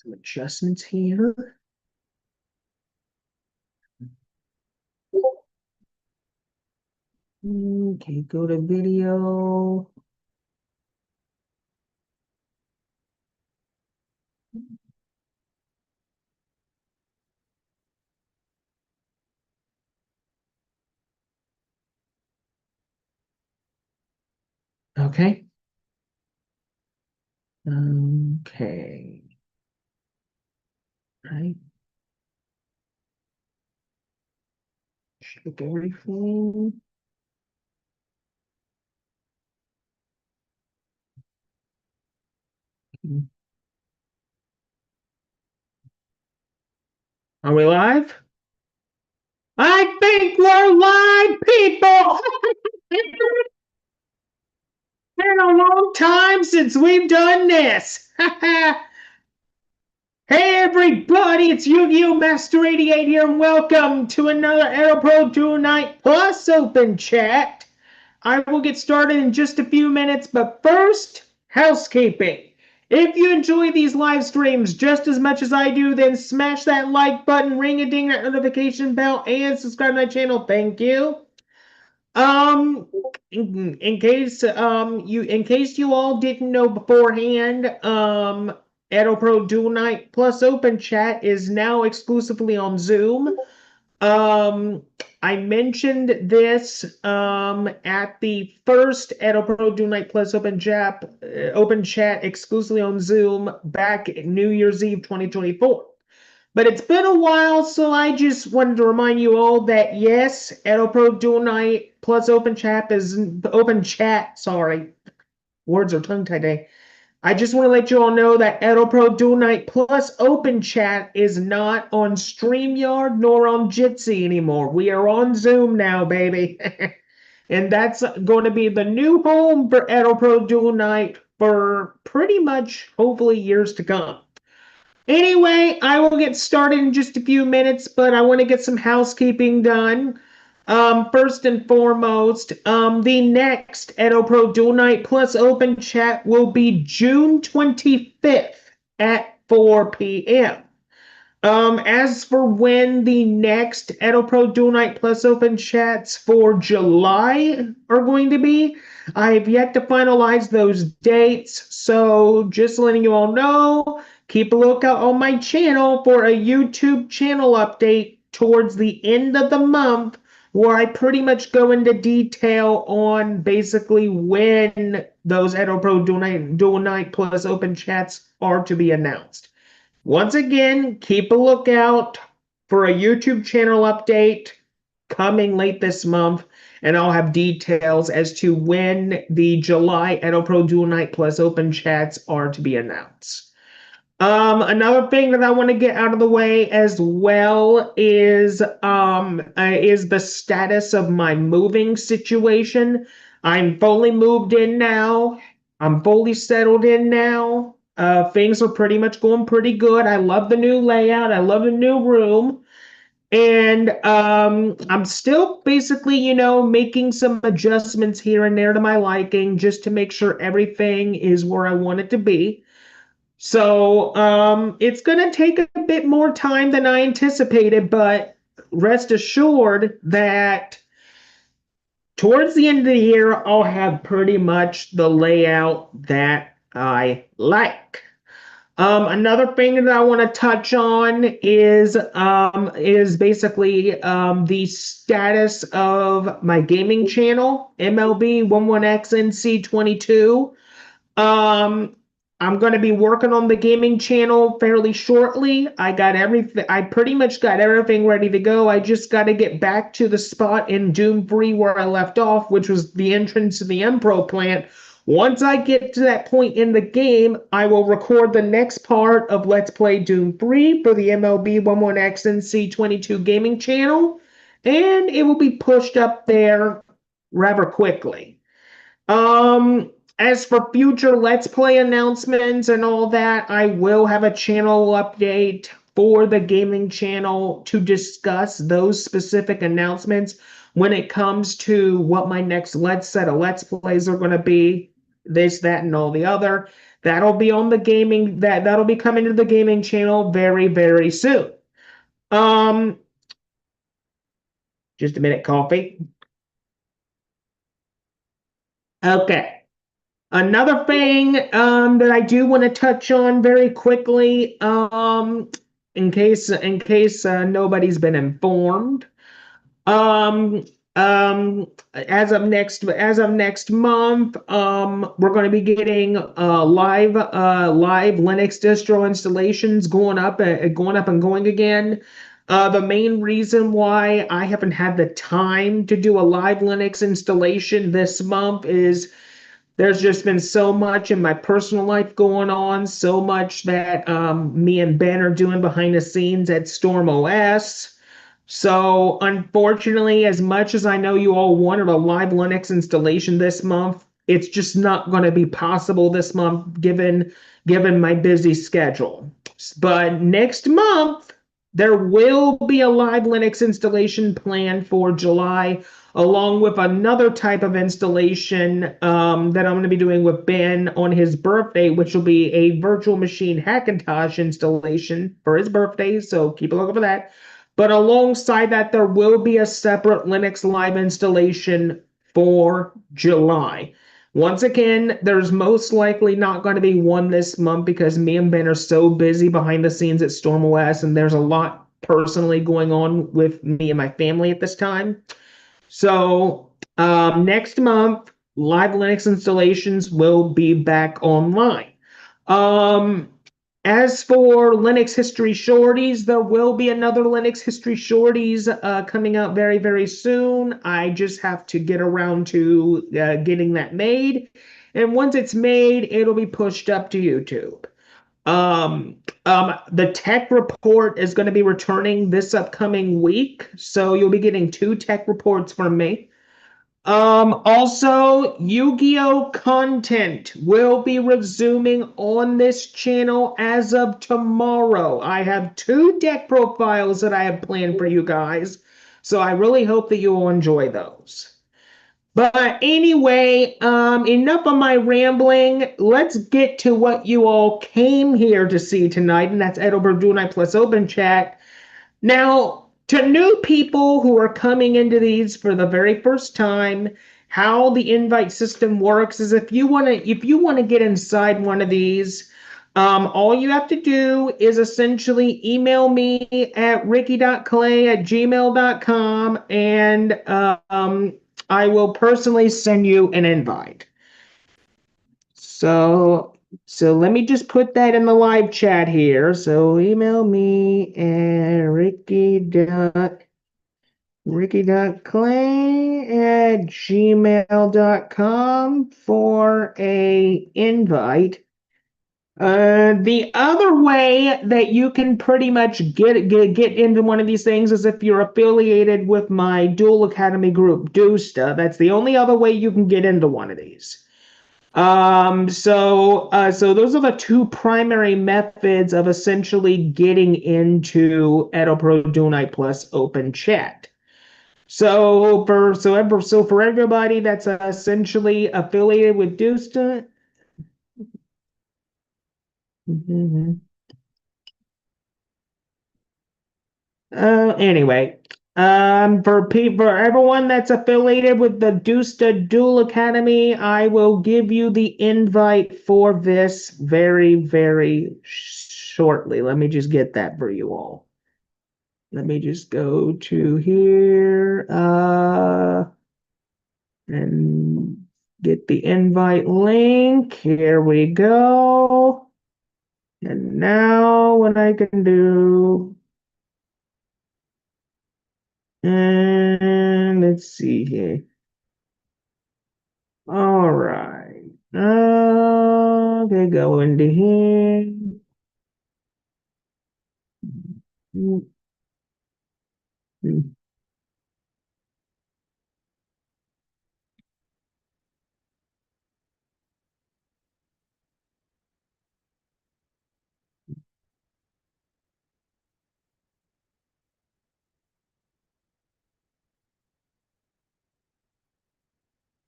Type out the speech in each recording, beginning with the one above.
Some adjustments here. Okay, go to video. Okay. Okay. Right. Check everything. Are we live? I think we're live, people. Been a long time since we've done this. Hey everybody, it's Yu-Gi-Oh! Master 88 here, and welcome to another Edopro Duel Night Plus Open Chat. I will get started in just a few minutes, but first, housekeeping. If you enjoy these live streams just as much as I do, then smash that like button, ring a ding that notification bell, and subscribe to my channel. Thank you. Um, in case you all didn't know beforehand, Edopro Duel Night Plus Open Chat is now exclusively on Zoom. Um, I mentioned this at the first Edopro Duel Night Plus Open Chat exclusively on Zoom back New Year's Eve 2024. But it's been a while, so I just wanted to remind you all that yes, Edopro Duel Night Plus Open Chat. Sorry, words are tongue tied today. I just want to let you all know that Edopro Duel Night Plus Open Chat is not on StreamYard nor on Jitsi anymore. We are on Zoom now, baby. And that's going to be the new home for Edopro Duel Night for pretty much, hopefully, years to come. Anyway, I will get started in just a few minutes, but I want to get some housekeeping done. First and foremost, the next Edopro Duel Night Plus Open Chat will be June 25th at 4 p.m. As for when the next Edopro Duel Night Plus Open Chats for July are going to be, I have yet to finalize those dates, so just letting you all know, keep a lookout on my channel for a YouTube channel update towards the end of the month where I pretty much go into detail on basically when those Edopro Duel Night Plus Open Chats are to be announced. Once again, keep a lookout for a YouTube channel update coming late this month, and I'll have details as to when the July Edopro Duel Night Plus Open Chats are to be announced. Another thing that I want to get out of the way as well is the status of my moving situation. I'm fully moved in now. I'm fully settled in now. Things are pretty much going pretty good. I love the new layout. I love the new room. And I'm still basically, making some adjustments here and there to my liking just to make sure everything is where I want it to be. So it's going to take a bit more time than I anticipated, but rest assured that towards the end of the year, I'll have pretty much the layout that I like. Another thing that I want to touch on is basically the status of my gaming channel, MLB 11XNC22. Um, I'm going to be working on the gaming channel fairly shortly. I got everything. I pretty much got everything ready to go. I just got to get back to the spot in Doom 3 where I left off, which was the entrance to the Empro plant. Once I get to that point in the game, I will record the next part of Let's Play Doom 3 for the MLB 11XNC22 gaming channel, and it will be pushed up there rather quickly. As for future Let's Play announcements and all that, I will have a channel update for the gaming channel to discuss those specific announcements when it comes to what my next set of Let's Plays are going to be, this, that, and all the other. That'll be on the gaming that'll be coming to the gaming channel very, very soon. Um, just a minute, coffee. Okay. Another thing that I do want to touch on very quickly, in case nobody's been informed. Um, as of next month, we're going to be getting live Linux distro installations going up and going again. The main reason why I haven't had the time to do a live Linux installation this month is there's just been so much in my personal life going on, so much that me and Ben are doing behind the scenes at Storm OS. So, unfortunately, as much as I know you all wanted a live Linux installation this month, it's just not going to be possible this month given my busy schedule. But next month, there will be a live Linux installation planned for July, along with another type of installation that I'm going to be doing with Ben on his birthday, which will be a virtual machine Hackintosh installation for his birthday. So keep a look for that. But alongside that, there will be a separate Linux Live installation for July. Once again, there's most likely not going to be one this month because me and Ben are so busy behind the scenes at StormOS, and there's a lot personally going on with me and my family at this time. So next month, live Linux installations will be back online. Um, as for Linux History Shorties, there will be another Linux History Shorties coming out very, very soon. I just have to get around to getting that made. And once it's made, it'll be pushed up to YouTube. The tech report is going to be returning this upcoming week, so you'll be getting two tech reports from me. Also, Yu-Gi-Oh content will be resuming on this channel as of tomorrow. I have two deck profiles that I have planned for you guys, so I really hope that you will enjoy those. But anyway, enough of my rambling. Let's get to what you all came here to see tonight, and that's Edopro Duel Night plus Open Chat. Now, to new people who are coming into these for the very first time, how the invite system works is if you want to get inside one of these, all you have to do is essentially email me at ricky.clay@gmail.com and I will personally send you an invite. So let me just put that in the live chat here. So email me at ricky.clay@gmail.com for a invite. The other way that you can pretty much get into one of these things is if you're affiliated with my Duel Academy group, Dusta. That's the only other way you can get into one of these. So those are the two primary methods of essentially getting into Edopro Duel Night plus Open Chat. So for everybody that's essentially affiliated with Dusta. Anyway, for everyone that's affiliated with the Dusta Duel Academy, I will give you the invite for this very, very shortly. Let me just get that for you all. Let me just go to here, and get the invite link. Here we go. And now what I can do. And let's see here. All right. Okay, go into here.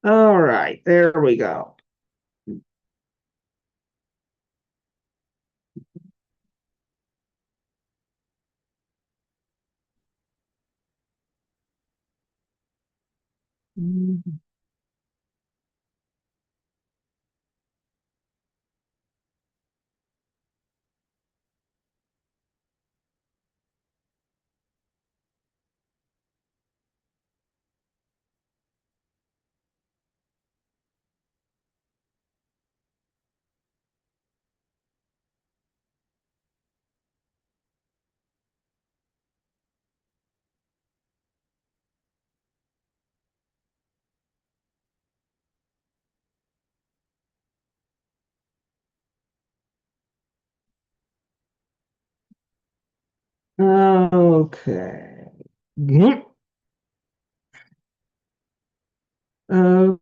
All right, there we go. Okay. Yeah. Uh,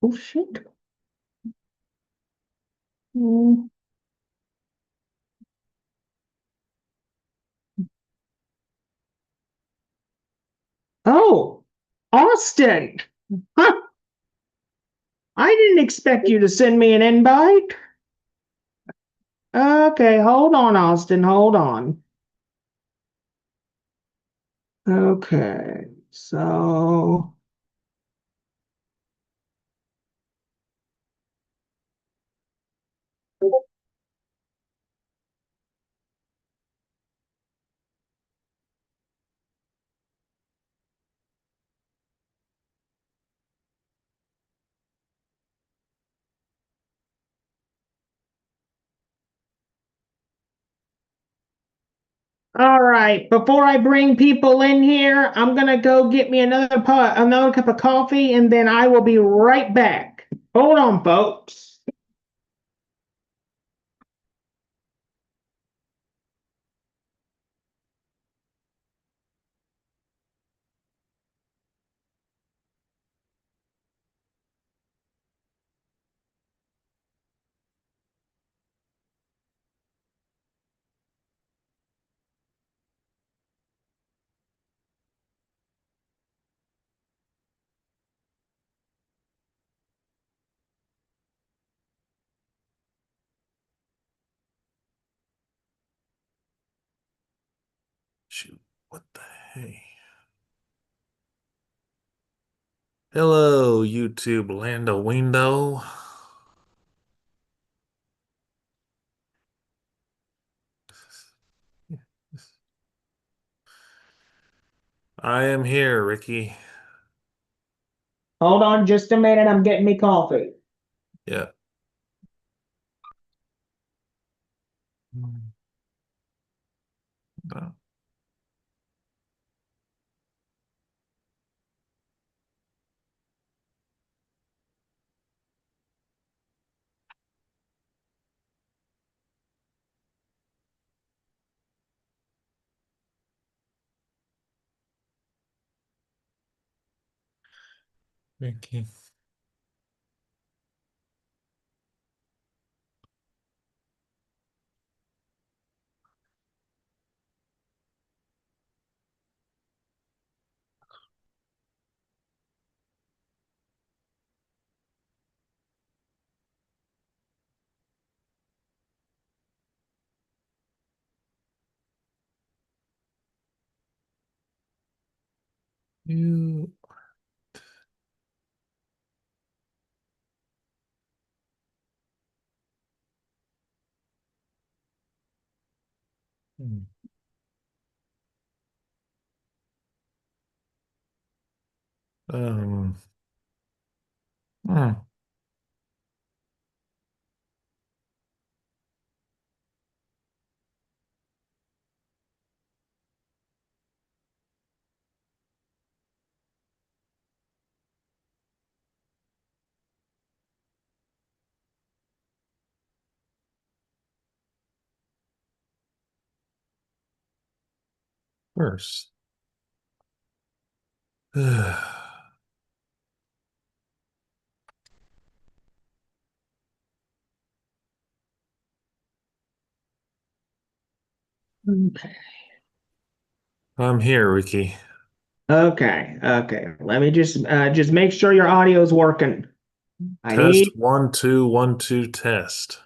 oh shit. Mm. Oh, Austin. Huh. I didn't expect you to send me an invite. Okay, hold on, Austin. Hold on. Okay, so all right, before I bring people in here, I'm gonna go get me another cup of coffee, and then I will be right back. Hold on, folks. Shoot, what the hey? Hello, YouTube Lando Window. I am here, Ricky. Hold on just a minute. I'm getting me coffee. Yeah. Uh, Ricky. You. Hmm. Um. hmm. First. Okay. I'm here, Ricky. Okay. Let me just make sure your audio's working. I Test need. 1 2 1 2 test.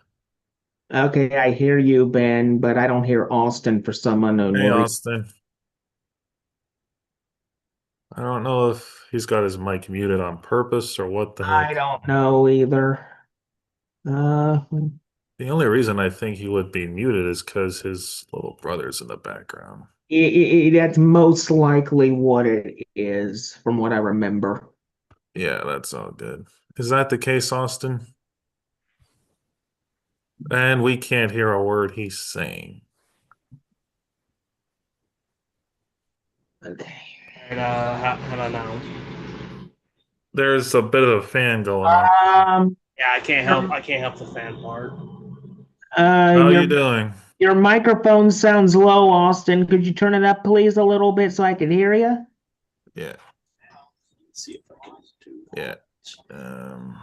Okay, I hear you, Ben, but I don't hear Austin for some unknown Hey, reason. Austin. I don't know if he's got his mic muted on purpose or what the I heck. don't know either. Uh, The only reason I think he would be muted is because his little brother's in the background. that's most likely what it is, from what I remember. Yeah, that's all good. Is that the case, Austin? And we can't hear a word he's saying. And how about now? There's a bit of a fan going on. Um, Yeah, I can't help. I can't help the fan part. How your you doing? your microphone sounds low, Austin. Could you turn it up, please, a little bit so I can hear you? Yeah, Let's see if I can do. yeah. Um,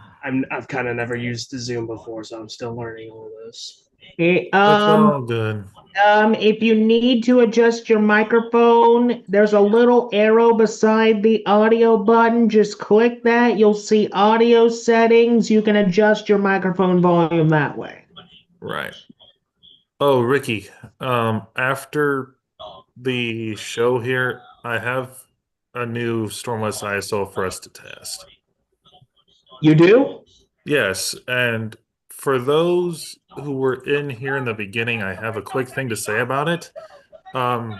I've kind of never used the Zoom before, so I'm still learning all this. Okay, it's all good. if you need to adjust your microphone, there's a little arrow beside the audio button. Just click that. You'll see audio settings. You can adjust your microphone volume that way. Right. Oh, Ricky, after the show here, I have a new Stormless ISO for us to test. You do? Yes, and for those who were in here in the beginning, I have a quick thing to say about it. Um,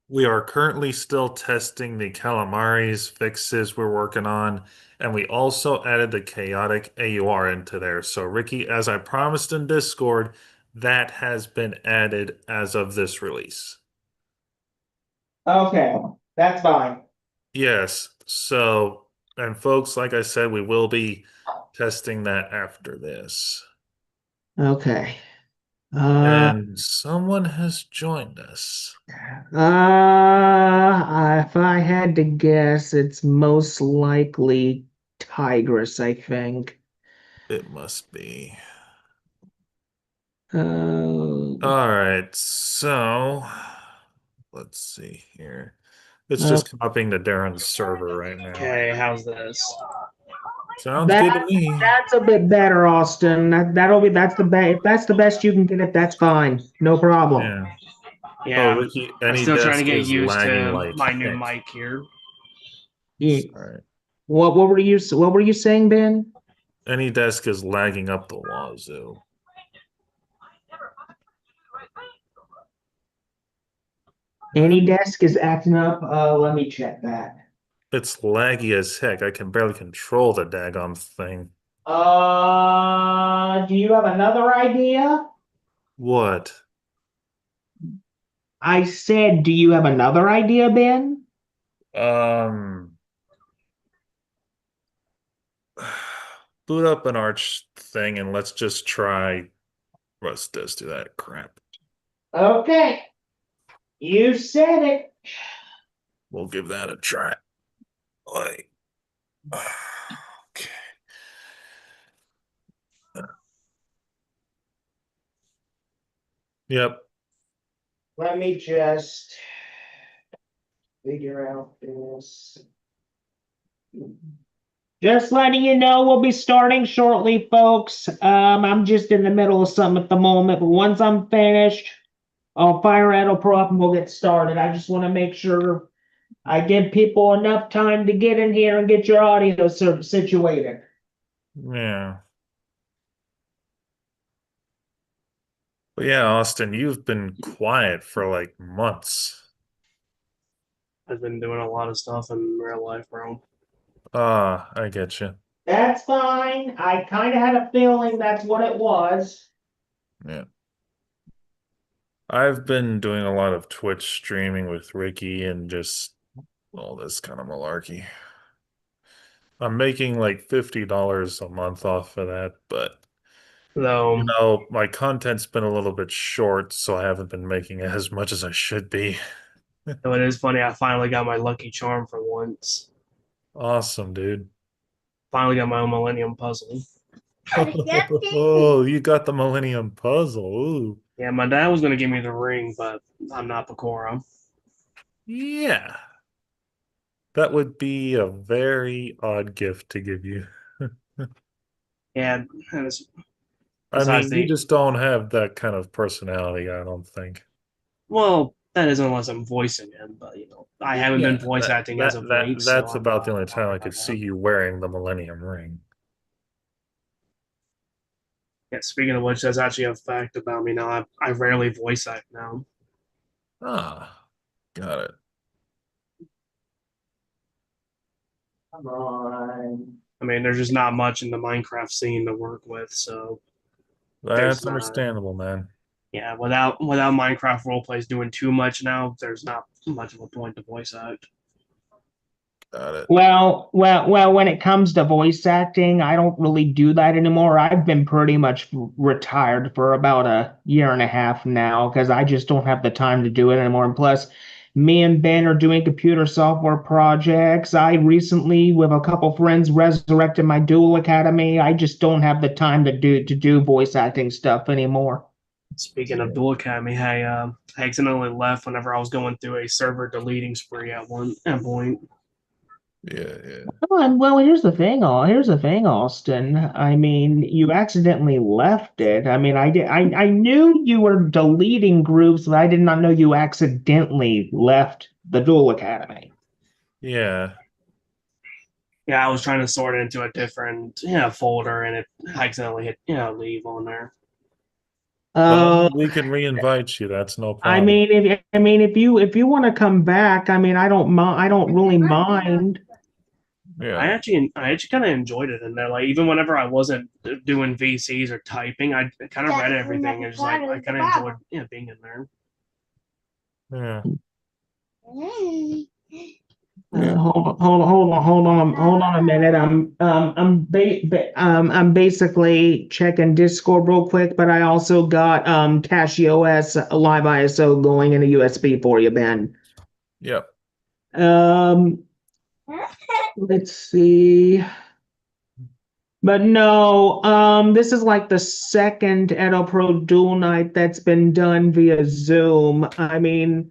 we are currently still testing the Calamari's fixes we're working on, and we also added the chaotic AUR into there. So, Ricky, as I promised in Discord, that has been added as of this release. Okay, that's fine. Yes. So, and folks, like I said, we will be testing that after this. Okay. And someone has joined us. If I had to guess, it's most likely Tigress, I think. It must be. Uh, All right. So, let's see here. It's uh, just copying to Darren's server right now. Okay, how's this? Sounds good to me. that's a bit better, Austin. That's the best. If that's the best you can get it, that's fine. No problem. Yeah. Oh, Yeah, Ricky, I'm any still trying to desk get is used lagging to like my new heck. mic here. Yeah. All right. What were you saying, Ben? Any desk is lagging up the wazoo. Any desk is acting up. Let me check that. It's laggy as heck. I can barely control the daggum thing. Do you have another idea? What? I said, do you have another idea, Ben? Um, boot up an Arch thing and let's just try. Let's just do that crap. Okay, you said it. We'll give that a try. Like, okay. Yep. Let me just figure out this. Just letting you know, we'll be starting shortly, folks. I'm just in the middle of something at the moment, but once I'm finished, I'll fire Edopro up and we'll get started. I just want to make sure I give people enough time to get in here and get your audio situated. Yeah. But yeah, Austin, you've been quiet for like months. I've been doing a lot of stuff in real life, bro. Ah, I get you. That's fine. I kind of had a feeling that's what it was. Yeah. I've been doing a lot of Twitch streaming with Ricky and just all this kind of malarkey. I'm making like $50 a month off of that, but Though, my content's been a little bit short, so I haven't been making as much as I should be. though it is funny, I finally got my lucky charm for once. Awesome, dude. Finally got my own Millennium puzzle. Oh, you got the Millennium Puzzle. Ooh. Yeah, my dad was gonna give me the ring, but I'm not Pecora. Yeah. That would be a very odd gift to give you. Yeah, and I besides mean, you the just don't have that kind of personality, I don't think. well, That is unless I'm voicing him, but I haven't been voice acting as of late, so that's I'm about not the only time I worried could about see that. you wearing the Millennium Ring. Yeah, speaking of which, that's actually a fact about me now. I rarely voice act now. Ah, got it. Come on. I mean, there's just not much in the Minecraft scene to work with, so there's That's not. understandable, man. Yeah, without Minecraft roleplays doing too much now, there's not much of a point to voice act. Got it. Well, when it comes to voice acting, I don't really do that anymore. I've been pretty much retired for about a year and a half now because I just don't have the time to do it anymore. And plus, me and Ben are doing computer software projects. I recently, with a couple friends, resurrected my Duel Academy. I just don't have the time to do voice acting stuff anymore. Speaking of Duel Academy, I accidentally left whenever I was going through a server deleting spree at point. Yeah. Well, here's the thing, Austin. I mean, you accidentally left it. I mean, I knew you were deleting groups, but I did not know you accidentally left the Duel Academy. Yeah. Yeah, I was trying to sort it into a different folder, and it accidentally hit leave on there. Uh, Well, we can re-invite you. That's no I problem. mean, if you want to come back, I mean, I don't really mind. Yeah. I actually kind of enjoyed it in there. Like even whenever I wasn't doing VCs or typing, I kind of read everything and just like I kind of enjoyed being in there. Yeah. Hold on a minute. I'm basically checking Discord real quick, but I also got CashOS Live ISO going in a USB for you, Ben. Yep. Um, let's see. But no, this is like the second Edopro Dual Night that's been done via Zoom. I mean,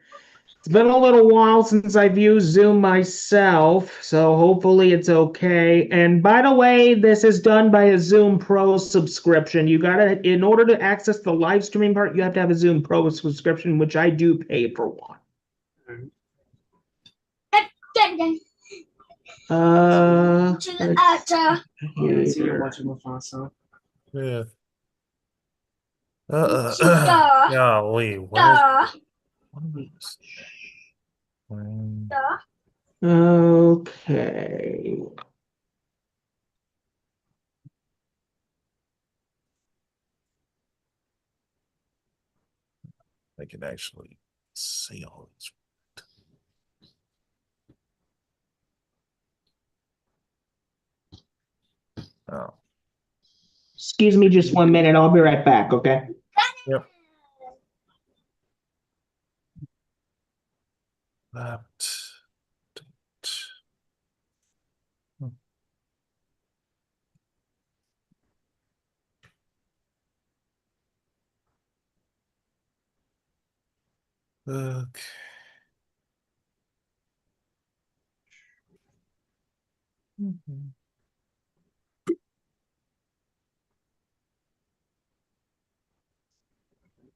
it's been a little while since I've used Zoom myself, so hopefully it's okay. And by the way, this is done by a Zoom Pro subscription. You gotta, in order to access the live streaming part, you have to have a Zoom Pro subscription, which I do pay for one. Let's see here. Yeah. Golly, what is Okay. I can actually see all these. Oh. Excuse me just 1 minute. I'll be right back, okay? Yep. That. Okay.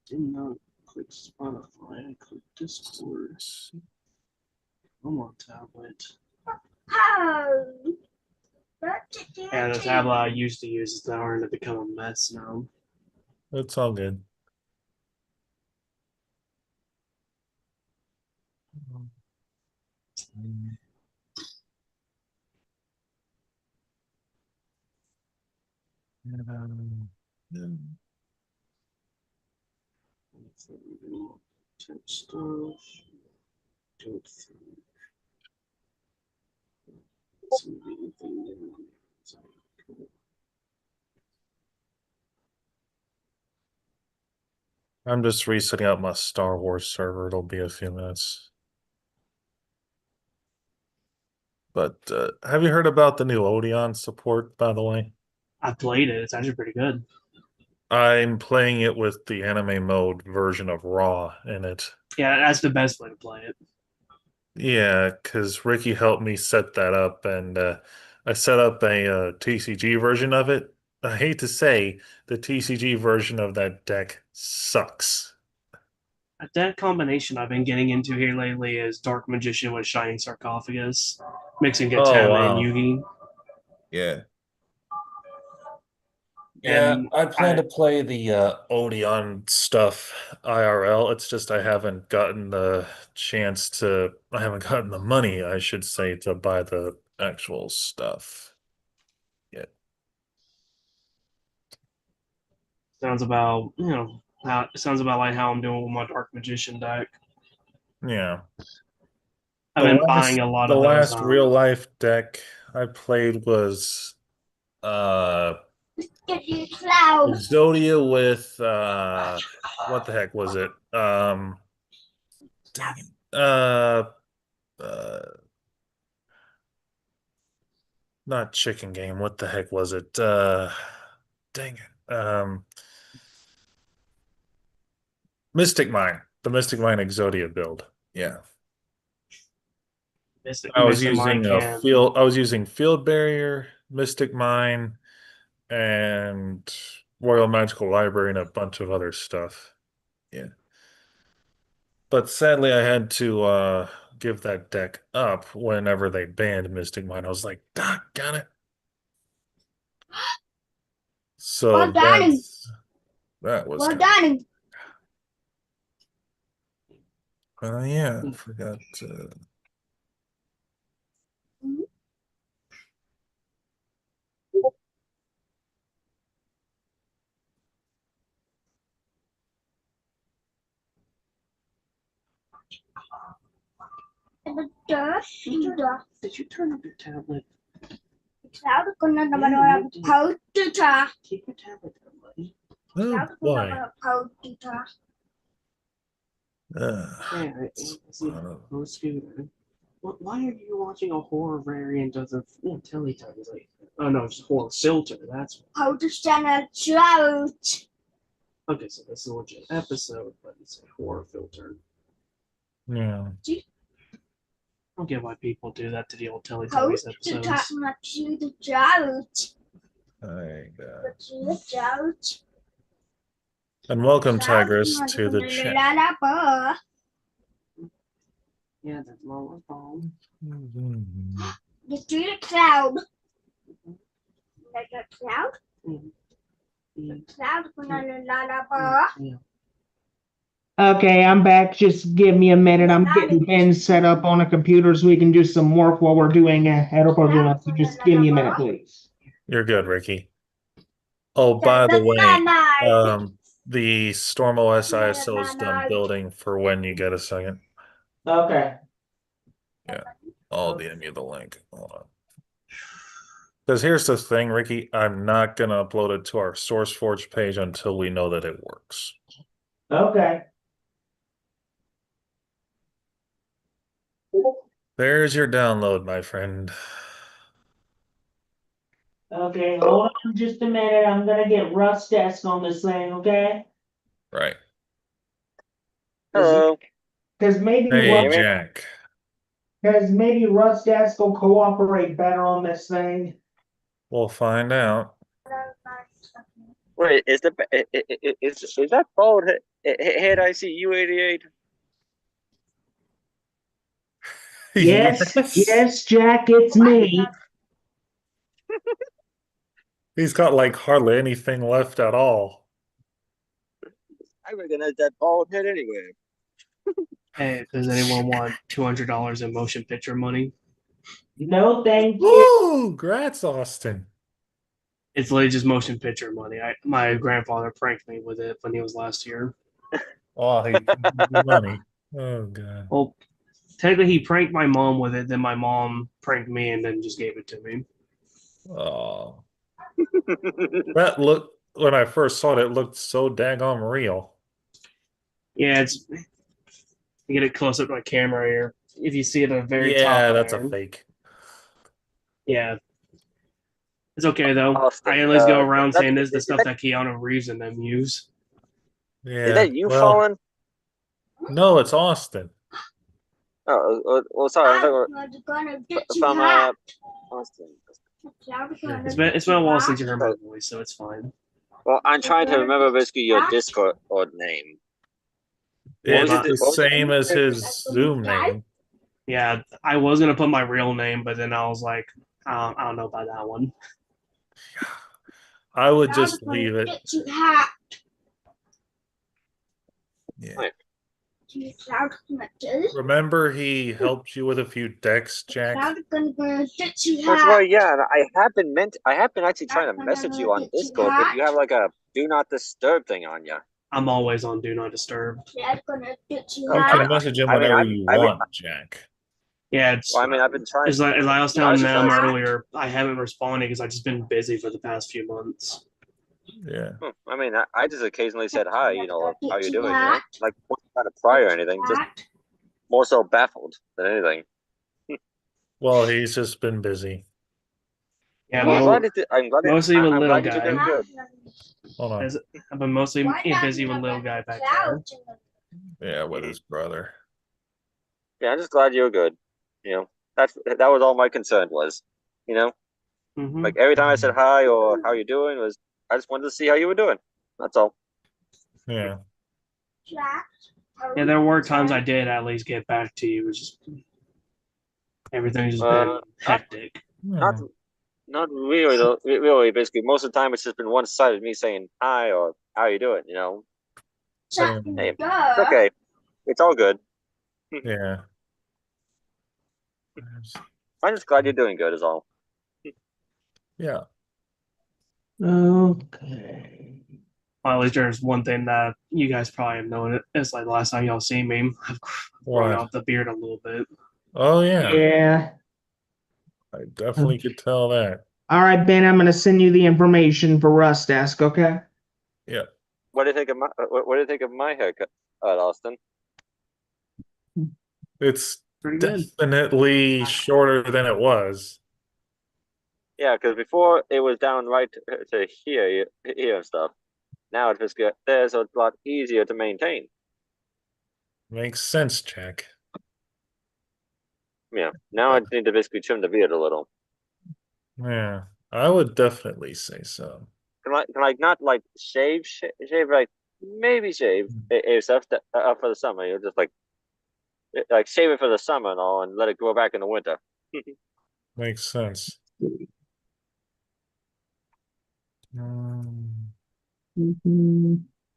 Did not click Spotify. I clicked Discord. I'm on tablet. Yeah, the tablet I used to use is starting to become a mess now. It's all good. Stuff. I'm just resetting up my Star Wars server. It'll be a few minutes. But have you heard about the new Odeon support, by the way? I played it. It's actually pretty good. I'm playing it with the anime mode version of Raw in it. Yeah, that's the best way to play it. Yeah, because Ricky helped me set that up, and I set up a TCG version of it. I hate to say, the TCG version of that deck sucks. That combination I've been getting into here lately is Dark Magician with Shining Sarcophagus, mixing Oh, Gatame and wow. Yugi. Yeah. And I plan to play the Odeon stuff IRL. It's just I haven't gotten the I haven't gotten the money, I should say, to buy the actual stuff yet. sounds about sounds about like how I'm doing with my Dark Magician deck. Yeah. I've been buying a lot The of those. last real life deck I played was Exodia with what the heck was it? Dang it. Uh Not chicken game. What the heck was it? Dang it. Mystic Mine. The Mystic Mine Exodia build. Yeah. I was using Field Barrier, Mystic Mine, and Royal Magical Library and a bunch of other stuff. Yeah. But sadly I had to give that deck up whenever they banned Mystic Mine. I was like, got it. So Well done. that was Well done. yeah, I forgot. Did you turn up your tablet? Keep your tablet down, buddy. Oh boy. Why are you watching a horror variant of the Teletubbies? Oh no, it's horror filter. That's okay. So this is a legit episode, but it's a horror filter. Yeah. I don't get why people do that to the old Teletubbies episodes. And welcome, Tigress, to the chat. Yeah, that's lower phone. Just do the cloud. Like a cloud? The cloud. Yeah. Okay, I'm back. Just give me a minute. I'm getting Ben set up on a computer so we can do some work while we're doing Edopro Duel. So just give me a minute, please. You're good, Ricky. Oh, by the way, the Storm OS ISO is done building for when you get a second. Okay. Yeah, I'll DM you the link. Hold on. Because here's the thing, Ricky, I'm not going to upload it to our SourceForge page until we know that it works. Okay. There's your download, my friend. Okay, hold on just a minute. I'm gonna get Russ desk on this thing, okay? Right. Hello. Because maybe Hey, Jack. Russ desk will cooperate better on this thing. We'll find out. Wait, is that bald head I see U88? Yes, Jack, it's me. He's got like hardly anything left at all. I recognize that bald head anyway. Hey, does anyone want $200 in motion picture money? No, thank you. Ooh, congrats, Austin. It's literally just motion picture money. My grandfather pranked me with it when he was last year. Oh, he money. Oh god. Well, technically he pranked my mom with it, then my mom pranked me and then just gave it to me. Oh. When I first saw it looked so daggone real. Yeah, you get it close up to my camera here. If you see it at the very top. Yeah, that's a fake. Yeah. It's okay though. Austin, I always go around saying this is the stuff that Keanu Reeves and them use. Yeah. Is that you falling? No, it's Austin. Oh, well, sorry. I'm talking Austin. It's been a while since you heard my voice, so it's fine. Well, I'm trying to remember basically your Discord name. It's was the same as his Zoom name. Yeah, I was gonna put my real name, but then I was like, I don't know about that one. I would just leave it. Get you hacked. Yeah. You cloud connected. Remember, he helped you with a few decks, Jack. Cloud gonna get you That's hacked. why, yeah. And I have been actually trying to message you on Discord, but you have like a do not disturb thing on you. I'm always on Do Not Disturb. Cloud gonna get you You hacked. can message him I mean, whenever you want, Jack. Yeah, it's Well, I mean, I've been trying. as I was You know, I telling was them trying- earlier, I haven't responded because I've just been busy for the past few months. Yeah. I mean, I just occasionally said hi. You know, how you doing? You know, Hacked. like not a pry or anything. Just Hacked. more so baffled than anything. Well, he's just been busy. Yeah, Well, well, I'm glad mostly with I'm little glad you're guy. doing good. Hold on. I've been mostly busy with little guy back there. Yeah, with his brother. Yeah, I'm just glad you're good. You know, that was all my concern was. You know, Mm-hmm. like every time I said hi or how you doing was I just wanted to see how you were doing. That's all. Yeah. Yeah, there were times I did at least get back to you. It was just everything's just been hectic. Not really though. Really, basically, most of the time it's just been one sided. Me saying hi or how you doing. You know, hey, it's okay. It's all good. Yeah. I'm just glad you're doing good. Is all. Yeah. Okay. Well, at least there's one thing that you guys probably have known. It's like the last time y'all seen me, I've grown What? out the beard a little bit. Oh, yeah. Yeah. I definitely could tell that. All right, Ben, I'm gonna send you the information for Rust Desk, okay? Yeah. What do you think of my haircut, Austin? It's Pretty good. definitely shorter than it was. Yeah, because before it was down right to here and stuff. Now it's just good. There's a lot easier to maintain. Makes sense, Jack. Yeah. Now I need to basically trim the beard a little. Yeah. I would definitely say so. Can I not like shave like maybe shave stuff for the summer. You know, just like shave it for the summer and all, and let it grow back in the winter. Makes sense. But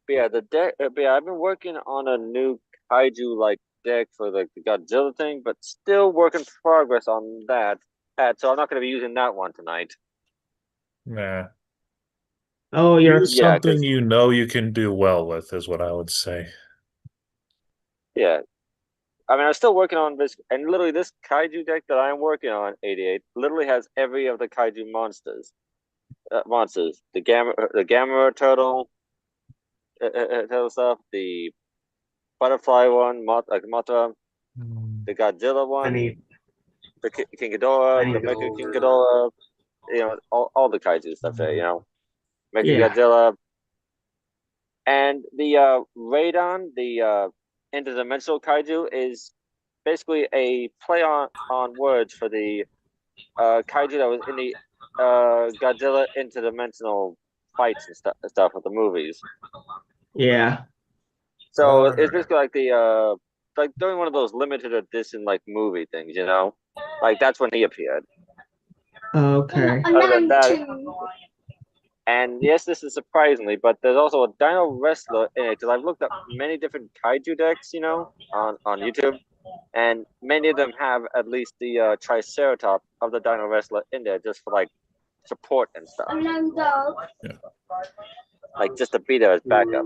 yeah, the deck. But yeah, I've been working on a new kaiju like deck for the Godzilla thing, but still work in progress on that. So I'm not going to be using that one tonight. Nah. Oh, you're Use Yeah, something you know you can do well with, is what I would say. yeah. I mean, I'm still working on this, and literally this kaiju deck that I'm working on, 88, literally has every of the kaiju monsters. The gamma turtle, turtle stuff, the butterfly one, Mothra, the Godzilla one, the King Ghidorah, the Mecha King Ghidorah, you know, all the kaiju stuff there, you know, Mecha Yeah. Godzilla, and the Radon, the interdimensional kaiju, is basically a play on words for the kaiju that was in the Godzilla interdimensional fights and stuff with the movies. Yeah. So it's basically like the like doing one of those limited edition like movie things, you know? Like that's when he appeared. Okay. Other than that, and yes, this is surprisingly, but there's also a Dino Wrestler in it because I've looked up many different kaiju decks, you know, on YouTube, and many of them have at least the Triceratops of the Dino Wrestler in there just for like support and stuff. Yeah. Like just to be there as backup.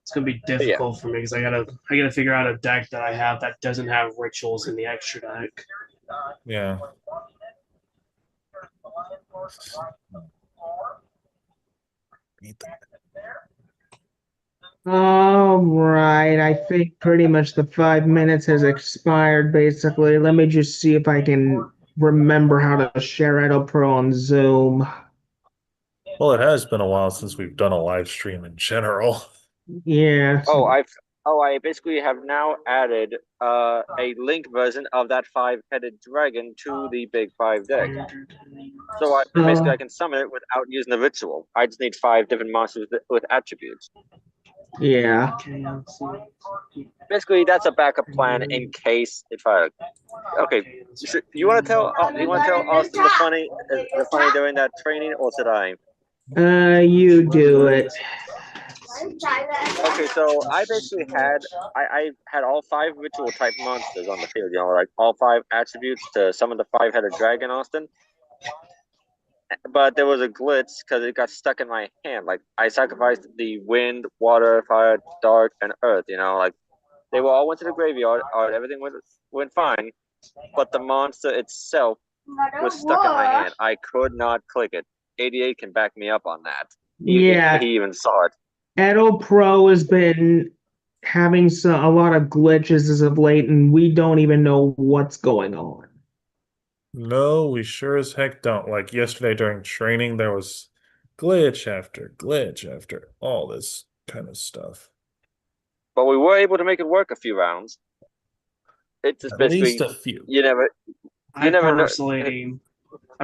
It's gonna be difficult for me because I gotta figure out a deck that I have that doesn't have rituals in the extra deck. Yeah. All right. I think pretty much the 5 minutes has expired, basically. Let me just see if I can remember how to share Edopro on Zoom. Well, it has been a while since we've done a live stream in general. Yeah. I basically have now added a link version of that 5-headed dragon to the big 5 deck. So basically I can summon it without using the ritual. I just need 5 different monsters with attributes. Yeah. Basically, that's a backup plan in case if I. Okay, you want to tell? You want to tell Austin the funny during that training, or should I? You do it. Okay, so I basically I had all 5 ritual type monsters on the field. You know, like all 5 attributes to summon the 5-headed dragon, Austin. But there was a glitch because it got stuck in my hand. Like I sacrificed the wind, water, fire, dark, and earth. You know, like they all went to the graveyard. Everything went fine, but the monster itself was stuck in my hand. I could not click it. 88 can back me up on that. Yeah. He even saw it. Edopro has been having a lot of glitches as of late, and we don't even know what's going on. No, we sure as heck don't. Like yesterday during training, there was glitch after all this kind of stuff. But we were able to make it work a few rounds. It's just At basically least a few. you never I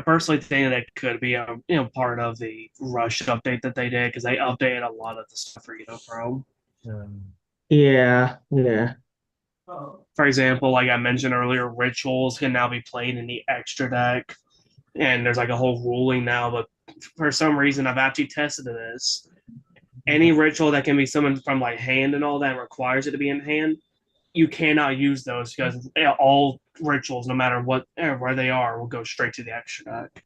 personally think that could be a part of the rush update that they did because they updated a lot of the stuff for Edopro. Yeah, yeah. For example, like I mentioned earlier, rituals can now be played in the extra deck, and there's like a whole ruling now. But for some reason, I've actually tested this. Any ritual that can be summoned from like hand and all that requires it to be in hand. You cannot use those because all rituals, no matter what where they are, will go straight to the extra deck.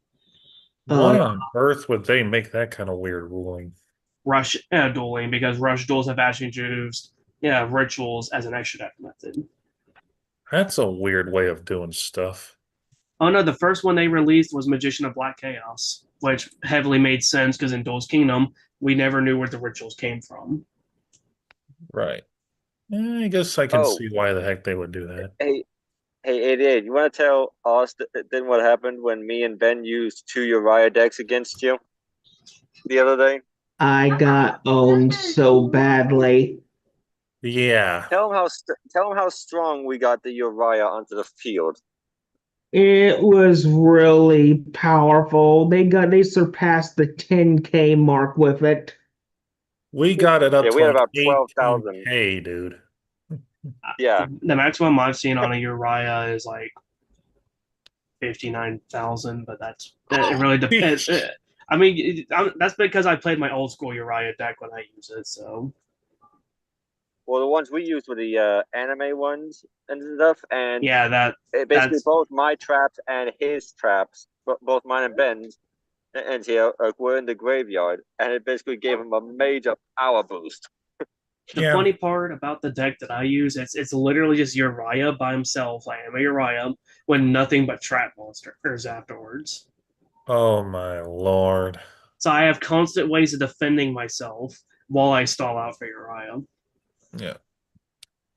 Why on earth would they make that kind of weird ruling? Rush dueling, because rush duels have actually introduced rituals as an extra deck method. That's a weird way of doing stuff. Oh no, the first one they released was Magician of Black Chaos, which heavily made sense because in Duel's Kingdom, we never knew where the rituals came from. Right. I guess I can see why the heck they would do that. Hey, 88, you want to tell Austin what happened when me and Ben used 2 Uriah decks against you the other day? I got owned so badly. Yeah. Tell him how strong we got the Uriah onto the field. It was really powerful. They surpassed the 10K mark with it. We got it up Yeah, to we had like about 12,000. 18K, dude. Yeah. The maximum I've seen on a Uriah is like 59,000, but it really depends. I mean, that's because I played my old school Uriah deck when I use it. So, well, the ones we used were the anime ones and stuff, and yeah, basically both my traps and his traps, both mine and Ben's, and here were in the graveyard, and it basically gave him a major power boost. The funny part about the deck that I use, it's literally just Uriah by himself. I am a Uriah with nothing but trap monsters afterwards. Oh my lord. So I have constant ways of defending myself while I stall out for Uriah. Yeah.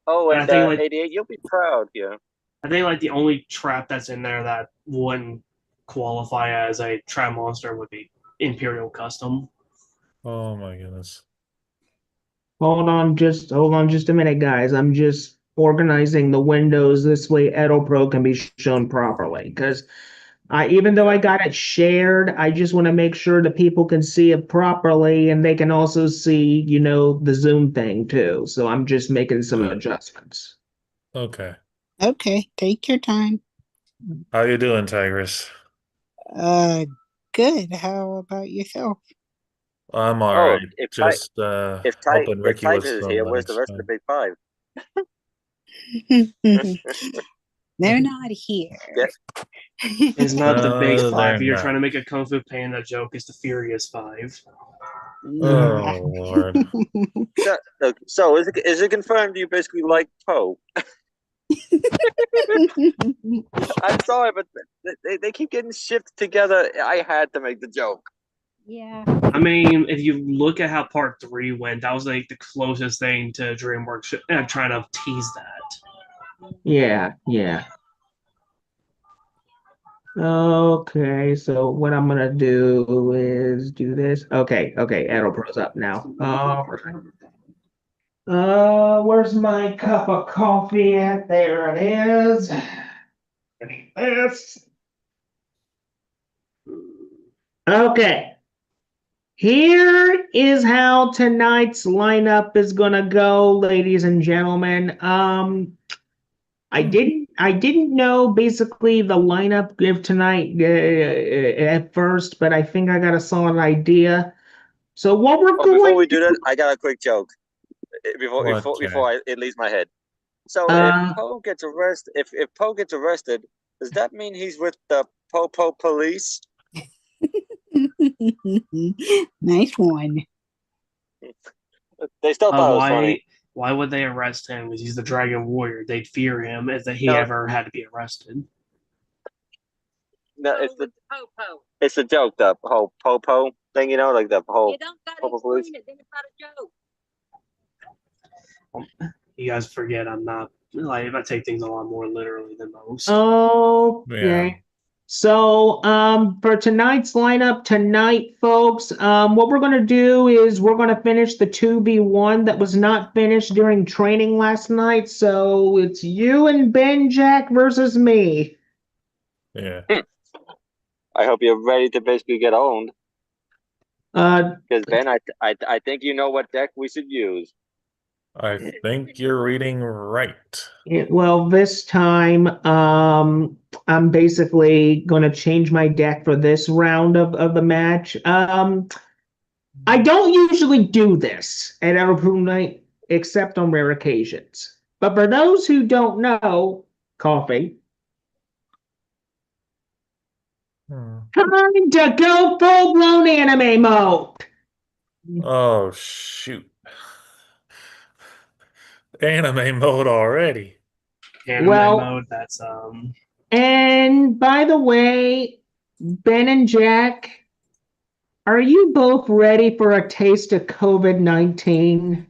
Oh, and I think 88, you'll be proud here. I think like the only trap that's in there that wouldn't qualify as a trap monster would be Imperial Custom. Oh my goodness. Hold on just a minute, guys. I'm just organizing the windows this way Edopro can be shown properly. Because even though I got it shared, I just want to make sure that people can see it properly and they can also see, the Zoom thing too. So I'm just making some adjustments. Okay. Okay, take your time. How you doing, Tigress? Good. How about yourself? I'm all right. Just if hoping Ricky was is here, where's the rest of the Big Five? They're not here. Yeah. It's not the Big No, Five. they're You're not. trying to make a Kung Fu Panda joke. It's the Furious Five. Oh Lord. So is it confirmed you basically like Poe? I'm sorry, but they keep getting shipped together. I had to make the joke. Yeah. I mean, if you look at how Part 3 went, that was like the closest thing to DreamWorks trying to tease that. Yeah. Okay, so what I'm gonna do is do this. Okay, Edopro's up now. Where's my cup of coffee at? There it is. This. Okay. Here is how tonight's lineup is gonna go, ladies and gentlemen. I didn't know basically the lineup of tonight at first, but I think I got a solid idea. So what we're Oh, before going we do that, I got a quick joke. Before What, before it leaves my head. So uh if Poe gets arrested, does that mean he's with the Popo police? Nice one. They still thought it was Why? funny. Why would they arrest him? Because he's the Dragon Warrior. They'd fear him if he No. ever had to be arrested. No, it's a joke. The whole Popo thing, you know, like the whole Popo police. You guys forget I'm not like I take things a lot more literally than most. okay. Yeah. So, for tonight's lineup tonight, folks, what we're gonna do is we're gonna finish the 2v1 that was not finished during training last night. So it's you and Ben Jack versus me. Yeah. I hope you're ready to basically get owned. Uh, Because Ben, I think you know what deck we should use. I think you're reading right. well, this time, I'm basically gonna change my deck for this round of the match. I don't usually do this at Edopro night, except on rare occasions. But for those who don't know, coffee, time to go full blown anime mode. Oh, shoot. Anime mode already. Anime Well, mode. That's and by the way, Ben and Jack, are you both ready for a taste of COVID-19?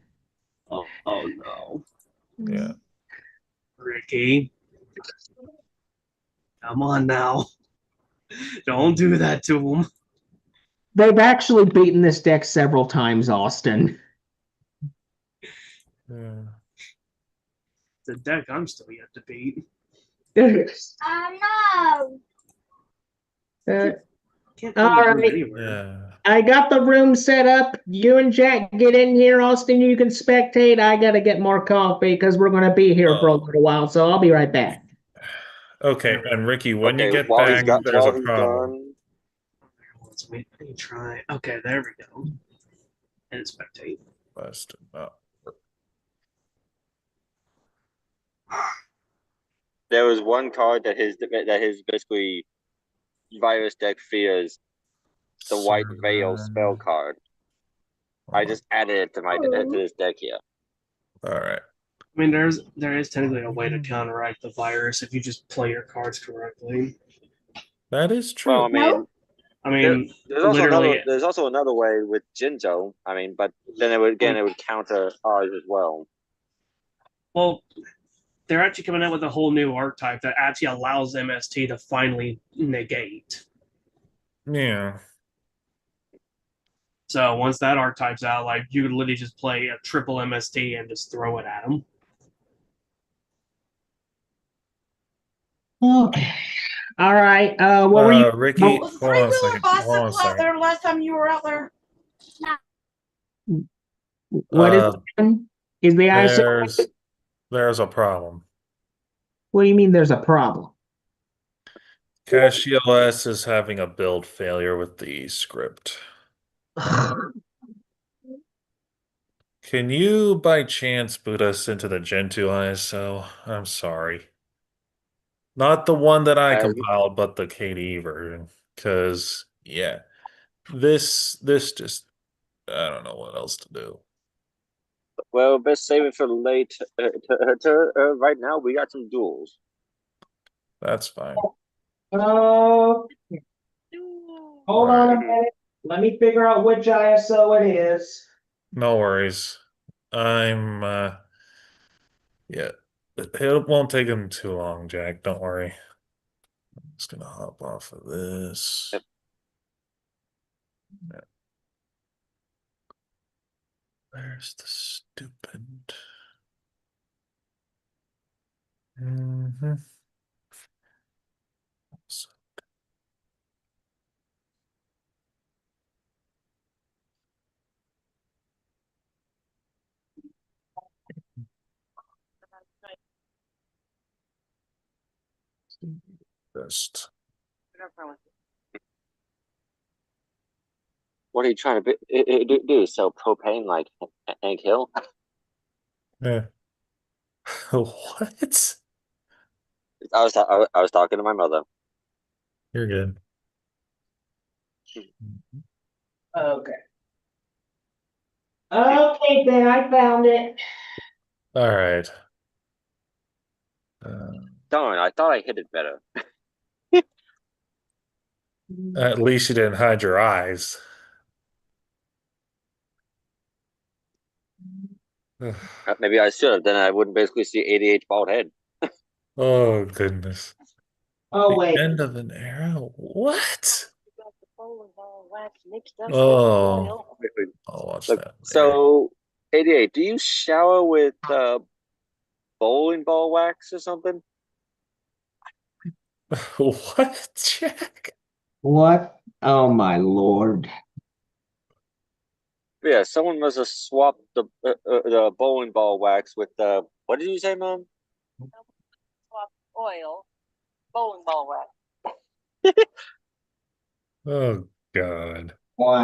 oh no, Yeah. Ricky, come on now, don't do that to him. They've actually beaten this deck several times, Austin. Yeah. The deck I'm still yet to beat. No. Can't All find the room right. anywhere. Yeah. I got the room set up. You and Jack get in here. Austin, you can spectate. I gotta get more coffee because we're gonna be here for a little while. So I'll be right back. Okay, and Ricky, when you Okay, get back, there's a while he's problem. gone. Let's wait. Let me try. Okay, there we go. And spectate. Busted up. There was one card that his basically virus deck fears, the White Veil spell card. I just added it to my to this deck here. All right. I mean, there is technically a way to counteract the virus if you just play your cards correctly. That is true. Well, I mean, there's also literally, another way with Jinzo. I mean, but then it would counter ours as well. well, they're actually coming out with a whole new archetype that actually allows MST to finally negate. Yeah. So once that archetype's out, like you could literally just play a triple MST and just throw it at them. Okay. All right. What were you? Ricky, What, Was hold on a three-wheeler second. Hold on a bicycle out second. there last time you were out there? what is the ISO? There's a problem. What do you mean? There's a problem? CashELS is having a build failure with the script. Can you, by chance, boot us into the Gen 2 ISO? I'm sorry. Not the one that I compiled, but the KDE version. Because, yeah, this just, I don't know what else to do. Well, best save it for late. Right now, we got some duels. That's fine. Hold on a minute. Let me figure out which ISO it is. No worries. Yeah. It won't take him too long, Jack. Don't worry. I'm just gonna hop off of this. Yep. Yeah. Where's the stupid? Mm-hmm. Just What are you trying to do? Sell propane like Hank Hill? yeah. What? I was talking to my mother. You're good. Okay. Okay, Ben, I found it. All right. Darn, I thought I hit it better. At least you didn't hide your eyes. Maybe I should have. Then I wouldn't basically see 88 bald head. Oh goodness. Oh, The wait. end of an era? What? Oh, I'll watch Look, that later. so 88. Do you shower with bowling ball wax or something? What, Jack? What? Oh, my Lord. Yeah, someone must have swapped the bowling ball wax with the. What did you say, Mom? Oh God. Wow.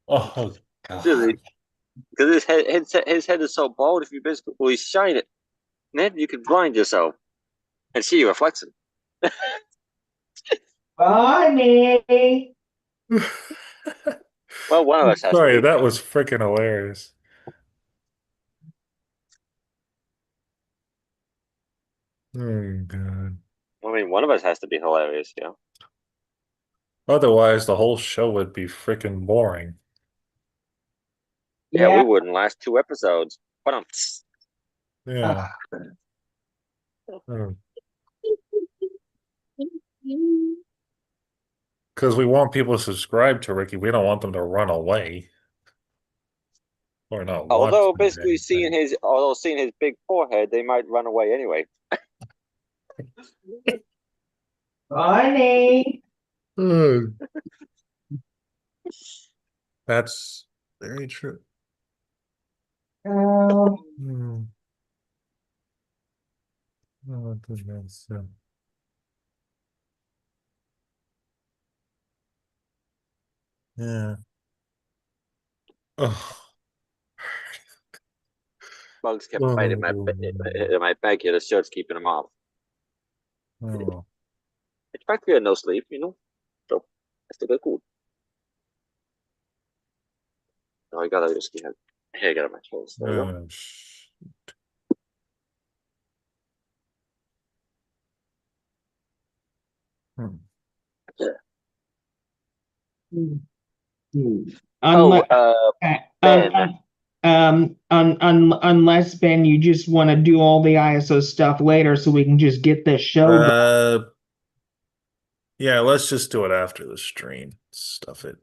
Oh Really? God. Because his head is so bald. If you basically shine it, then you can blind yourself and see your reflection. Funny. Well, one of us has to Sorry, be. that was freaking hilarious. Oh God. I mean, one of us has to be hilarious, you know. Otherwise, the whole show would be freaking boring. Yeah, Yeah. we wouldn't last 2 episodes. But Yeah. Oh. Because we want people to subscribe to Ricky. We don't want them to run away or not watch although the basically damn seeing his big forehead, they might run away anyway. Funny. thing. That's very true. Oh, Hmm. Oh, goodness. Yeah. Oh. Bugs kept biting Oh. my back here. The shirt's keeping them off. Oh. It's practically no sleep, you know. So that's the good cool. No, I gotta just get here, get on my toes. There we go. Oh. Hmm. Oh, unless, Ben. unless Ben, you just want to do all the ISO stuff later, so we can just get this show going. Yeah, let's just do it after the stream. Stuff it.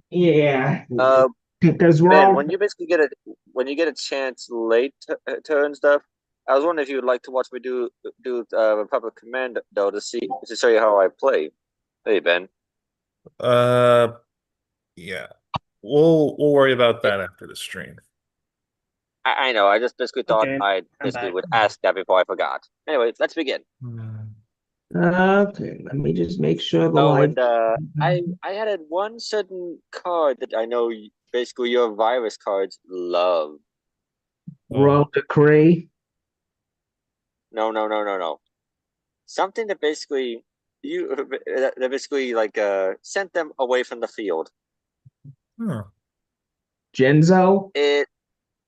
Yeah, Uh, because we're Ben, all. when you get a chance late to and stuff, I was wondering if you would like to watch me do Republic Commando to show you how I play. Hey, Ben. Uh, yeah. We'll worry about that after the stream. I know. I just basically thought Okay, I I'm basically back. would ask that before I forgot. Anyway, let's begin. Okay, let me just make sure the Oh, live. and I added one certain card that I know basically your virus cards love. Royal decree. No. Something that basically that basically like sent them away from the field. Huh. Genzo. It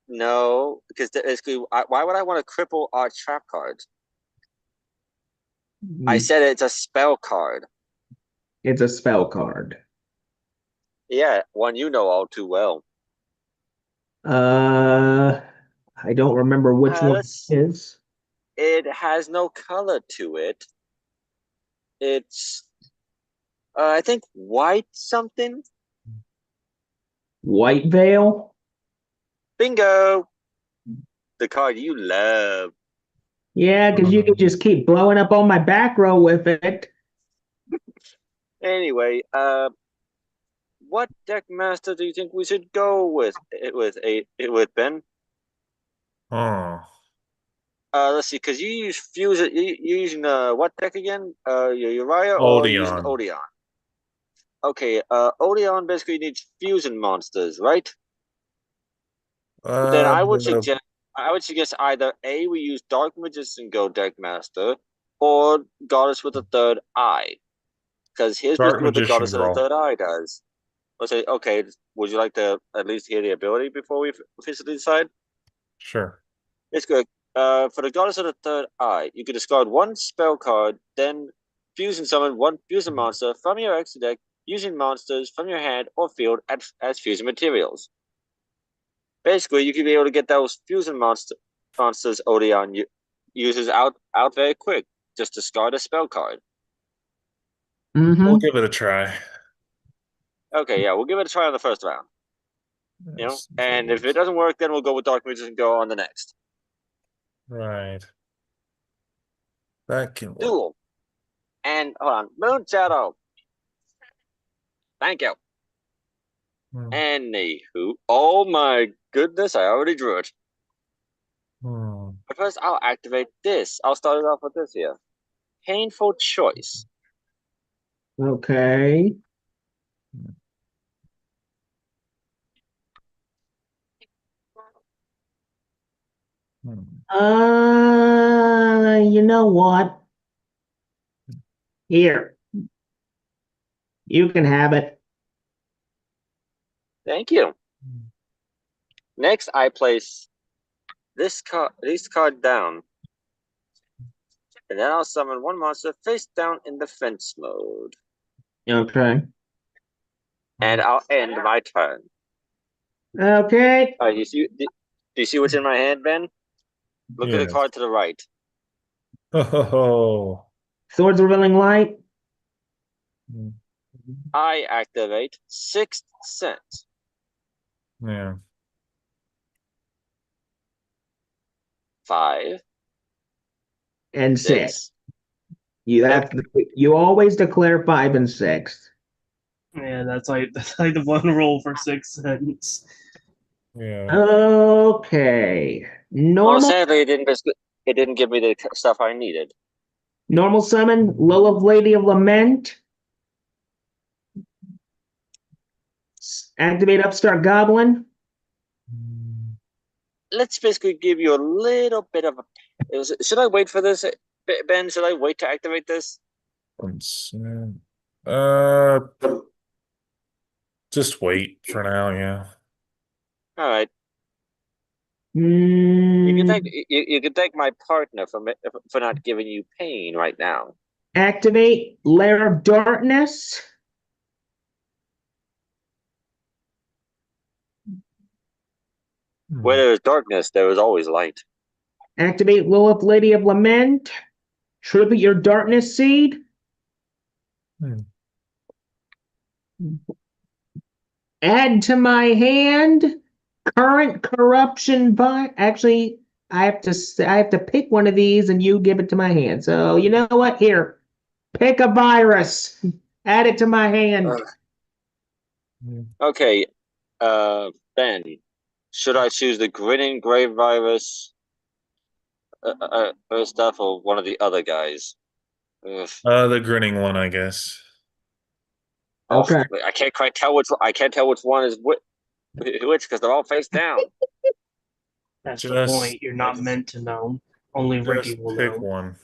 no, because basically, why would I want to cripple our trap cards? I said it's a spell card. It's a spell card. Yeah, one you know all too well. Uh, I don't remember which one it is. It has no color to it. It's I think white something. White Veil. Bingo. The card you love. Yeah, because you could just keep blowing up on my back row with it. Anyway, what deck master do you think we should go with? With Ben? Oh. let's see, because you use fuse. You're using what deck again? Your Uriah or you're using Odeon. Odeon? Okay, Odeon basically needs fusion monsters, right? Then I would suggest either A, we use Dark Magician Go Deck Master, or Goddess with the Third Eye. Because here's Dark basically what the Magician Goddess of the Girl. Third Eye does. Let's say, okay, would you like to at least hear the ability before we officially decide? Sure. It's good. For the Goddess of the Third Eye, you can discard one spell card, then fusion summon one fusion monster from your extra deck using monsters from your hand or field as fusion materials. Basically, you can be able to get those fusion monsters Odeon uses out very quick. Just discard a spell card. We'll give it a try. Okay, yeah, we'll give it a try on the first round. You know, and if it doesn't work, then we'll go with Dark Magician Go on the next. Right. That can work. Duel. And hold on, Moon Shadow. Thank you. Anywho, oh my goodness, I already drew it. But first, I'll activate this. I'll start it off with this here. Painful Choice. Okay. You know what? Here. You can have it. Thank you. Next, I place this card down. And then I'll summon one monster face down in defense mode. Okay. And I'll end my turn. Okay. Do you see what's in my hand, Ben? Look at the card to the right. Oh. Swords Revealing Light. I activate Sixth Sense. Yeah. 5 And 6. 6. You always declare 5 and 6. Yeah, that's like the one rule for 6 cents. Yeah. Okay. Well, Normal sadly, it didn't give me the stuff I needed. normal summon Lilith Lady of Lament. Activate Upstart Goblin. Let's basically give you a little bit of a. Should I wait for this, Ben? Should I wait to activate this? Just wait for now, yeah. All right. Mm, You can thank my partner for not giving you pain right now. activate Lair of Darkness. Where there is darkness, there is always light. Activate Lilith Lady of Lament. Tribute your Darkness Seed. Add to my hand current corruption actually I have to pick one of these and you give it to my hand. So you know what? Here. Pick a virus. Add it to my hand. Okay. Ben, should I choose the Grinning Grave Virus or stuff, or one of the other guys? Ugh. The grinning one, I guess. Okay. I can't quite tell which one is which because they're all face down. That's the point. You're not meant to know. Only Ricky will pick know. one.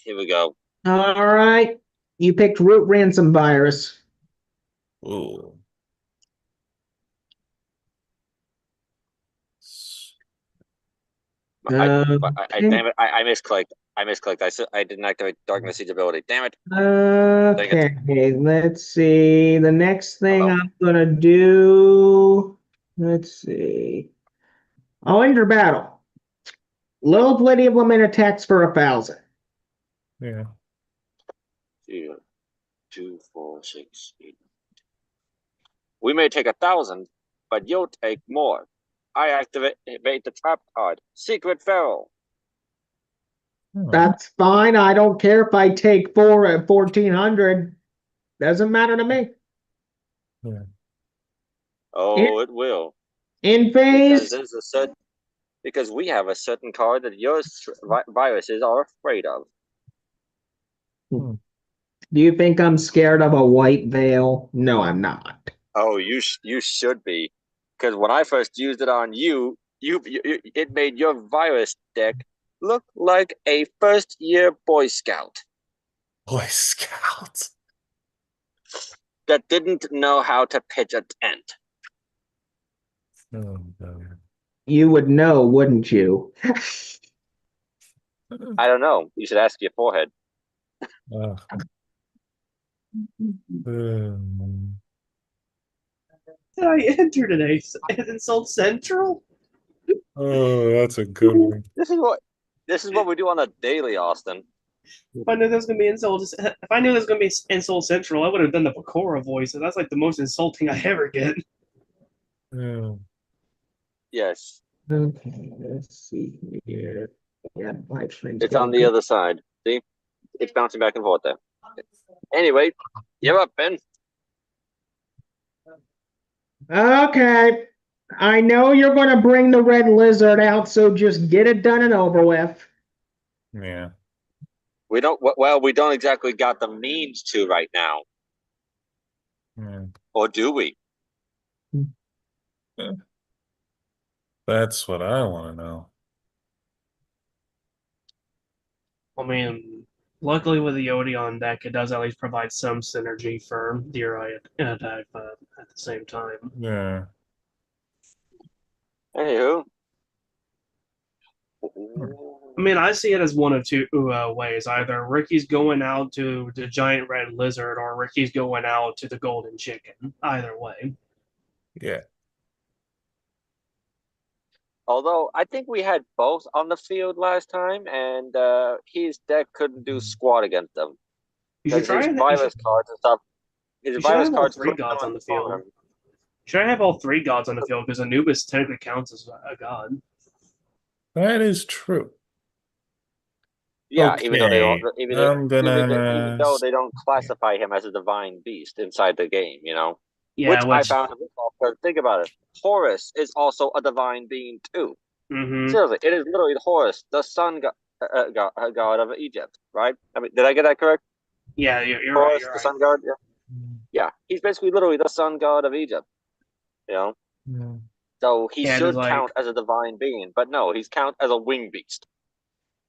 Here we go. All right. You picked Root Ransom Virus. Ooh. Damn it! I misclicked. I didn't activate Darkness Siege ability. Damn it! Okay, let's see. The next thing I'm gonna do. Let's see. I'll enter battle. Lilith Lady of Lament attacks for 1,000. Yeah. 2, 4, 6, 8. We may take 1,000, but you'll take more. I activate the trap card, Secret Pharaoh. That's fine. I don't care if I take 4 at 1,400. Doesn't matter to me. Yeah. Oh, it will. In phase. Because there's a certain. because we have a certain card that your viruses are afraid of. Do you think I'm scared of a white veil? No, I'm not. Oh, you should be, because when I first used it on you, it made your virus deck look like a first-year Boy Scout Boy Scouts. that didn't know how to pitch a tent. Oh, God. You would know, wouldn't you? I don't know. You should ask your forehead. Oh. Did I enter today? Insult Central? Oh, that's a good one. This is what we do on a daily, Austin. If I knew there was gonna be Insult Central, I would have done the Pecora voice, and that's like the most insulting I ever get. Yeah. Yes, Okay, let's see here. Yeah, my friend's it's on the other side. See, it's bouncing back and forth there. Anyway, you're up, Ben. Okay. I know you're going to bring the red lizard out, so just get it done and over with. Yeah. We don't exactly got the means to right now, Yeah. or do we? That's what I want to know. I mean, luckily with the Yodi on deck, it does at least provide some synergy for the Uri attack, but at the same time. Yeah. Anywho. I mean, I see it as one of two ways. Either Ricky's going out to the giant red lizard, or Ricky's going out to the golden chicken. Either way. Yeah. Although I think we had both on the field last time, and his deck couldn't do squat against them. You should Because try his and virus cards and stuff. His you should virus have all cards three couldn't gods on the field. harm him. Should I have all three gods on the field? Because Anubis technically counts as a god. That is true. Yeah, even though they don't, Okay, even I'm though gonna. they don't classify him as a divine beast inside the game, Yeah, which I found a bit off. Because think about it, Horus is also a divine being too. Mm-hmm. Seriously, it is literally Horus, the sun god of Egypt, right? I mean, did I get that correct? Yeah, you're Horus, right. You're the right. sun god. Yeah, he's basically literally the sun god of Egypt. Yeah. So he Yeah, should there's count as a divine being, but no, he's count as a wing beast.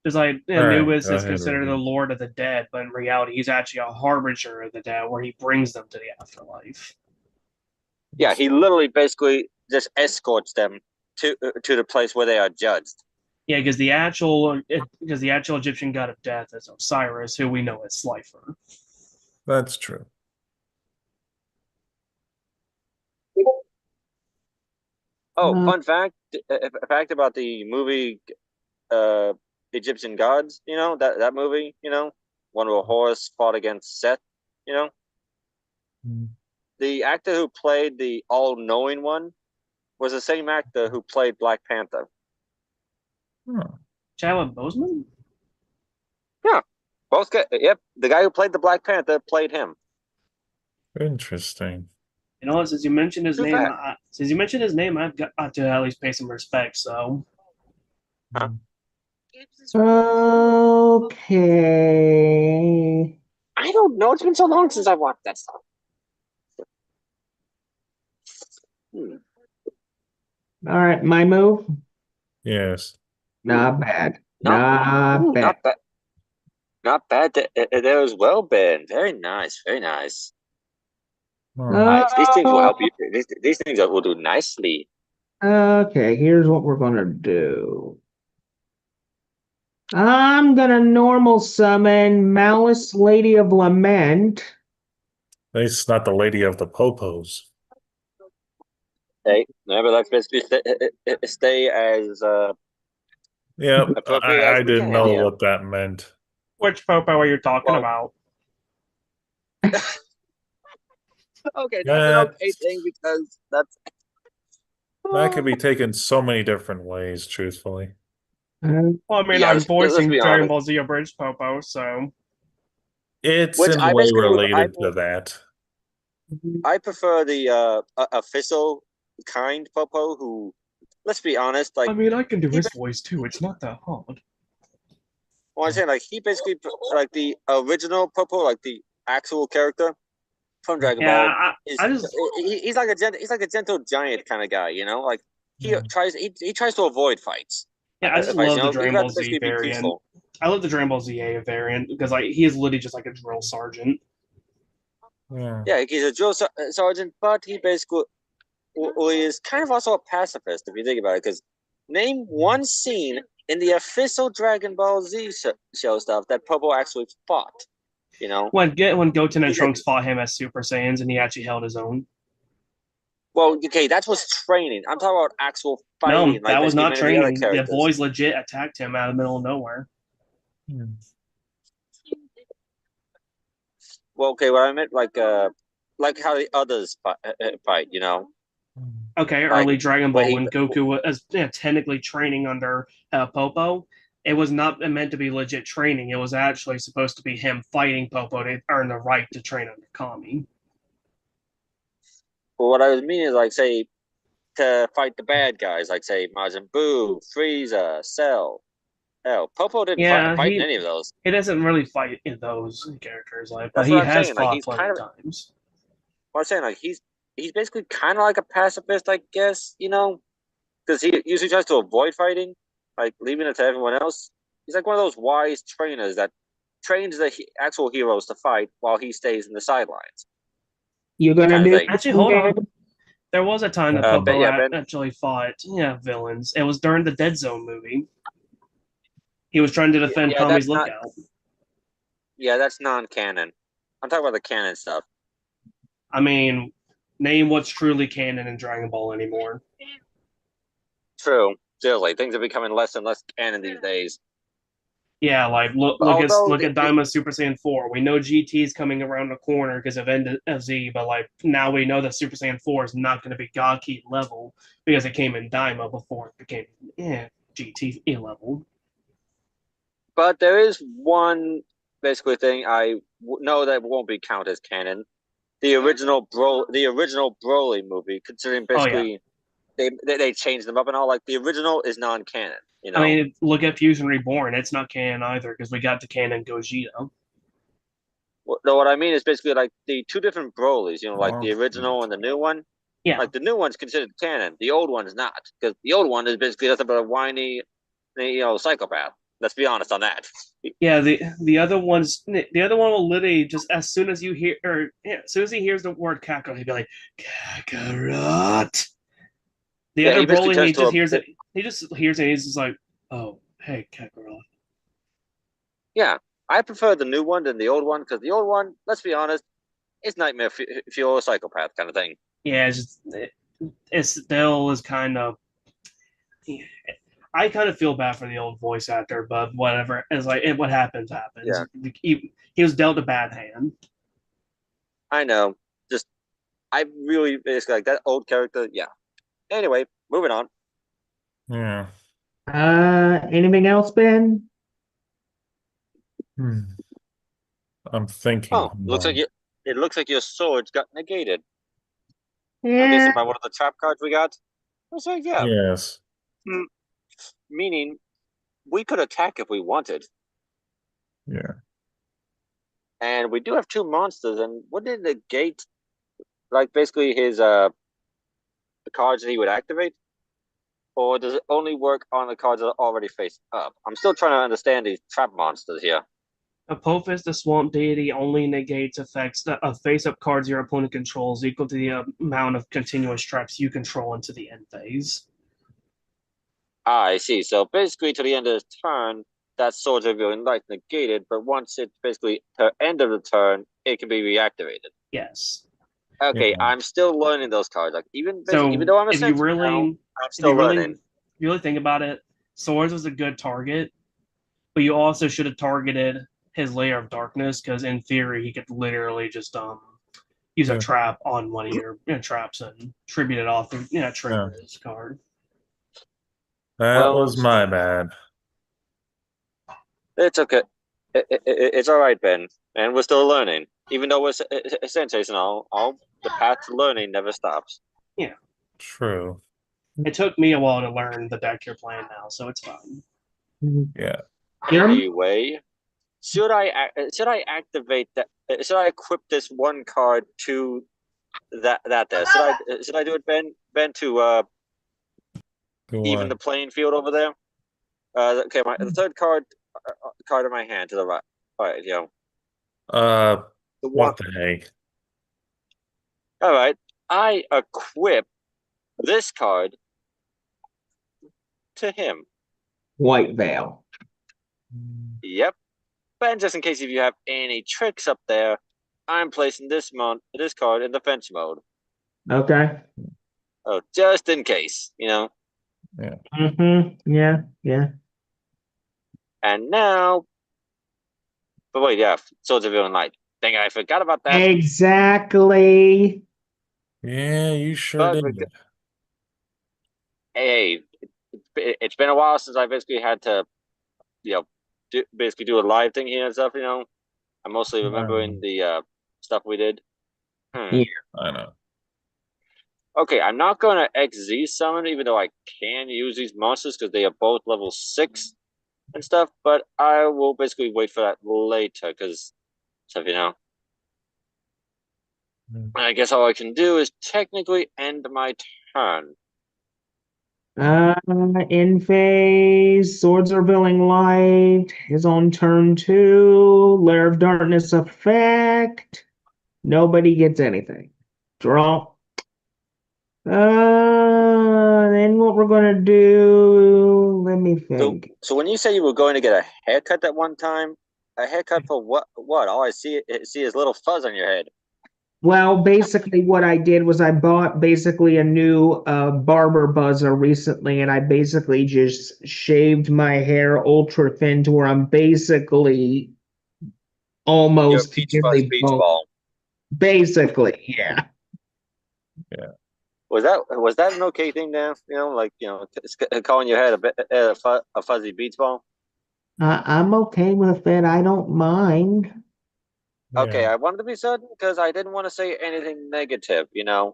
There's like All right, Anubis go is ahead, considered the Ruby. Lord of the Dead, but in reality, he's actually a harbinger of the dead, where he brings them to the afterlife. Yeah, he literally basically just escorts them to the place where they are judged. Yeah, because the actual Egyptian god of death is Osiris, who we know as Slifer. That's true. Oh, fun fact! A fact about the movie Egyptian Gods. That movie. One where Horus fought against Seth. The actor who played the all-knowing one was the same actor who played Black Panther. Chadwick Boseman? Yeah, both. Yep, the guy who played the Black Panther played him. Interesting. You know what? Since you mentioned his Too name, bad. I've got to at least pay some respect. So, Huh? Okay. I don't know. It's been so long since I watched that stuff. All right, my move. Yes. Not bad. Not Not bad. Not bad there as well, Ben. Very nice. Very nice. Oh. These things will help you. These things will do nicely. Okay, here's what we're gonna do. I'm gonna normal summon Malice Lady of Lament. It's not the lady of the popos. Hey, remember, let's basically stay as Yep, appropriate I as we didn't can know here. what that meant. which Popo are you talking Well- about? Okay, that's an okay That thing because that's. could be taken so many different ways, truthfully. Well, I mean, Yeah, I'm let's voicing be Dragon honest. Ball Z Abridged Popo, so It's Which in I a way basically related to that. I prefer the official kind Popo who let's be honest. Like, I mean, I can do he his voice too. It's not that hard. well, I'm saying like he basically like the original Popo, like the actual character from Dragon Yeah, Ball. I just He's like a gentle giant kind of guy, you know. Like he tries to avoid fights. I just Fights, love you the know. He'd Dragon Ball rather Z basically be variant. peaceful. I love the Dragon Ball Z variant because like he is literally just like a drill sergeant. Yeah, he's a drill sergeant, but he basically is kind of also a pacifist if you think about it. Because name one scene in the official Dragon Ball Z show stuff that Popo actually fought. You know, When Goten and Trunks fought him as Super Saiyans and he actually held his own. well, okay, that was training. I'm talking about actual fighting. No, that was not many of the other training. The characters. boys legit attacked him out of the middle of nowhere. Well, okay, what I meant like how the others fight, you know. Okay, Like, early Dragon Ball he- when Goku was technically training under Popo, it was not meant to be legit training. It was actually supposed to be him fighting Popo to earn the right to train under Kami. Well, what I mean is like say to fight the bad guys, like say Majin Buu, Frieza, Cell. Hell, Popo didn't Yeah, fight in any of those. he doesn't really fight in those characters, like, but That's he what I'm has saying. Like fought he's plenty kind of of times. what I'm saying. Like he's basically kind of like a pacifist, I guess. You know, because he usually tries to avoid fighting, like leaving it to everyone else. He's like one of those wise trainers that trains the actual heroes to fight while he stays in the sidelines. You're gonna Kind of do thing. Actually, hold on. There was a time that Popo Ben. actually fought villains. It was during the Dead Zone movie. He was trying to defend Kami's lookout. Yeah, that's non-canon. I'm talking about the canon stuff. I mean, name what's truly canon in Dragon Ball anymore. True. Seriously, things are becoming less and less canon these days. Yeah, like look at Daima Super Saiyan 4. We know GT is coming around the corner because of End of Z, but like now we know that Super Saiyan 4 is not going to be God Key level because it came in Daima before it became GT level. But there is one basically thing I know that won't be counted as canon. The original Broly movie, considering basically they changed them up and all. Like the original is non-canon. You know, I mean, look at Fusion Reborn. It's not canon either because we got the canon Gogeta. no, what I mean is basically like the two different Brolys. You know, like the original and the new one. Yeah, like the new one's considered canon. The old one is not, because the old one is basically nothing but a whiny, psychopath. Let's be honest on that. Yeah, the other one will literally just as soon as you hear as soon as he hears the word Kakarot, he'd be like Kakarot. The other Broly, he just hears it. He just hears it. And he's just like, "Oh, hey, Kakarot." Yeah, I prefer the new one than the old one because the old one, let's be honest, is nightmare fuel psychopath kind of thing. Yeah, it still is kind of. I kind of feel bad for the old voice actor, but whatever. It's like what happens happens. Yeah. He was dealt a bad hand. I know. Just I really basically like that old character. Yeah. Anyway, moving on. Yeah. Anything else, Ben? I'm thinking. Oh, it looks like your swords got negated. I'm Yeah. guessing by one of the trap cards we got. I was like, yeah. Yes. Meaning, we could attack if we wanted. Yeah. And we do have two monsters, and wouldn't it negate, like, basically his cards that he would activate? Or does it only work on the cards that are already face up? I'm still trying to understand these trap monsters here. Apophis, the swamp deity, only negates effects of face-up cards your opponent controls equal to the amount of continuous traps you control into the end phase. I see. So basically, to the end of the turn, that sword's revealing light negated, but once it's basically the end of the turn, it can be reactivated. Yes. Okay, Yeah. I'm still learning those cards. Like even So though I'm a if you sentinel, really, I'm still learning. really think about it, Swords was a good target, but you also should have targeted his Layer of Darkness because in theory he could literally just use a trap on one of your traps and tribute it off and trigger his card. That was my bad. It's okay. It's all right, Ben. And we're still learning. Even though we're senseis and all, the path to learning never stops. Yeah. True. It took me a while to learn the deck you're playing now, so it's fine. Yeah. Anyway, should I activate that? Should I equip this one card to that there? Should I do it, Ben, to even the playing field over there? Okay, the third card in my hand to the right. All right, the one. What the heck? All right, I equip this card to him. White Veil. Yep. Ben, just in case if you have any tricks up there, I'm placing this card in defense mode. Okay. Oh, just in case, Yeah. Yeah. And now, but wait, yeah, Swords of Villain Light. Dang, I forgot about that. Exactly. Yeah, you sure did. Hey, it's been a while since I basically had to, basically do a live thing here and stuff. I'm mostly remembering the stuff we did. Yeah. I know. Okay, I'm not going to XZ summon, even though I can use these monsters because they are both level 6 and stuff, but I will basically wait for that later because, I guess all I can do is technically end my turn. In phase, Swords are Billing Light is on turn 2. Lair of Darkness effect. Nobody gets anything. Draw. Then what we're gonna do? Let me think. So when you say you were going to get a haircut that one time, a haircut for what? What? All I see is little fuzz on your head. Well, basically what I did was I bought basically a new barber buzzer recently, and I basically just shaved my hair ultra thin to where I'm basically almost Your Peach Beach bald. Ball. Basically, yeah. Yeah. Was that an okay thing now? Calling your head a fuzzy beach ball. I'm okay with it. I don't mind. Okay, Yeah. I wanted to be certain because I didn't want to say anything negative. I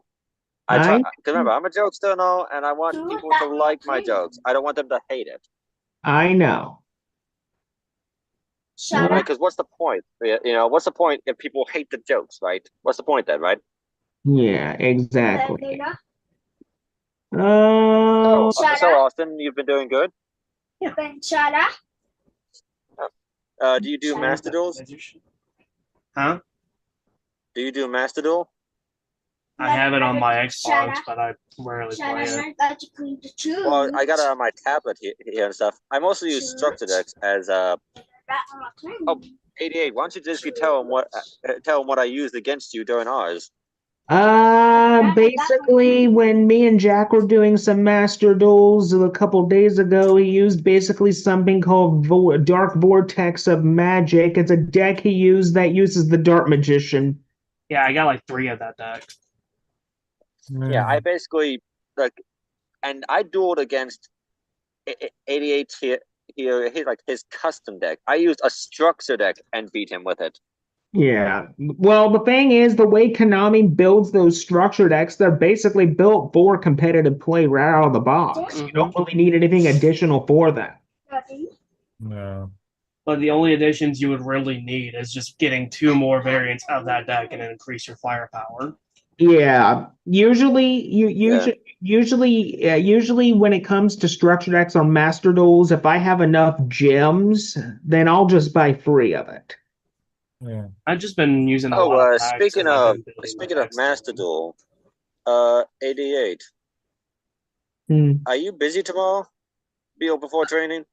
I try. Because remember, I'm a jokester and all, and I want people to like my jokes. I don't want them to hate it. I know. Shut Right? up. Because what's the point? What's the point if people hate the jokes, right? What's the point then, right? Yeah, exactly. Luna. Oh, So Austin, you've been doing good. Ben, shut up. Do you do Master Duels? Huh? Do you do Master Duel? I have it on my Shut Xbox, up. but I rarely Shut play up. it. I got to clean the tube. Well, I got it on my tablet here and stuff. I mostly use structure decks as 88. Why don't you just tell him what I used against you during ours? basically, when me and Jack were doing some master duels a couple days ago, he used basically something called Dark Vortex of Magic. It's a deck he used that uses the Dark Magician. Yeah, I got like 3 of that deck. Yeah, I basically and I dueled against 88 here. He's like his custom deck. I used a structure deck and beat him with it. Yeah. Well, the thing is, the way Konami builds those structure decks, they're basically built for competitive play right out of the box. You don't really need anything additional for that. No. But the only additions you would really need is just getting 2 more variants of that deck and increase your firepower. Yeah. Usually when it comes to structure decks on Master Duels, if I have enough gems, then I'll just buy 3 of it. Yeah. I've just been using a lot of packs. Speaking of Master Duel, 88. Are you busy tomorrow? Before training?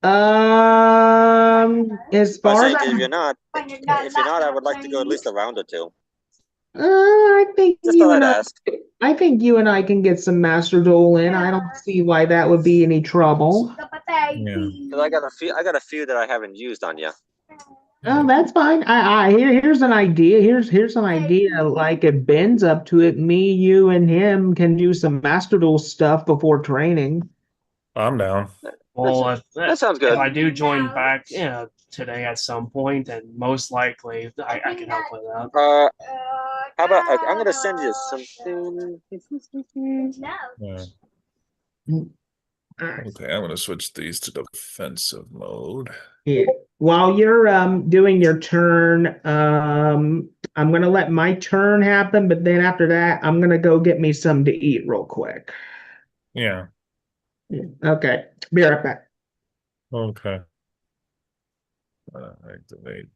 As far as if you're not, I would like to go at least a round or 2. I think Just you thought and I'd ask. I think you and I can get some Master Duel in. I don't see why that would be any trouble. Yeah. Because I got a few that I haven't used on you. Oh, that's fine. Here's an idea. Here's an idea. Like if Ben's up to it, me, you, and him can do some Master Duel stuff before training. I'm down. Well, That sounds good. If I do join back today at some point, then most likely I can help with that. How about I'm gonna send you something. Yeah. Alright. Okay, I'm gonna switch these to defensive mode. Yeah. While you're doing your turn, I'm gonna let my turn happen, but then after that, I'm gonna go get me something to eat real quick. Yeah. Okay, be right back. Okay. Activate.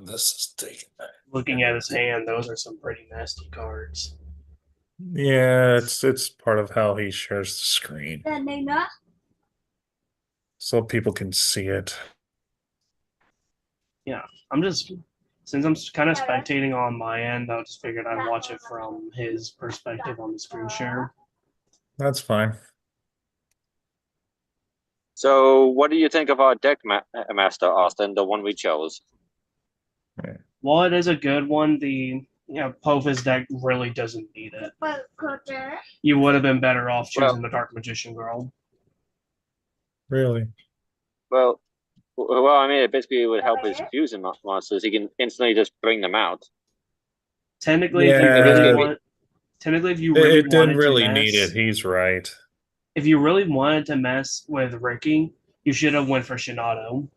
This is taking. Looking at his hand, those are some pretty nasty cards. Yeah, it's part of how he shares the screen, so people can see it. I'm just, since I'm kind of spectating on my end, I just figured I'd watch it from his perspective on the screen share. That's fine. So, what do you think of our deck master, Austin, the one we chose? While it is a good one, the Povis deck really doesn't need it. You would have been better off choosing the Dark Magician Girl. Really? Well, I mean, it basically would help his fusion monsters. He can instantly just bring them out. Technically, Yeah. if you really It didn't wanted really to mess, need it. He's right. if you really wanted to mess with Ricky, you should have went for Shinato.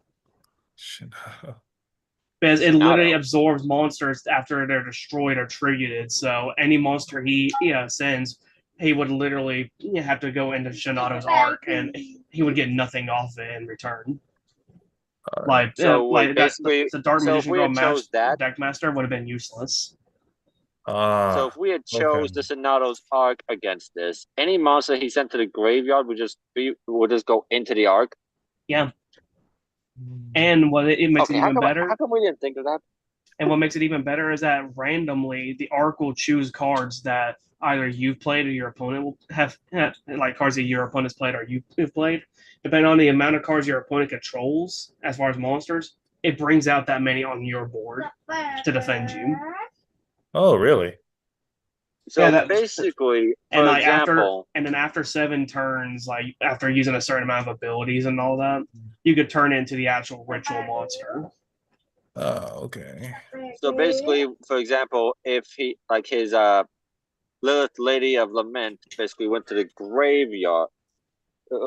Because it literally absorbs monsters after they're destroyed or triggered. So any monster he sends, he would literally have to go into Shinato's arc, and he would get nothing off it in return. The Dark Magician Girl deck master would have been useless. So if we had chose the Sonato's arc against this, any monster he sent to the graveyard would just go into the arc. Yeah. And what it makes it even better. How come we didn't think of that? And what makes it even better is that randomly the arc will choose cards that either you've played or your opponent will have like cards that your opponent's played or you've played. Depending on the amount of cards your opponent controls, as far as monsters, it brings out that many on your board to defend you. Oh, really? So basically, for example, after 7 turns, like after using a certain amount of abilities and all that, you could turn into the actual ritual monster. Oh, okay. So basically, for example, if he his Lilith Lady of Lament basically went to the graveyard.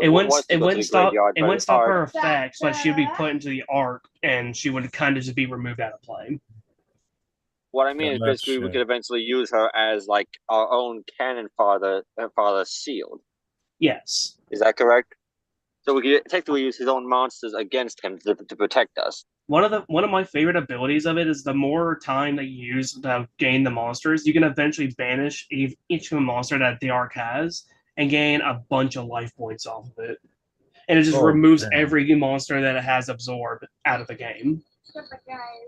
It wouldn't stop her effects, but she'd be put into the arc, and she would kind of just be removed out of play. What I mean is basically we could eventually use her as like our own cannon father sealed. Yes. Is that correct? So we could technically use his own monsters against him to protect us. One of my favorite abilities of it is the more time that you use to gain the monsters, you can eventually banish each monster that the arc has and gain a bunch of life points off of it. And it just removes every monster that it has absorbed out of the game.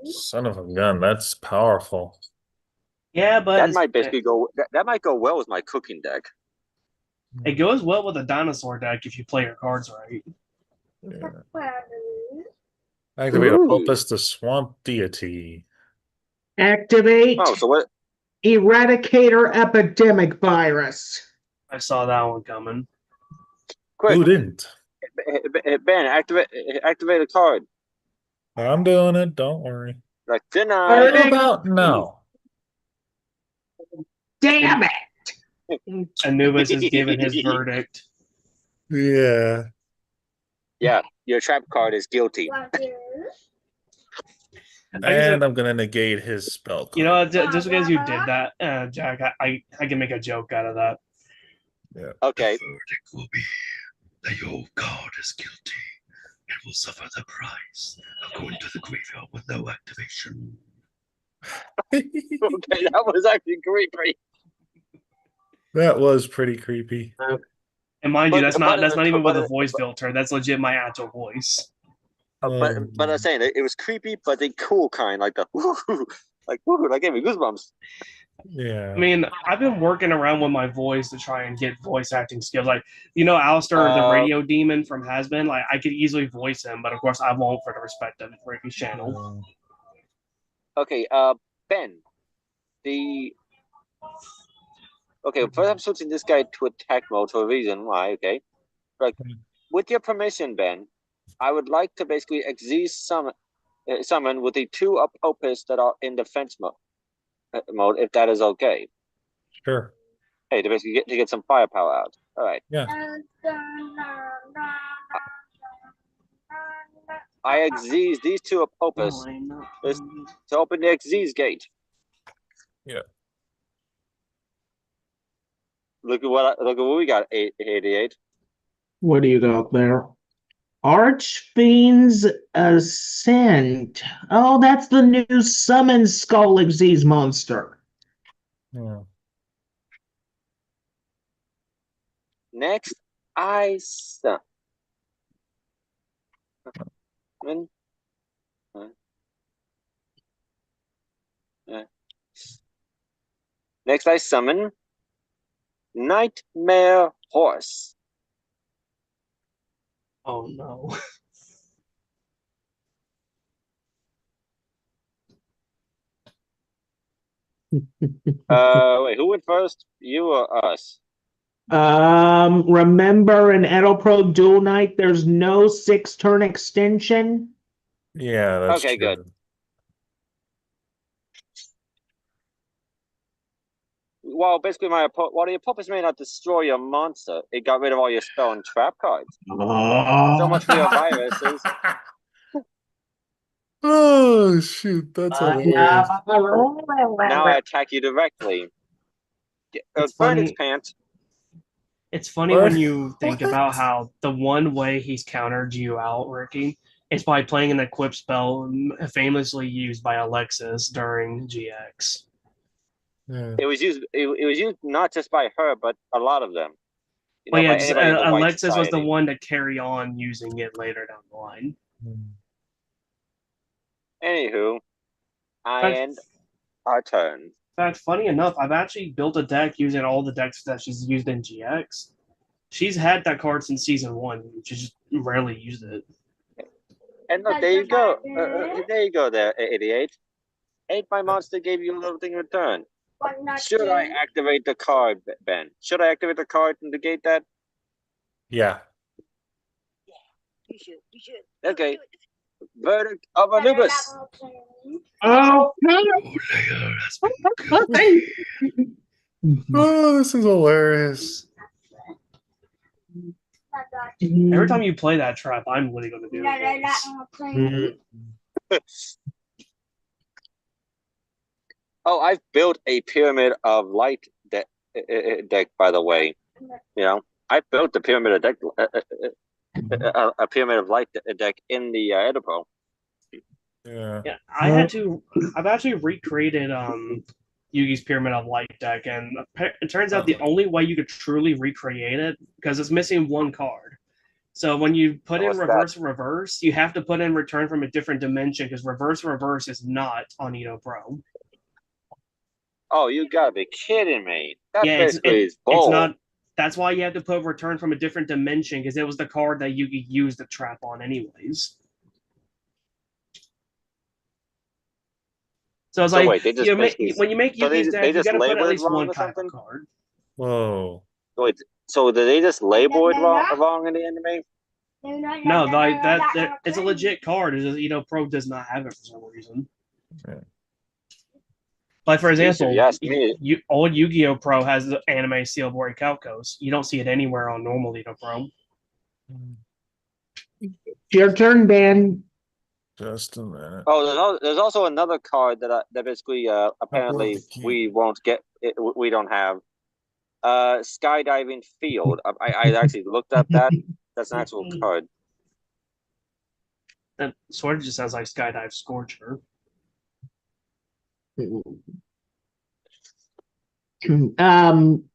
Son of a gun, that's powerful. Yeah, but that might basically that might go well with my cooking deck. It goes well with a dinosaur deck if you play your cards right. Yeah. Activate Opus the Swamp Deity. Activate. Oh, so what? Eradicator Epidemic Virus. I saw that one coming. Quick. Who didn't? Ben, activate a card. I'm doing it. Don't worry. Like denied. What about no? Damn it! Anubis is giving his verdict. Yeah. Yeah, your trap card is guilty. And I'm gonna negate his spell card. You know, just because you did that, Jack, I can make a joke out of that. Yeah. Okay. The verdict will be that your card is guilty and will suffer the price of going to the graveyard with no activation. Okay, that was actually creepy. That was pretty creepy. And mind you, that's not even with a voice filter. That's legit my actual voice. But I'm saying it was creepy, but the cool kind, like the that gave me goosebumps. Yeah. I mean, I've been working around with my voice to try and get voice acting skills. Like, you know, Alistair, the radio demon from Has-Been, like I could easily voice him, but of course I won't for the respect of Ricky's channel. Okay, Ben. First I'm switching this guy to attack mode for a reason why, okay? Like, with your permission, Ben, I would like to basically summon with the 2 Opus that are in defense mode. mode, if that is okay. Sure. Hey, to basically get some firepower out. All right. Yeah. I exes these two opus to open the exes gate. Yeah. Look at what we got. 88. What do you got there? Archfiend's Ascent. Oh, that's the new Summon Skull Xyz monster. Yeah. Next, I summon. Next, I summon Nightmare Horse. Oh no. Wait, who went first? You or us? Remember in Edopro Duel Night, there's no 6-turn extension. Yeah, that's Okay, true. good. Well, basically, while the opus may not destroy your monster, it got rid of all your spell and trap cards. So much for your viruses. Oh shoot, that's hilarious. Now I attack you directly. It's Burn its funny. pants. It's funny What? when you think about how the one way he's countered you out, Ricky, is by playing an equip spell famously used by Alexis during GX. Yeah. It was used. It was used not just by her, but a lot of them. You Well, know, yeah, by anybody in the white Alexis was the society. one to carry on using it later down the line. Anywho, I Fact- end our turn. In fact, funny enough, I've actually built a deck using all the decks that she's used in GX. She's had that card since season 1. She just rarely used it. And look, there you go. There you go. There, 88. Ain't my monster gave you a little thing in return? Should I activate the card, Ben? Should I activate the card to negate that? Yeah. You should. Okay. Verdict of Anubis. Oh, Your lair has been killed. Oh, this is hilarious. Every time you play that trap, I'm literally going to do this. Oh, I've built a Pyramid of Light deck, by the way. You know, I built the Pyramid of deck, a Pyramid of Light deck in the Edopro. Yeah. Yeah, I've actually recreated Yugi's Pyramid of Light deck, and it turns out the only way you could truly recreate it, because it's missing one card. So when you put in reverse, you have to put in return from a different dimension, because reverse is not on Edopro. Oh, you gotta be kidding me! That Yeah, basically is bold. it's not. That's why you have to put return from a different dimension, because it was the card that Yugi used the trap on, anyways. So it's So like wait, they just when you make Yugi's deck, you gotta put at least one type of card. Whoa. Wait, so did they just label it wrong in the anime? No, that it's a legit card. It's just, Pro does not have it for some reason. Okay. Like, for example, old Yu-Gi-Oh! Pro has the anime Steelboard Calcos. You don't see it anywhere on normal Pro. your turn, Ben. Just a minute. Oh, there's also another card that basically apparently we won't get. We don't have. Skydiving Field. I actually looked at that. That's an actual card. That sort of just sounds like Skydive Scorcher.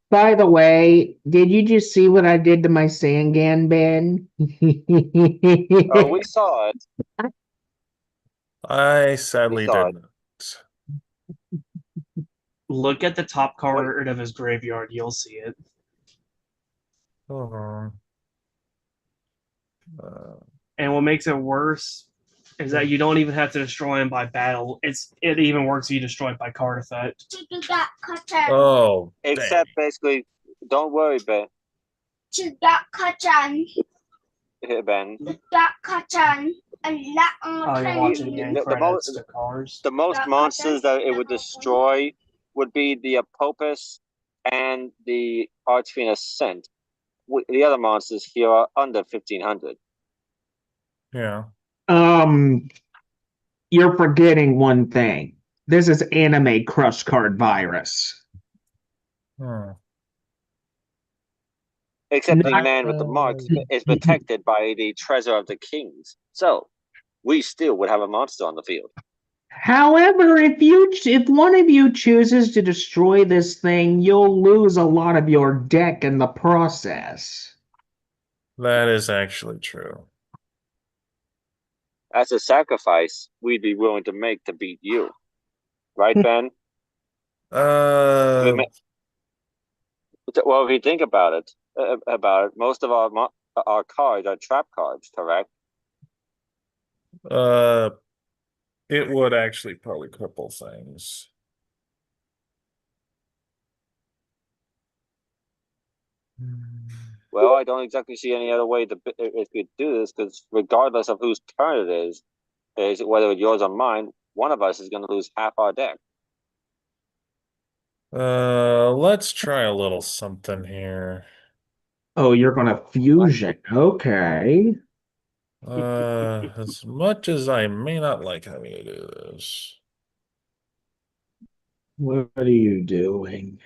By the way, did you just see what I did to my Sangan, Ben? Oh, we saw it. I sadly did not. Look at the top card of his graveyard. You'll see it. Hold on. And what makes it worse is that you don't even have to destroy him by battle. It even works if you destroy it by card effect. Oh, except basically, don't worry, Ben. Ben. Oh, you're watching the end credits to cars. The most monsters that it would destroy would be the Apopus and the Archfiend Ascent. The other monsters here are under 1500. Yeah. You're forgetting one thing. This is anime crush card virus. Hmm. Except the Not- man with the marks is protected by the treasure of the kings. So we still would have a monster on the field. However, if one of you chooses to destroy this thing, you'll lose a lot of your deck in the process. That is actually true. That's a sacrifice we'd be willing to make to beat you. Right, Ben? Uh, Well, if you think about it, most of our cards are trap cards, correct? uh, it would actually probably cripple things. Well, I don't exactly see any other way to if you do this, because regardless of whose turn it is whether it's yours or mine, one of us is going to lose half our deck. Let's try a little something here. Oh, you're gonna fusion. Okay. As much as I may not like having to do this. What are you doing?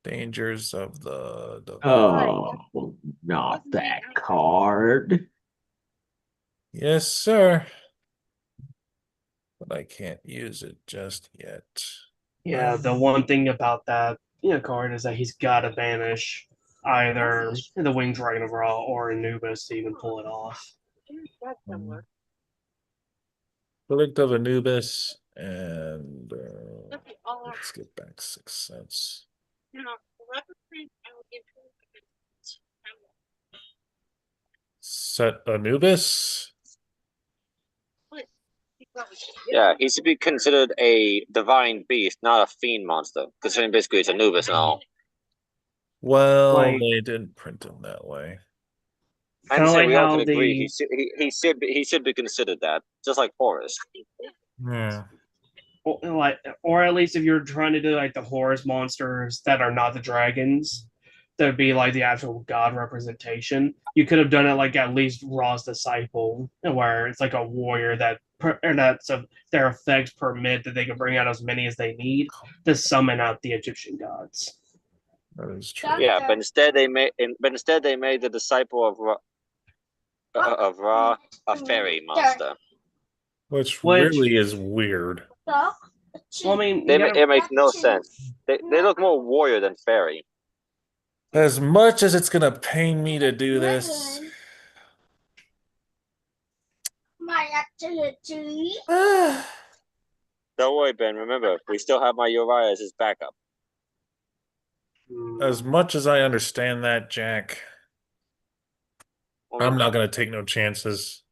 Dangers of the device. Oh, not that card. Yes, sir. But I can't use it just yet. Yeah, the one thing about that card is that he's got to banish either the Winged Dragon of Ra or Anubis to even pull it off. Relict of Anubis, and let's get back 6 cents. Set Anubis. Yeah, he should be considered a divine beast, not a fiend monster, considering basically it's Anubis and all. Well, Like- they didn't print him that way. And Kinda so like we all how can agree the- he should be considered that, just like Horus. Yeah. Or at least if you're trying to do like the Horus monsters that are not the dragons, that would be like the actual god representation. You could have done it like at least Ra's disciple, where it's like a warrior their effects permit that they can bring out as many as they need to summon out the Egyptian gods. That is true. Yeah, but instead they made the disciple of Ra a fairy monster. Which Which- really is weird. Well, I mean, It makes no sense. They look more warrior than fairy. As much as it's gonna pain me to do this. Don't worry, Ben. Remember, we still have my Uriah as his backup. As much as I understand that, Jack, I'm not gonna take no chances.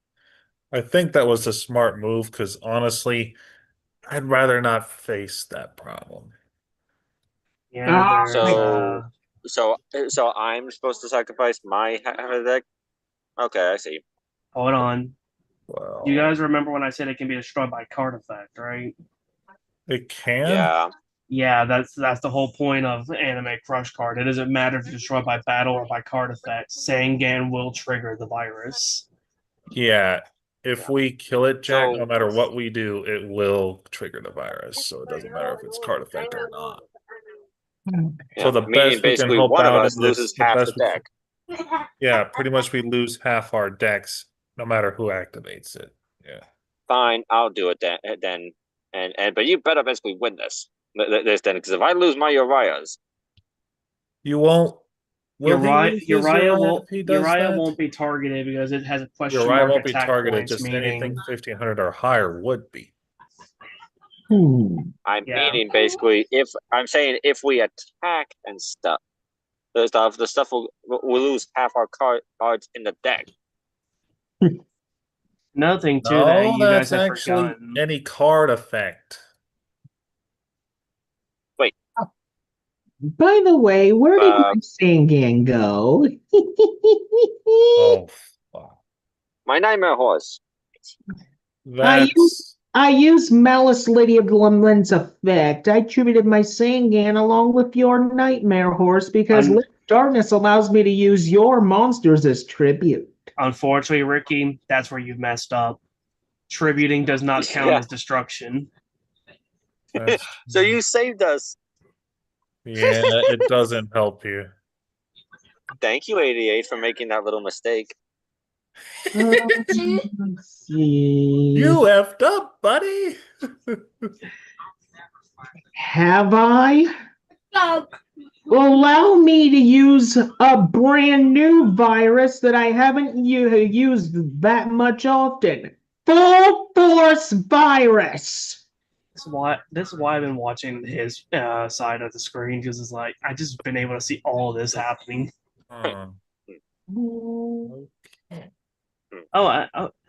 I think that was a smart move because honestly, I'd rather not face that problem. yeah, So I'm supposed to sacrifice my half of the deck. Okay, I see. hold on. Well, You guys remember when I said it can be destroyed by card effect, right? it can. Yeah. Yeah, that's the whole point of anime crush card. It doesn't matter if it's destroyed by battle or by card effect. Sangan will trigger the virus. Yeah. If we kill it, Jack, So- no matter what we do, it will trigger the virus. So it doesn't matter if it's card effect or not. So the Meaning best we can basically hope one of out us in this, loses the half best the deck. yeah, pretty much we lose half our decks, no matter who activates it. Yeah. Fine, I'll do it then. But you better basically win this then, because if I lose my Uriahs, You won't. Will he lose his Uriah if he does Uriah that? won't be targeted because it has a question Uriah mark won't be attack targeted. points, Just meaning anything 1500 or higher would be. I'm Yeah. meaning basically if we attack and stuff, the stuff will lose half our cards in the deck. another thing too No, that you guys that's have actually forgotten. any card effect. By the way, where did my Uh, Sangan go? Oh, fuck. My nightmare horse. That's I used Malice Lady of Lemlin's effect. I attributed my Sangan along with your Nightmare Horse because Un- Darkness allows me to use your monsters as tribute. Unfortunately, Ricky, that's where you've messed up. Tributing does not count Yeah. as destruction. That's- So you saved us. yeah, it doesn't help you. Thank you, 88, for making that little mistake. Let's see. You effed up, buddy. Have I? Allow me to use a brand new virus that I haven't used that much often. Full Force Virus. This is why I've been watching his side of the screen because it's like I just been able to see all of this happening. Hmm.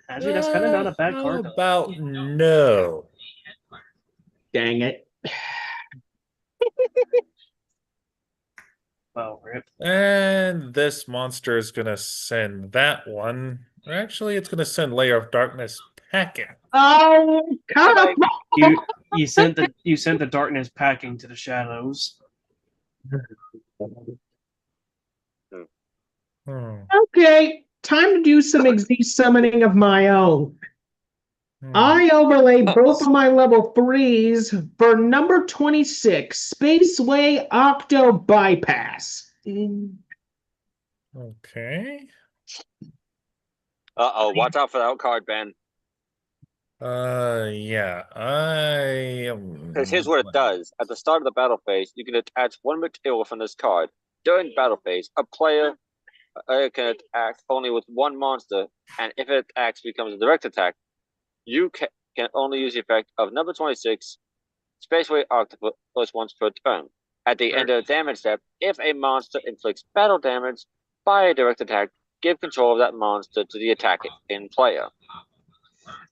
Actually, that's kind of not a bad How card. about no? Dang it. Well, rip. And this monster is gonna send that one. Or actually, it's gonna send Layer of Darkness packing. Oh, come on. You sent the darkness packing to the shadows. Hmm. Okay, time to do some exist summoning of my own. Hmm. I overlay both of my level 3s for number 26, Spaceway Octo Bypass. Okay. Uh-oh, watch out for that card, Ben. Yeah. I Because here's what it does. At the start of the battle phase, you can attach one material from this card. During battle phase, a player can attack only with one monster, and if it attacks becomes a direct attack, you can only use the effect of number 26, Spaceway Octopus once per turn. At the end of the damage step, if a monster inflicts battle damage by a direct attack, give control of that monster to the attacking player.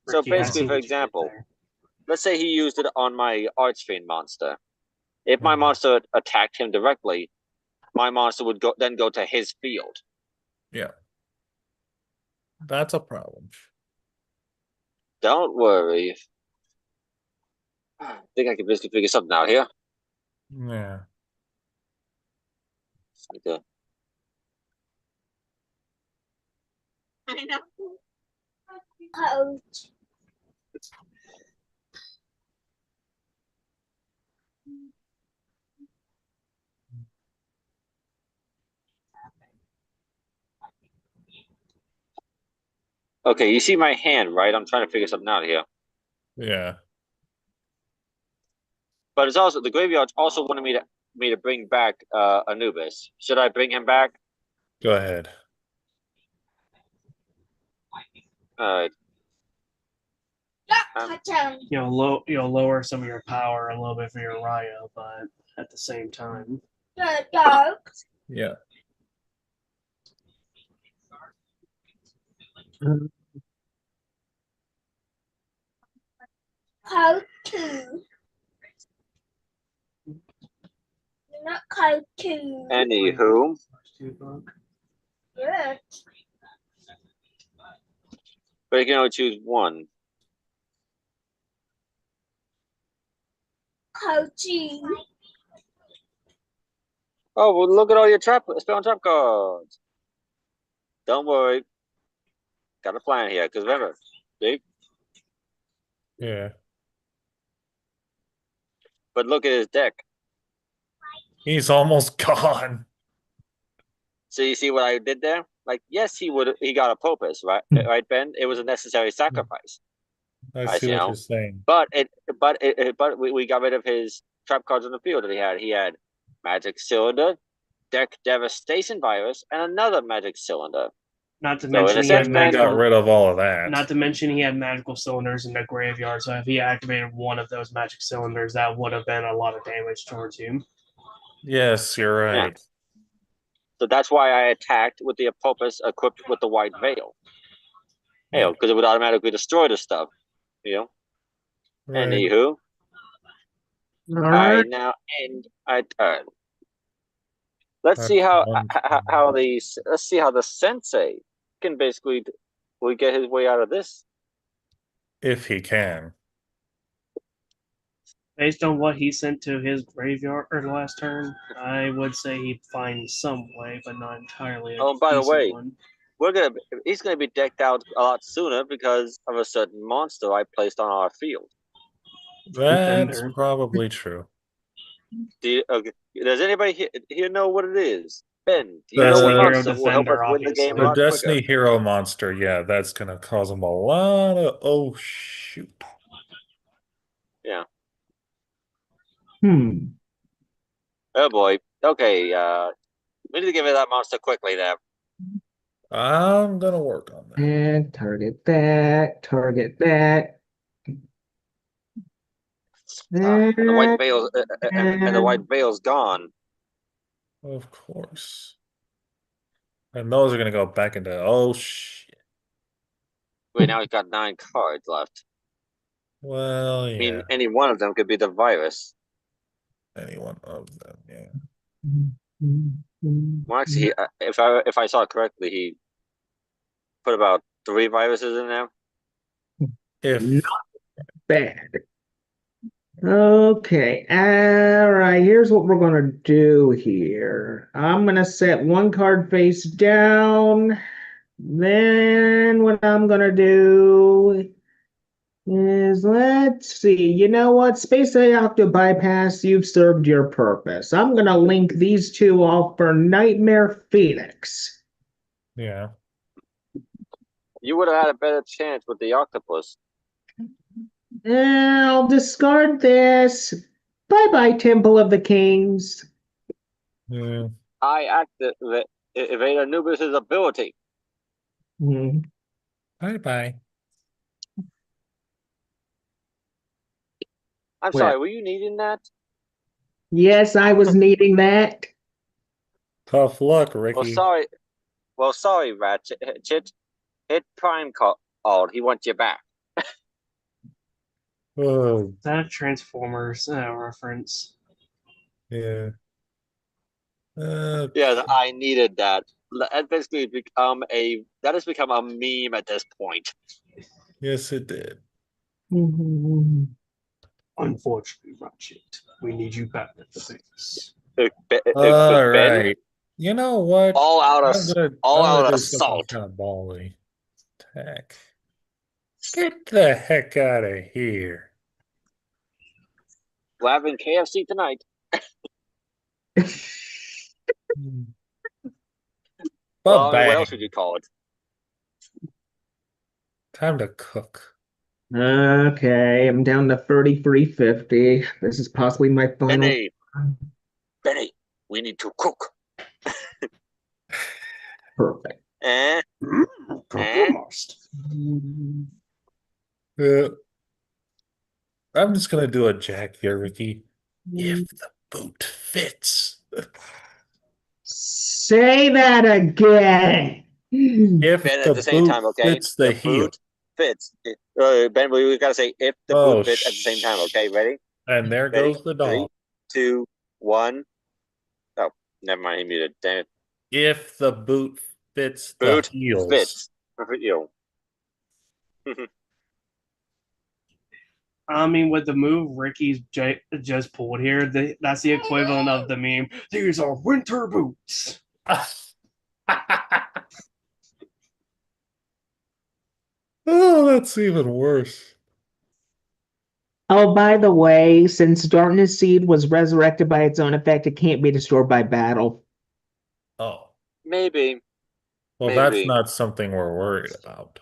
So Ricky, I basically, see for what you did example, there. let's say he used it on my Archfiend monster. If my Mhm. monster attacked him directly, my monster would then go to his field. Yeah. That's a problem. Don't worry. I think I can basically figure something out here. Yeah. Okay. I know. Coach. Okay, you see my hand, right? I'm trying to figure something out here. Yeah. But it's also the graveyard's also wanted me to bring back Anubis. Should I bring him back? Go ahead. Alright. You'll lower some of your power a little bit for your Ryo, but at the same time, Yeah. Code 2. Not code 2. Anywho, Good. but you can only choose one. Code 2. Oh, well, look at all your spell and trap cards. Don't worry. Got a plan here, because remember, see? Yeah. But look at his deck. He's almost gone. So you see what I did there? Like, yes, he got a Popus, right? Right, Ben? It was a necessary sacrifice. I see you what know. you're saying. But we got rid of his trap cards on the field that he had. He had Magic Cylinder, Deck Devastation Virus, and another Magic Cylinder. not to So, mention in a he had sense, I got magical. rid of all of that. Not to mention he had magical cylinders in the graveyard, so if he activated one of those magic cylinders, that would have been a lot of damage towards you. Yes, you're right. So that's why I attacked with the Apopus equipped with the White Veil. Yeah. Because it would automatically destroy the stuff. Right. Anywho, All I right. now end I turn. Let's That's see how one. let's see how the sensei can basically get his way out of this. If he can. Based on what he sent to his graveyard or last turn, I would say he'd find some way, but not entirely a Oh, and by the decent way, one. he's gonna be decked out a lot sooner because of a certain monster I placed on our field. That's Defender. probably true. Okay, does anybody here know what it is? Ben, do you know Destiny what Hero monster will help us Defender, win the game a The obviously. lot Destiny quicker? Hero monster, yeah, that's gonna cause him a lot of. Oh shoot! Yeah. Hmm. Oh boy. Okay. We need to get rid of that monster quickly. There. I'm gonna work on that. And target that. Target that. And the white And, veil. And the white veil's gone. Of course. And those are gonna go back into. Oh shit! Wait, now he's got 9 cards left. Well, I yeah. mean, any one of them could be the virus. Any one of them, yeah. Well, actually, if I saw correctly, he put about 3 viruses in there. If not bad. Okay, all right, here's what we're gonna do here. I'm gonna set one card face down. Then what I'm gonna do is, let's see, you know what? Space Octo Bypass, you've served your purpose. I'm gonna link these two off for Nightmare Phoenix. yeah. You would have had a better chance with the octopus. I'll discard this. Bye bye, Temple of the Kings. Yeah. I activate Anubis' ability. Hmm. Bye bye. I'm Well, sorry, were you needing that? yes, I was needing that. Tough luck, Well, Ricky. sorry. Well, sorry, Ratchet. Hit Prime called. He wants you back. Oh, Is that a Transformers reference? yeah. Yeah, I needed that. That basically that has become a meme at this point. Yes, it did. Unfortunately, Ratchet, we need you back at the base. All Ben, right. You know what? all out I'm of gonna all I'm gonna out do something assault. kind of ballsy. Attack. Get the heck out of here. We're having KFC tonight. Well, I mean, what else would Ba-bang. you call it? Time to cook. Okay, I'm down to 3350. This is possibly my final. Benny, we need to cook. Perfect. Eh? Almost. Uh, I'm just gonna do a jack here, Ricky. If the boot fits. Say that again. If Ben, at the the same boot time, okay? fits the The heel. boot fits. Ben, we gotta say if the Oh, boot fits at the same time, okay? Ready? And there Ready? goes the 3, dog. 2, 1. Oh, never mind. He muted. Damn it. If the boot fits the Boot heels. fits. You. I mean, with the move Ricky's just pulled here, that's the equivalent of the meme. These are winter boots. Oh, that's even worse. Oh, by the way, since Darkness Seed was resurrected by its own effect, it can't be destroyed by battle. Oh. Maybe. Well, that's Maybe. not something we're worried about.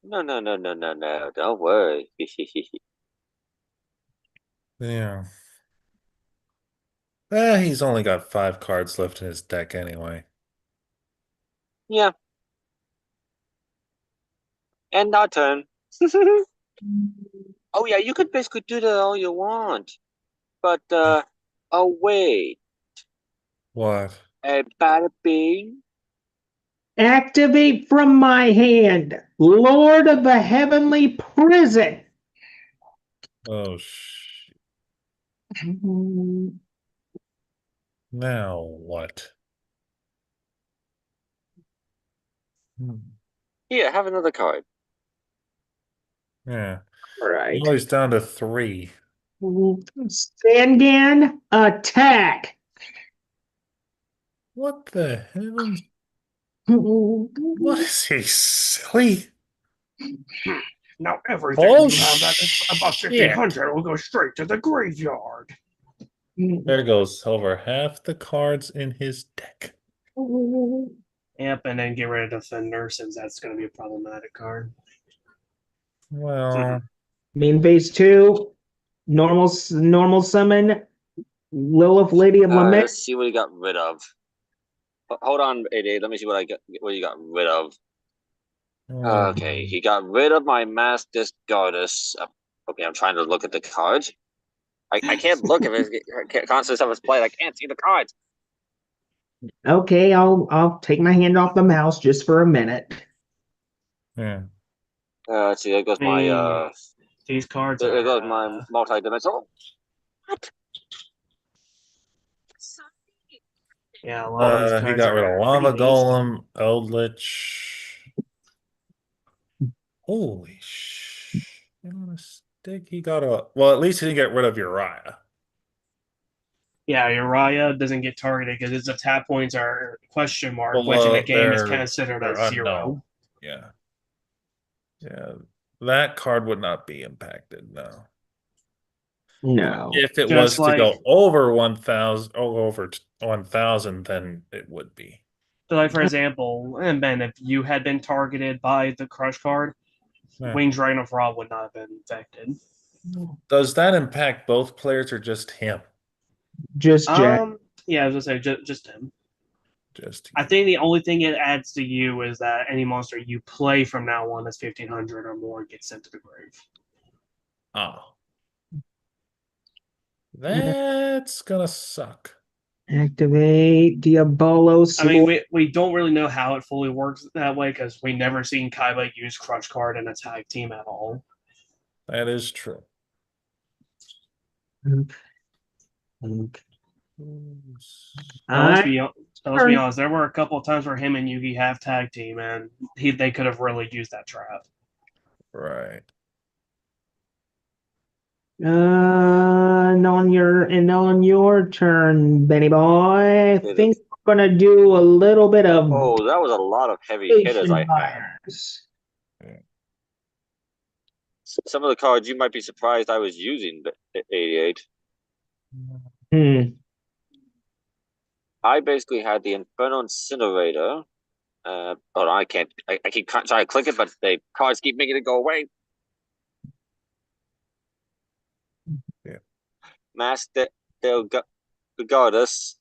No. Don't worry. Yeah. He's only got 5 cards left in his deck anyway. Yeah. And our turn. Oh yeah, you could basically do that all you want. But oh wait. What? Bada bing. Activate from my hand, Lord of the Heavenly Prison. Oh, now what? Here, have another card. Yeah. All right. Now he's down to 3. Sangan, attack. What the heavens? What is he silly? Now everything you have that is above Bullshit. 1500 will go straight to the graveyard. There goes over half the cards in his deck. Yep, and then get rid of Defender since that's going to be a problematic card. Well, Main phase 2, normal summon, Lilith, Lady of Lament. Let's see what he got rid of. Hold on, 88. Let me see what you got rid of. Okay, he got rid of my Mass Disc Goddess. Okay, I'm trying to look at the cards. I can't look if it's constant stuff is played. I can't see the cards. Okay, I'll take my hand off the mouse just for a minute. yeah. Let's see. There goes my These cards there are. goes my multi-dimensional. What? Yeah, a lot of these cards He got rid are of Lava pretty nasty. Golem, Eldritch. Holy shit. On a stick, he got a. Well, at least he didn't get rid of Uriah. Yeah, Uriah doesn't get targeted because its attack points are question mark, which in Well, the game is they're considered a unknown. 0. Yeah. Yeah. That card would not be impacted, no. No. If it Just was to go like- over 1,000, over 1,000, then it would be. So, like for example, and Ben, if you had been targeted by the Crush card, Yeah. Winged Dragon of Ra would not have been infected. Does that impact both players or just him? Just Jack. Yeah, I was gonna say just him. Just I think the only thing it adds to you is that any monster you play from now on that's 1500 or more gets sent to the grave. Oh. That's gonna suck. Activate Diabolo. I mean, we don't really know how it fully works that way because we never seen Kaiba use Crush card in a tag team at all. That is true. Now, let's be honest. There were a couple of times where him and Yugi have tag team, and they could have really used that trap. Right. And on your turn, Benny boy. I think we're gonna do a little bit of. Oh, that was a lot of heavy hitters I had. fires. Some of the cards you might be surprised I was using, but 88. I basically had the Inferno Incinerator. Hold on, I can't. I keep trying to click it, but the cards keep making it go away. Yeah. Master Del Goddess,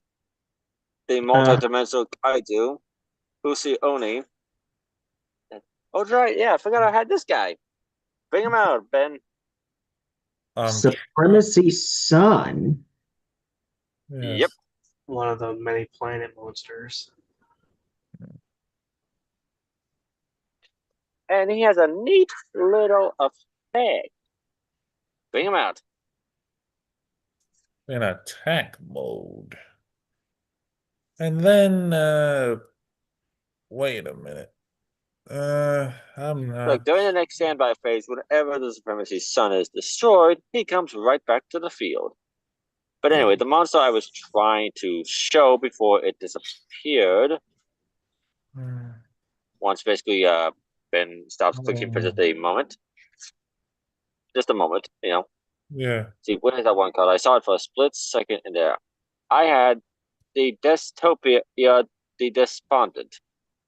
the multi-dimensional Kaiju, Husi Oni. Oh, right, yeah, I forgot I had this guy. Bring him out, Ben. Supremacy Sun. Yes. Yep. One of the many planet monsters. And he has a neat little effect. Bring him out. In attack mode. And then wait a minute. I'm not. Look, during the next standby phase, whenever the Supremacy Sun is destroyed, he comes right back to the field. But anyway, the monster I was trying to show before it disappeared, once basically Ben stops clicking for just a moment. Just a moment, you know. Yeah. See, when is that one card? I saw it for a split second in there. I had the Dystopia, the Despondent.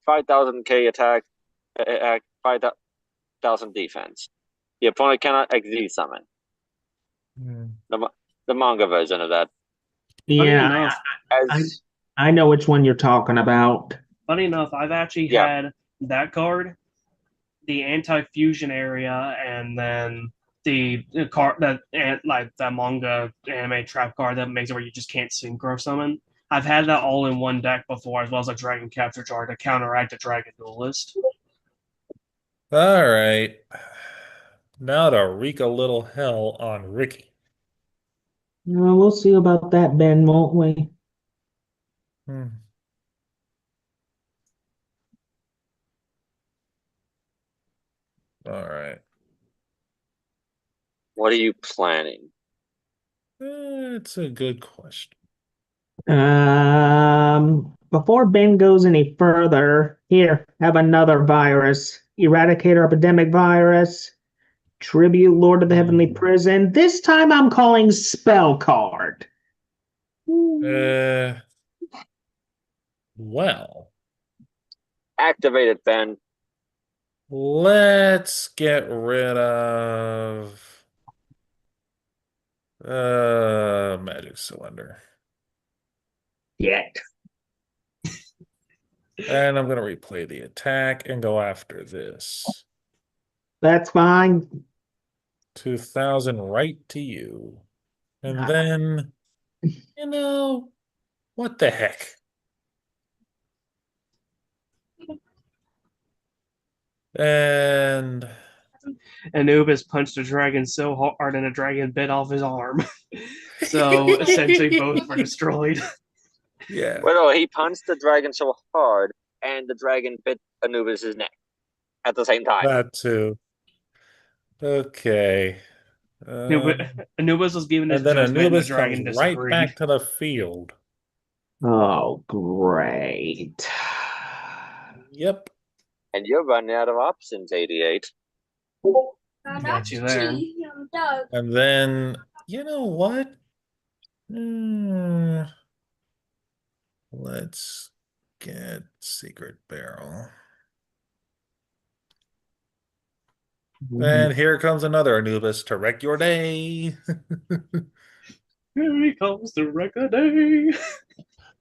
5,000k attack, 5,000 defense. The opponent cannot exceed summon. The manga version of that. Yeah, I know which one you're talking about. Funny enough, I've actually had that card, the anti-fusion area, and then the card that like the manga anime trap card that makes it where you just can't synchro summon. I've had that all in one deck before, as well as a Dragon Capture Jar to counteract a Dragon Duelist. All right. Now to wreak a little hell on Ricky. We'll see about that, Ben, won't we? All right. What are you planning? It's a good question. Before Ben goes any further, here, have another virus. Eradicator epidemic virus. Tribute Lord of the Heavenly Prison. This time I'm calling spell card. Well, Activate it, Ben. let's get rid of magic cylinder. Yet. And I'm gonna replay the attack and go after this. That's fine. 2,000 right to you. And then, what the heck? And Anubis punched a dragon so hard and a dragon bit off his arm. So essentially both were destroyed. yeah. Well, no, he punched the dragon so hard, and the dragon bit Anubis's neck at the same time. That too. Okay. Anubis was giving his And then judgment, and the Anubis dragon comes right disagreed. back to the field. Oh, great. Yep. And you're running out of options, 88. Got you there. And then, you know what? Let's get Secret Barrel. And here comes another Anubis to wreck your day. Here he comes to wreck a day.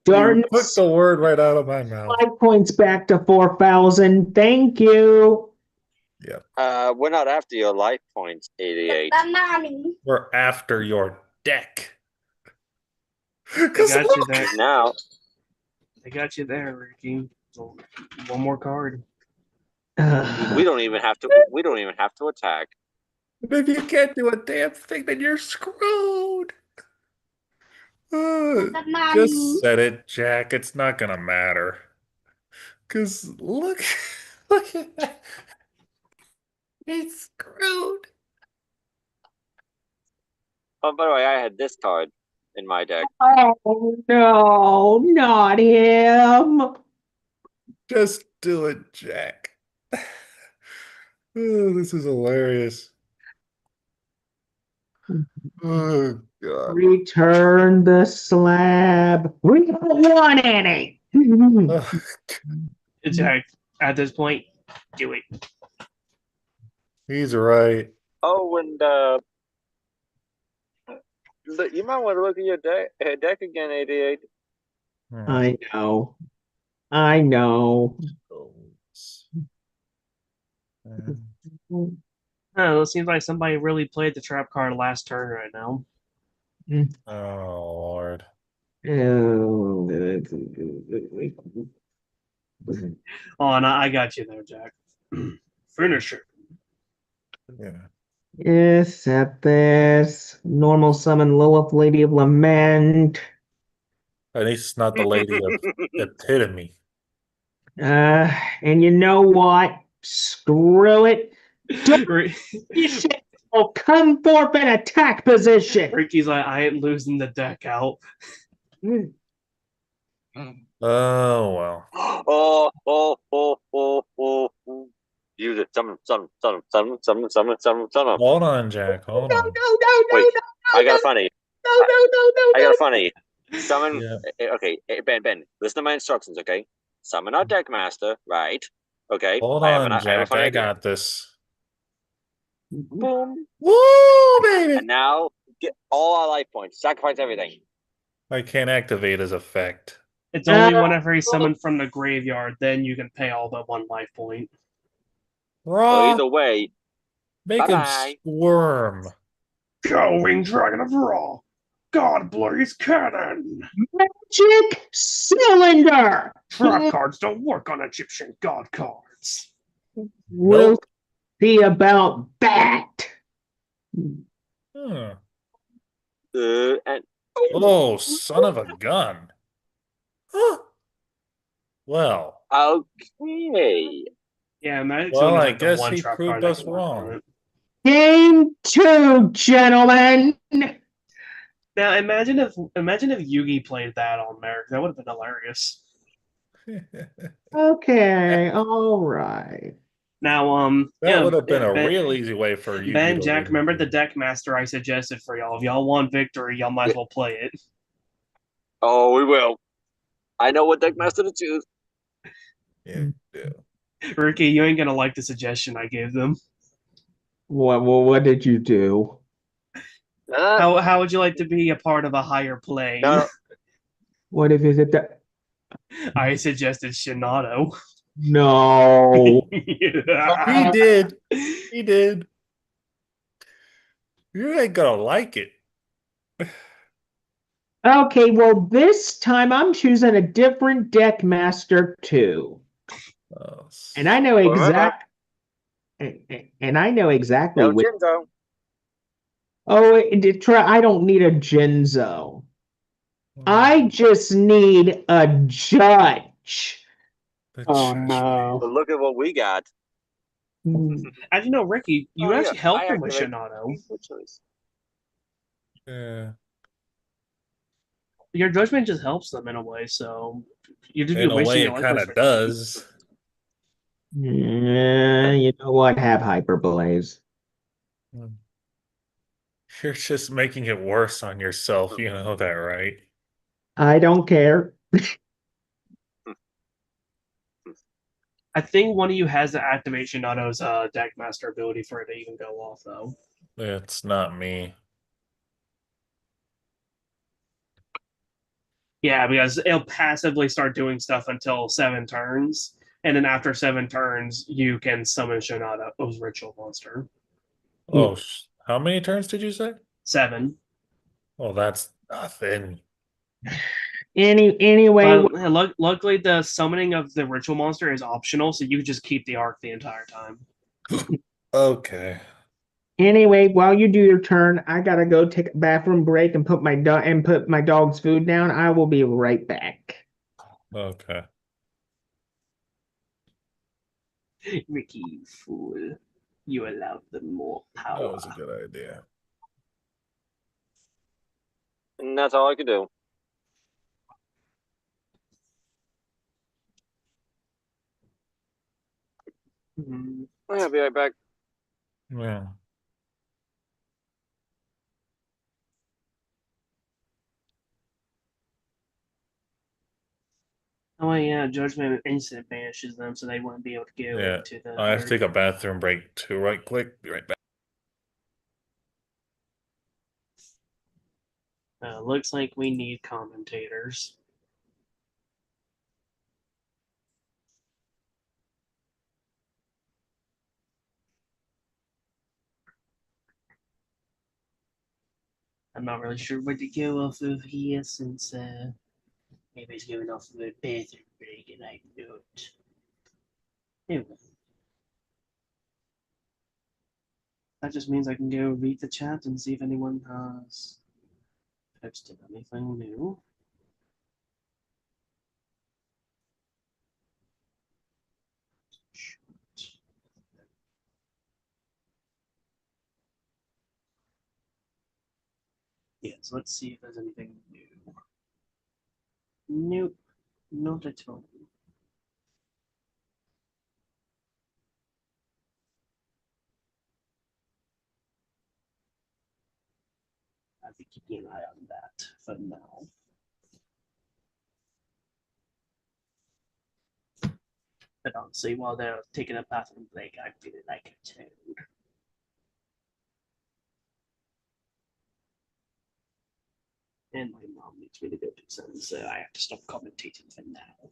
Darn, You took the word right out of my mouth. 5 points back to 4,000. Thank you. We're not after your life points, 88. We're after your deck. I got you there. Now, I got you there, Ricky. So, one more card. we don't even have to. We don't even have to attack. If you can't do a damn thing, then you're screwed. Just said it, Jack. It's not gonna matter. Cause look at that. He's screwed. Oh, by the way, I had this card in my deck. Oh, no, not him. Just do it, Jack. Oh, this is hilarious. Oh God. Return the slab. We don't want any. Jack, at this point, do it. He's right. Oh, and you might want to look at your deck again, 88. I know. I know. Oh, it seems like somebody really played the trap card last turn right now. Oh Lord. Oh, Oh, and I got you there, Jack. Finisher. Yeah. yes, at this. Normal summon Lilith, Lady of Lament. At least it's not the lady of epitome. And you know what? Screw it. Will come forth in attack position. Ricky's like, I ain't losing the deck out. Oh well. Use it. Summon. Hold on, Jack. Hold No, on. Wait, I got a funny. I got a no. funny. Summon. Yeah. Okay, Ben. Listen to my instructions. Okay. Summon our deck master. Right. Okay. Hold I have on, a Jack. funny I idea. got this. Boom. Woo, baby! And now get all our life points. Sacrifice everything. I can't activate his effect. It's only whenever he's summoned from the graveyard, then you can pay all but 1 life point. Raw. Well, either way, Make him bye-bye. squirm. Going Dragon of Ra! God Blaze Cannon! Magic cylinder. Trap cards don't work on Egyptian god cards. We'll Nope. see about that. Huh. And Oh, son of a gun. Huh. Well, okay. Yeah, Magic's Well, only I like the guess one he trap proved card that us can work on wrong. it. Game 2, gentlemen. Now imagine if Yugi played that on Merrick. That would have been hilarious. Okay, all right. Now, That would have been a Ben, real easy way for you Ben, to Jack, win. remember the deck master I suggested for y'all? If y'all want victory, y'all might as well play it. Oh, we will. I know what deck master to choose. Yeah, yeah. Ricky, you ain't gonna like the suggestion I gave them. What did you do? How would you like to be a part of a higher plane? No, What if is it that? I suggested Shinato. No. He did. He did. You ain't gonna like it. Okay, well, this time I'm choosing a different deck master too. Oh, And I know remember, and I know exactly El which. Jinzo. Oh, I don't need a Genzo. I just need a judge. the Oh judgment. But no. look at what we got. Hmm. As you know, Ricky, you Oh yeah, actually helped I him with activate. Shinato. Good choice. Yeah. Your judgment just helps them in a way, so you'd be In a wasting way, your it life kind points of for nothing. does. Yeah, you know what? Have hyperblaze. You're just making it worse on yourself. You know that, right? I don't care. I think one of you has the activation Shinato's deck master ability for it to even go off, though. It's not me. Yeah, because it'll passively start doing stuff until 7 turns, and then after 7 turns, you can summon Shinato's ritual monster. Oh, how many turns did you say? 7. Oh, that's nothing. Anyway, But luckily, the summoning of the ritual monster is optional, so you can just keep the arc the entire time. Okay. anyway, while you do your turn, I gotta go take a bathroom break and put my dog's food down. I will be right back. Okay. Ricky, you fool. You allowed them more That power. was a good idea. And that's all I can do. Mhm. I'll be right back. Yeah. Oh yeah, Judgment instant banishes them, so they wouldn't be able to go Yeah. into the I have to herd. take a bathroom break too, right click. Be right back. Looks like we need commentators. I'm not really sure where to go off of here since maybe going off of a bathroom break and I'm not. Anyway, that just means I can go read the chat and see if anyone has posted anything new. Yeah, so let's see if there's anything new. Nope, not at all. I'll be keeping an eye on that for now. But honestly, while they're taking a bathroom break, I feel like a toad. And my mom needs me to go do something, so I have to stop commentating for now.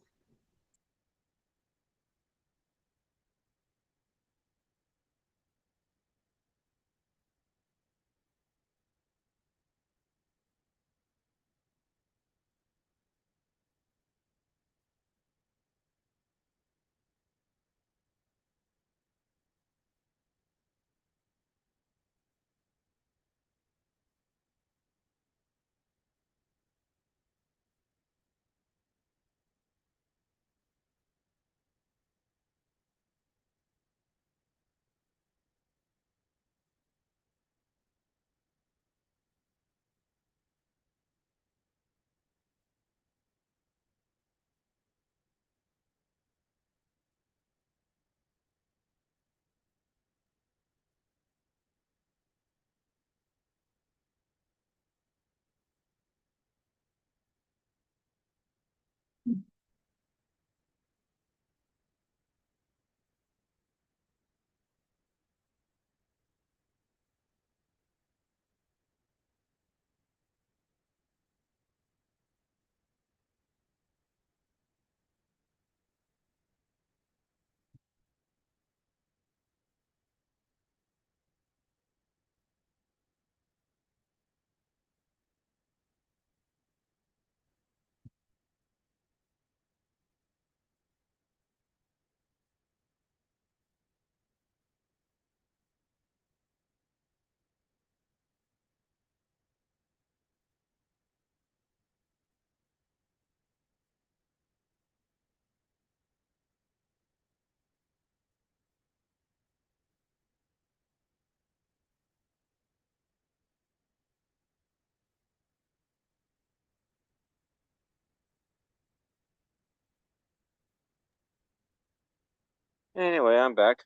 Anyway, I'm back.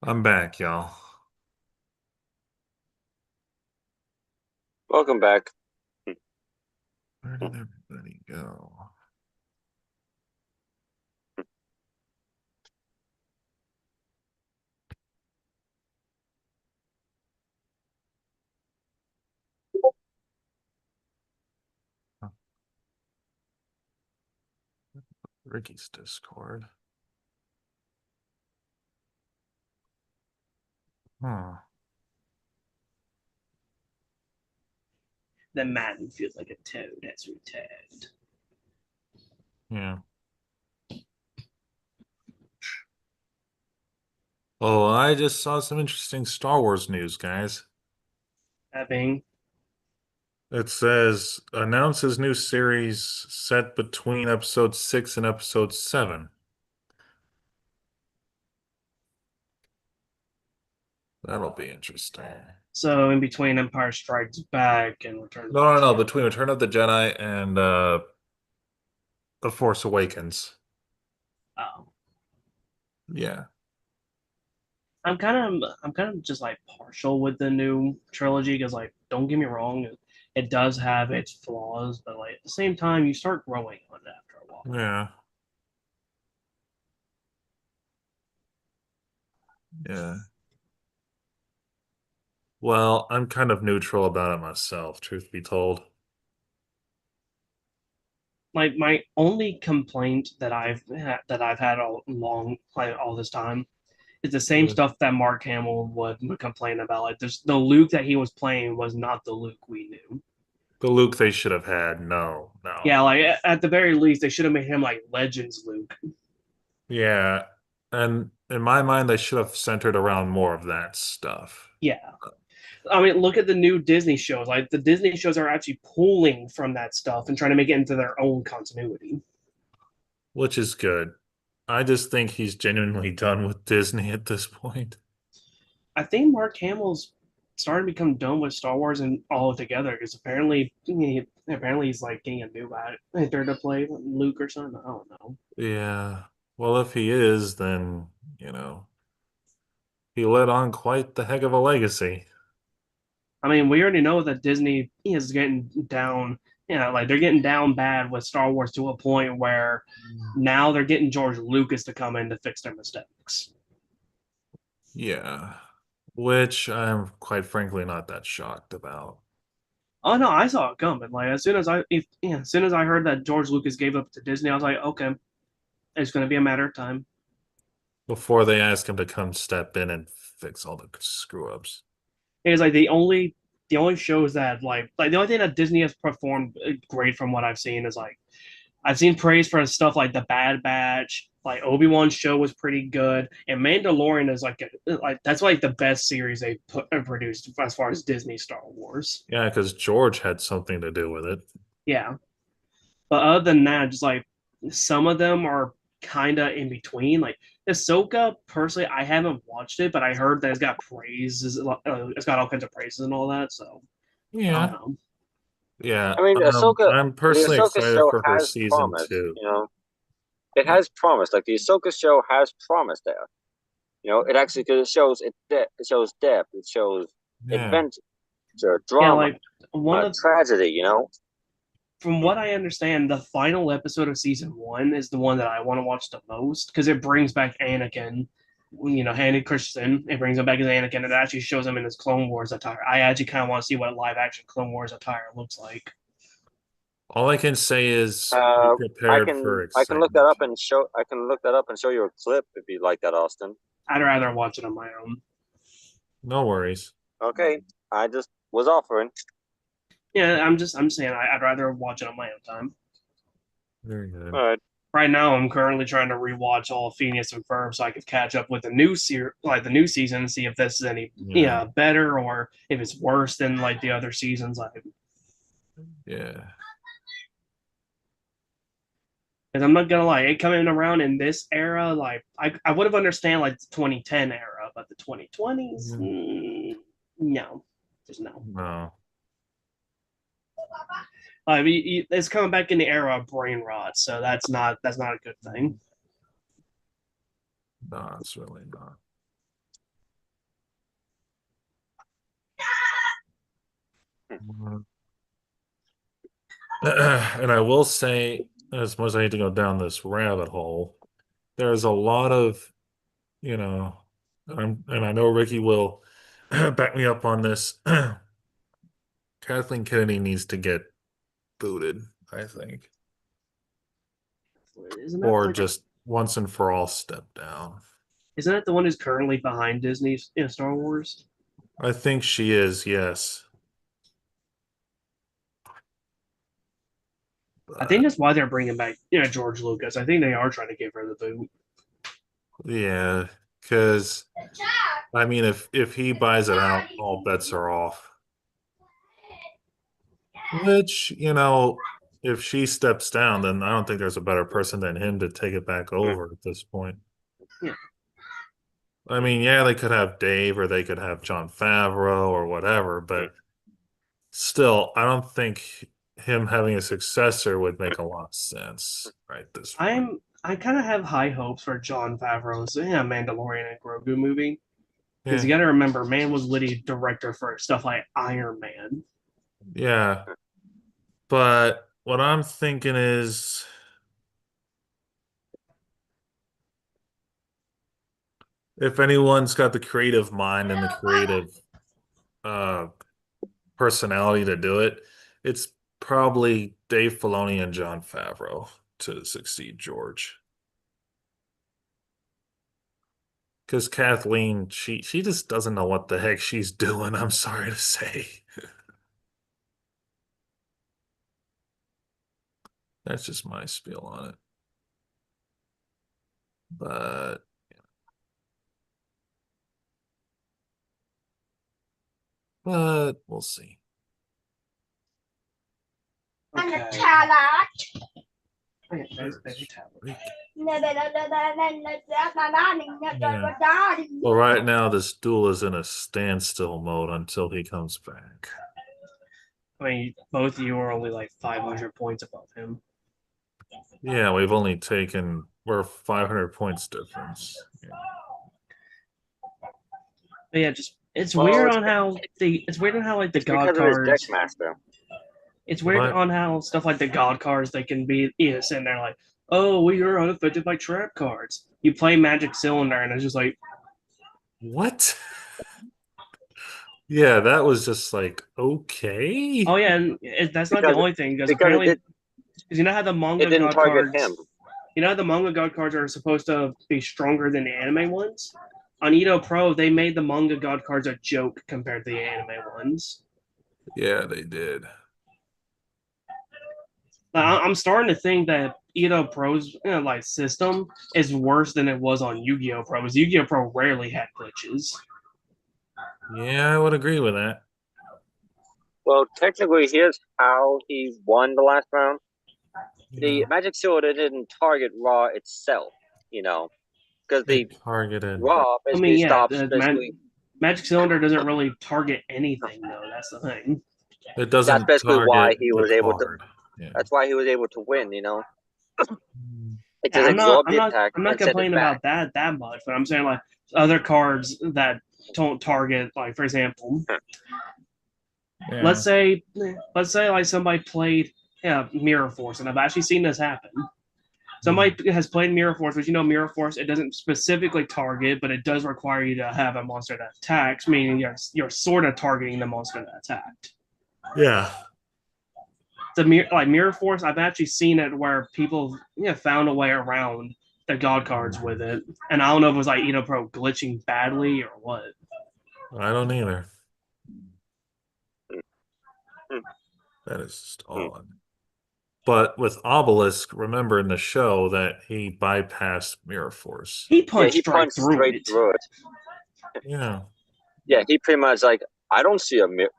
I'm back, y'all. Welcome back. Where did everybody go? Ricky's Discord. Huh. Then Madden feels like a toad as returned. Yeah. Oh, I just saw some interesting Star Wars news, guys. That being, It says announces new series set between episode 6 and episode 7. That'll be interesting. so in between Empire Strikes Back and Return of the No, Jedi. between Return of the Jedi and The Force Awakens. Oh. Yeah. I'm kind of just like partial with the new trilogy because like don't get me wrong, it does have its flaws, but like at the same time you start growing on it after a while. Yeah. Yeah. Well, I'm kind of neutral about it myself, truth be told. Like my only complaint that I've had all along like all this time is the same Yeah. stuff that Mark Hamill would complain about. Like this, the Luke that he was playing was not the Luke we knew. The Luke they should have had. No, no. Yeah, like at the very least, they should have made him like Legends Luke. Yeah. And in my mind, they should have centered around more of that stuff. Yeah. I mean, look at the new Disney shows. Like the Disney shows are actually pulling from that stuff and trying to make it into their own continuity. Which is good. I just think he's genuinely done with Disney at this point. I think Mark Hamill's starting to become done with Star Wars and altogether because apparently he's like getting a new actor to play Luke or something. I don't know. Yeah. Well, if he is, then, he led on quite the heck of a legacy. I mean, we already know that Disney is getting down. Like they're getting down bad with Star Wars to a point where now they're getting George Lucas to come in to fix their mistakes. Yeah. Which I'm quite frankly not that shocked about. Oh no, I saw it coming. Like as soon as I heard that George Lucas gave up to Disney, I was like, okay, it's going to be a matter of time. Before they ask him to come step in and fix all the screw ups. It's like the only shows that like the only thing that Disney has performed great from what I've seen is like I've seen praise for stuff like the Bad Batch, like Obi-Wan's show was pretty good, and Mandalorian is like that's like the best series they produced as far as Disney Star Wars. Yeah, because George had something to do with it. Yeah, but other than that, just like some of them are kind of in between. Like Ahsoka, personally, I haven't watched it, but I heard that it's got praises. It's got all kinds of praises and all that. So I Yeah. don't know. Yeah. I mean, I'm the personally Ahsoka excited show for her has season promise. 2. It has promise. Like the Ahsoka show has promise there. It actually because it shows depth, it shows Yeah. adventure, Yeah, drama, like one of tragedy. from what I understand, the final episode of season 1 is the one that I want to watch the most because it brings back Anakin. Hayden Christensen. It brings him back as Anakin. It actually shows him in his Clone Wars attire. I actually kind of want to see what a live action Clone Wars attire looks like. All I can say is be I prepared for can look excitement. that up and show you a clip if you like that, Austin. I'd rather watch it on my own. No worries. Okay, I just was offering. Yeah, I'm saying I'd rather watch it on my own time. Very good. All right. Right now, I'm currently trying to rewatch all of Phineas and Ferb so I could catch up with the new the new season, and see if this is any better or if it's worse than like the other seasons. Yeah. Because I'm not gonna lie, it coming around in this era, like I would have understand like the 2010 era, but the 2020s, no, just no. No. It's coming back in the era of brain rot, so that's not a good thing. No, it's really not. And I will say, as much as I hate to go down this rabbit hole, there's a lot of, and I know Ricky will back me up on this. Kathleen Kennedy needs to get booted, I think, or just once and for all step down. Isn't that the one who's currently behind Disney's Star Wars? I think she is, yes. I think that's why they're bringing back, George Lucas. I think they are trying to give her the boot. Yeah, because I mean, if he buys it out, all bets are off. Which, if she steps down, then I don't think there's a better person than him to take it back over at this point. Yeah. I mean, yeah, they could have Dave or they could have Jon Favreau or whatever, but still, I don't think him having a successor would make a lot of sense right this point. I kind of have high hopes for Jon Favreau's Mandalorian and Grogu movie. Because Yeah. you got to remember, man was literally director for stuff like Iron Man. Yeah. But what I'm thinking is if anyone's got the creative mind and the creative personality to do it, it's probably Dave Filoni and Jon Favreau to succeed George. Because Kathleen, she just doesn't know what the heck she's doing, I'm sorry to say. That's just my spiel on it. But we'll see. And a Okay. salad. Well, right now, this duel is in a standstill mode until he comes back. I mean, both of you are only like 500 points above him. Yeah, we're 500 points difference. Yeah. But yeah, just it's Well, weird it's on how the God because of his cards. deck master. It's weird What? on how stuff like the God cards they can be sitting there like, oh, we are unaffected by trap cards. You play Magic Cylinder and it's just like, What? Yeah, that was just like, okay. Oh yeah, and that's not the Because- only thing because because apparently, it because you know how the manga didn't god target cards, him. you know how the manga god cards are supposed to be stronger than the anime ones. On Edopro, they made the manga god cards a joke compared to the anime ones. Yeah, they did. I'm starting to think that Edopro's like system is worse than it was on Yu-Gi-Oh! Pro. Because Yu-Gi-Oh! Pro rarely had glitches. Yeah, I would agree with that. Well, technically, here's how he won the last round. Yeah. The Magic Sword didn't target Raw itself, because the It targeted. Raw I basically mean, yeah, stops the basically. Magic Cylinder doesn't really target anything, though. That's the thing. It doesn't That's basically target why he the was able to. card. Yeah. That's why he was able to win. It Yeah, just absorbed the attack I'm not and sent it complaining back. about that much, but I'm saying like other cards that don't target, like for example, Yeah. let's say like somebody played Mirror Force, and I've actually seen this happen. Somebody has played Mirror Force, but Mirror Force, it doesn't specifically target, but it does require you to have a monster that attacks, meaning you're sort of targeting the monster that attacked. Yeah. Like Mirror Force, I've actually seen it where people found a way around the god cards with it, and I don't know if it was like Edopro glitching badly or what. I don't either. Hmm. That is just odd. But with Obelisk, remember in the show that he bypassed Mirror Force. He punched, he punched straight through it. Yeah. Yeah, he pretty much like I don't see a mirror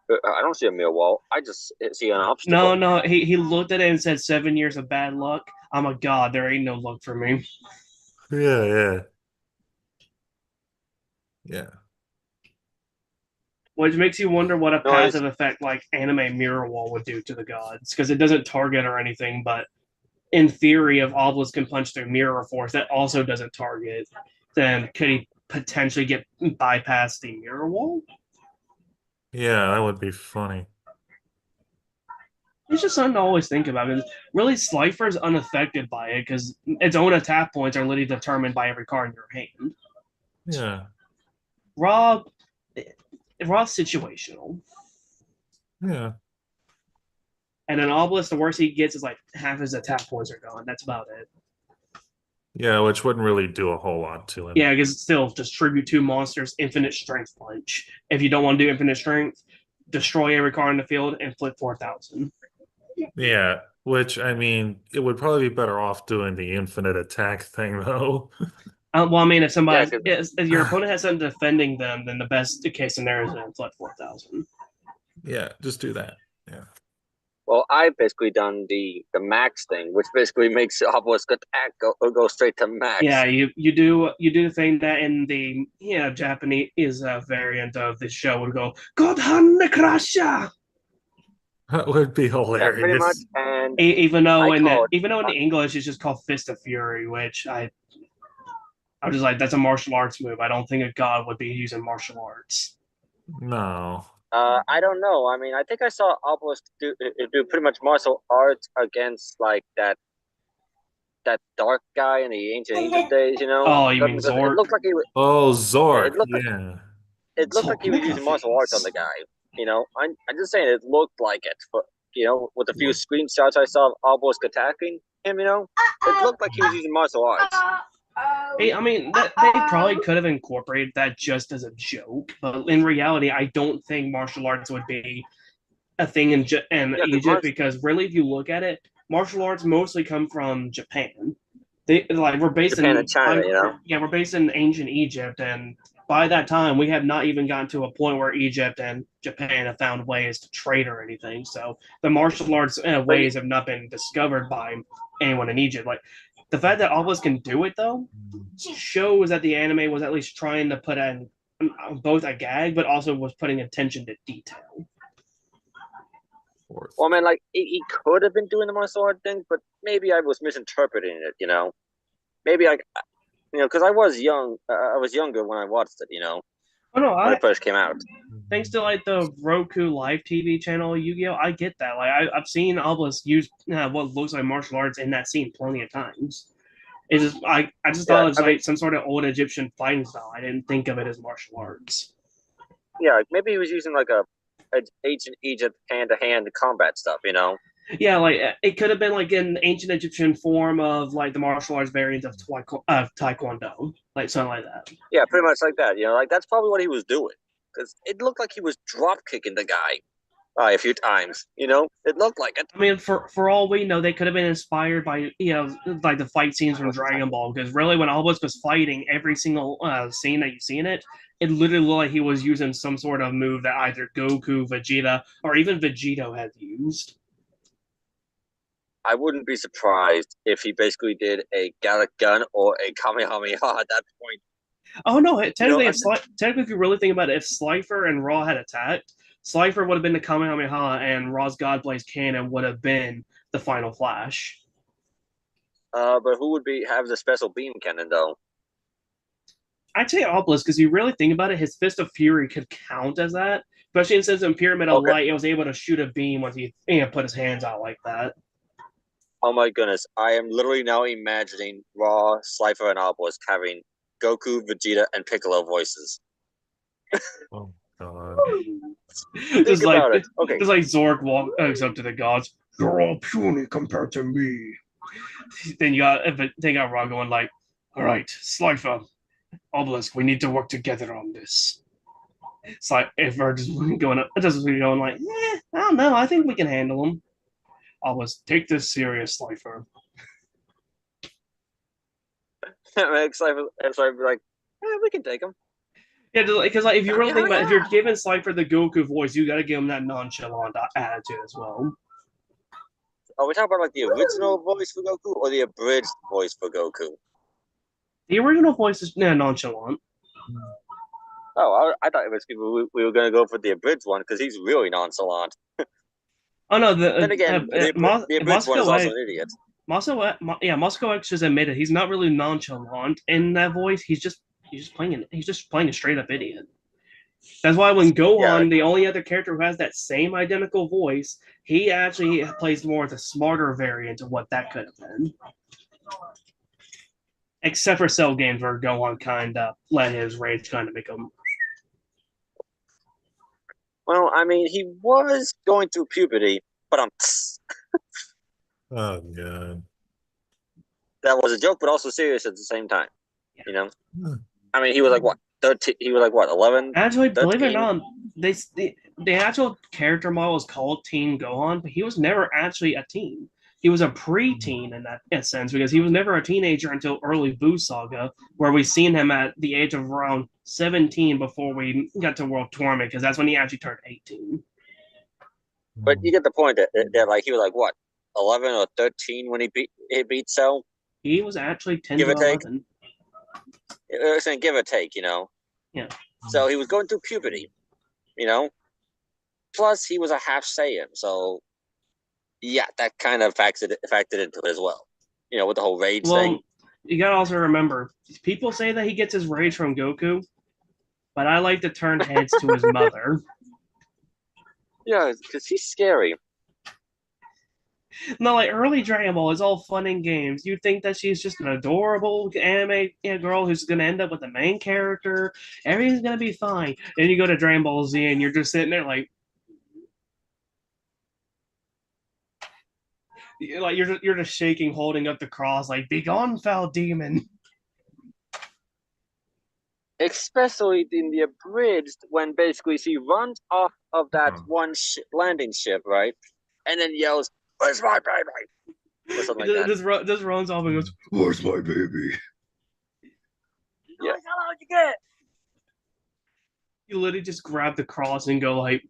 wall. I just see an obstacle. No, he looked at it and said 7 years of bad luck. I'm a god. There ain't no luck for me. Yeah. Yeah. Which makes you wonder what a No, passive effect like anime mirror wall would do to the gods, because it doesn't target or anything. But in theory, if Obelisk can punch through Mirror Force, that also doesn't target. Then could he potentially get bypass the mirror wall? Yeah, that would be funny. It's just something to always think about. Because really, Slifer's unaffected by it because its own attack points are literally determined by every card in your hand. Yeah. Raw's situational. Yeah. And then Obelisk, the worst he gets is like half his attack points are gone. That's about it. Yeah, which wouldn't really do a whole lot to him. Yeah, because it's still distribute 2 monsters, infinite strength punch. If you don't want to do infinite strength, destroy every card in the field and flip 4,000. Yeah, which I mean, it would probably be better off doing the infinite attack thing though. Well, I mean, if somebody, Yeah, if your opponent has something defending them, then the best case scenario is to flip 4,000. Yeah, just do that. Yeah. Well, I've basically done the max thing, which basically makes Obelisk attack go straight to max. Yeah, you do the thing that in the Japanese variant of the show would go God Hand Crusher. That would be Yeah, hilarious. pretty much. And Even though in call the English it's just called Fist of Fury, which I'm just like, that's a martial arts move. I don't think a god would be using martial arts. No. I don't know. I mean, I think I saw Obelisk do pretty much martial arts against like that dark guy in the ancient Egypt days. Oh, you mean Because Zork? It looked like he was. Oh, Zork. It looked like- Yeah. It looked like he was using martial arts on the guy. I'm just saying it looked like it. But with a few screenshots I saw of Obelisk attacking him, it looked like he was using martial arts. Hey, I mean, they probably could have incorporated that just as a joke, but in reality, I don't think martial arts would be a thing in Egypt because really, if you look at it, martial arts mostly come from Japan. We're based Japan in and China, Yeah, we're based in ancient Egypt, and by that time, we have not even gotten to a point where Egypt and Japan have found ways to trade or anything. So the martial arts ways have not been discovered by anyone in Egypt. Like the fact that Obelisk can do it though shows that the anime was at least trying to put in both a gag, but also was putting attention to detail. Fourth. Well, man, like he could have been doing the martial art thing, but maybe I was misinterpreting it. Maybe because I was young. I was younger when I watched it. Oh no, when it first came out. Thanks to like the Roku live TV channel Yu-Gi-Oh, I get that. Like I've seen Obelisk use what looks like martial arts in that scene plenty of times. It just I just thought it was like some sort of old Egyptian fighting style. I didn't think of it as martial arts. Yeah, maybe he was using like a ancient Egypt hand-to-hand combat stuff. Yeah, like it could have been like an ancient Egyptian form of like the martial arts variant of Taekwondo, like something like that. Yeah, pretty much like that. Like that's probably what he was doing because it looked like he was drop kicking the guy a few times. It looked like it. I mean, for all we know, they could have been inspired by like the fight scenes from Dragon Ball. Because really, when Obelisk was fighting, every single scene that you see in it, it literally looked like he was using some sort of move that either Goku, Vegeta, or even Vegito had used. I wouldn't be surprised if he basically did a Gallic gun or a Kamehameha at that point. Oh no! Technically, I'm technically, if you really think about it, if Slifer and Raw had attacked, Slifer would have been the Kamehameha, and Raw's God Blaze Cannon would have been the Final Flash. But who would have the special beam cannon though? I'd say Obelisk because you really think about it, his Fist of Fury could count as that, especially since in Pyramid of Okay. Light, it was able to shoot a beam once he put his hands out like that. Oh my goodness! I am literally now imagining Raw, Slifer, and Obelisk having Goku, Vegeta, and Piccolo voices. Oh God. Just like about it. Okay. just like Zork walks up to the gods. You're all puny compared to me. Then you got Raw going like, all right, Slifer, Obelisk, we need to work together on this. It's like if we're just going up, just going like, I don't know, I think we can handle them. Obelisk, take this serious, Slifer. Slifer be like, we can take him. Yeah, because like if you really Yeah, think about it, if you're yeah. giving Slifer the Goku voice, you got to give him that nonchalant attitude as well. Are we talking about like the original voice for Goku or the abridged voice for Goku? The original voice is nonchalant. Oh, I thought it was we were going to go for the abridged one because he's really nonchalant. Oh no, Then again, the abridged one is Moscow also X, an idiot. Moscow X just admitted he's not really nonchalant in that voice. He's just playing a straight up idiot. That's why when Gohan, Yeah. the only other character who has that same identical voice, he actually plays more of the smarter variant of what that could have been. Except for Cell Games, where Gohan kind of let his rage kind of become. Well, I mean, he was going through puberty, but Oh God. that was a joke, but also serious at the same time. Yeah. I mean, he was like what 13? He was like what 11? Actually, 13? believe it or not, the actual character model is called Teen Gohan, but he was never actually a teen. He was a pre-teen in that sense because he was never a teenager until early Buu Saga, where we seen him at the age of around 17 before we got to World Tournament, because that's when he actually turned 18. But you get the point that like he was like what 11 or 13 when he beat Cell. He was actually 10 Give to or take. 11. Saying give or take, Yeah. So he was going through puberty, Plus, he was a half Saiyan, so yeah, that kind of factored into it as well. With the whole rage thing. You gotta also remember, people say that he gets his rage from Goku, but I like to turn heads to his mother. Yeah, because he's scary. No, like early Dragon Ball is all fun and games. You think that she's just an adorable anime girl who's gonna end up with the main character. Everything's gonna be fine. Then you go to Dragon Ball Z and you're just sitting there like you're just shaking, holding up the cross, like "Be gone, foul demon." Especially in the abridged, when basically she runs off of that one landing ship, right, and then yells, "Where's my baby?" or something like that. Just runs off and goes, Where's my baby? Yeah. How would you get? you literally just grab the cross and go like,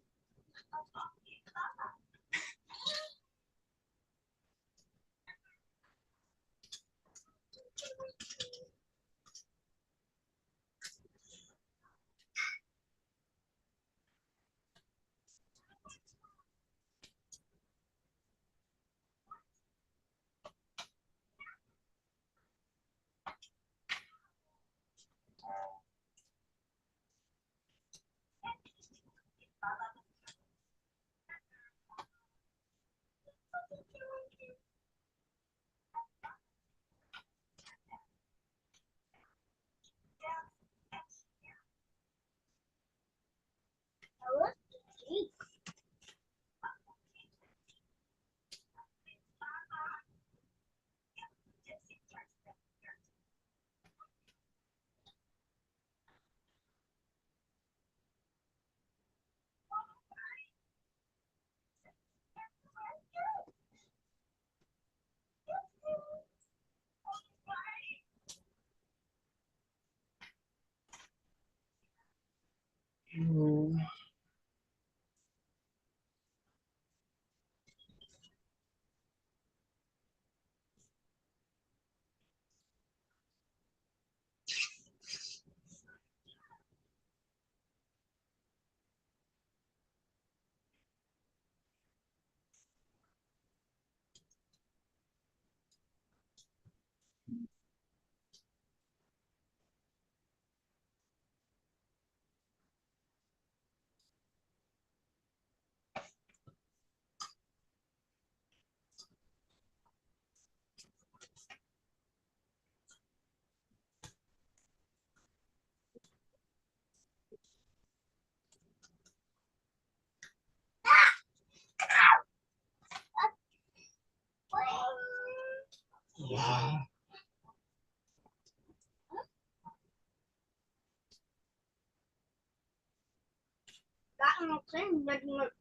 Let them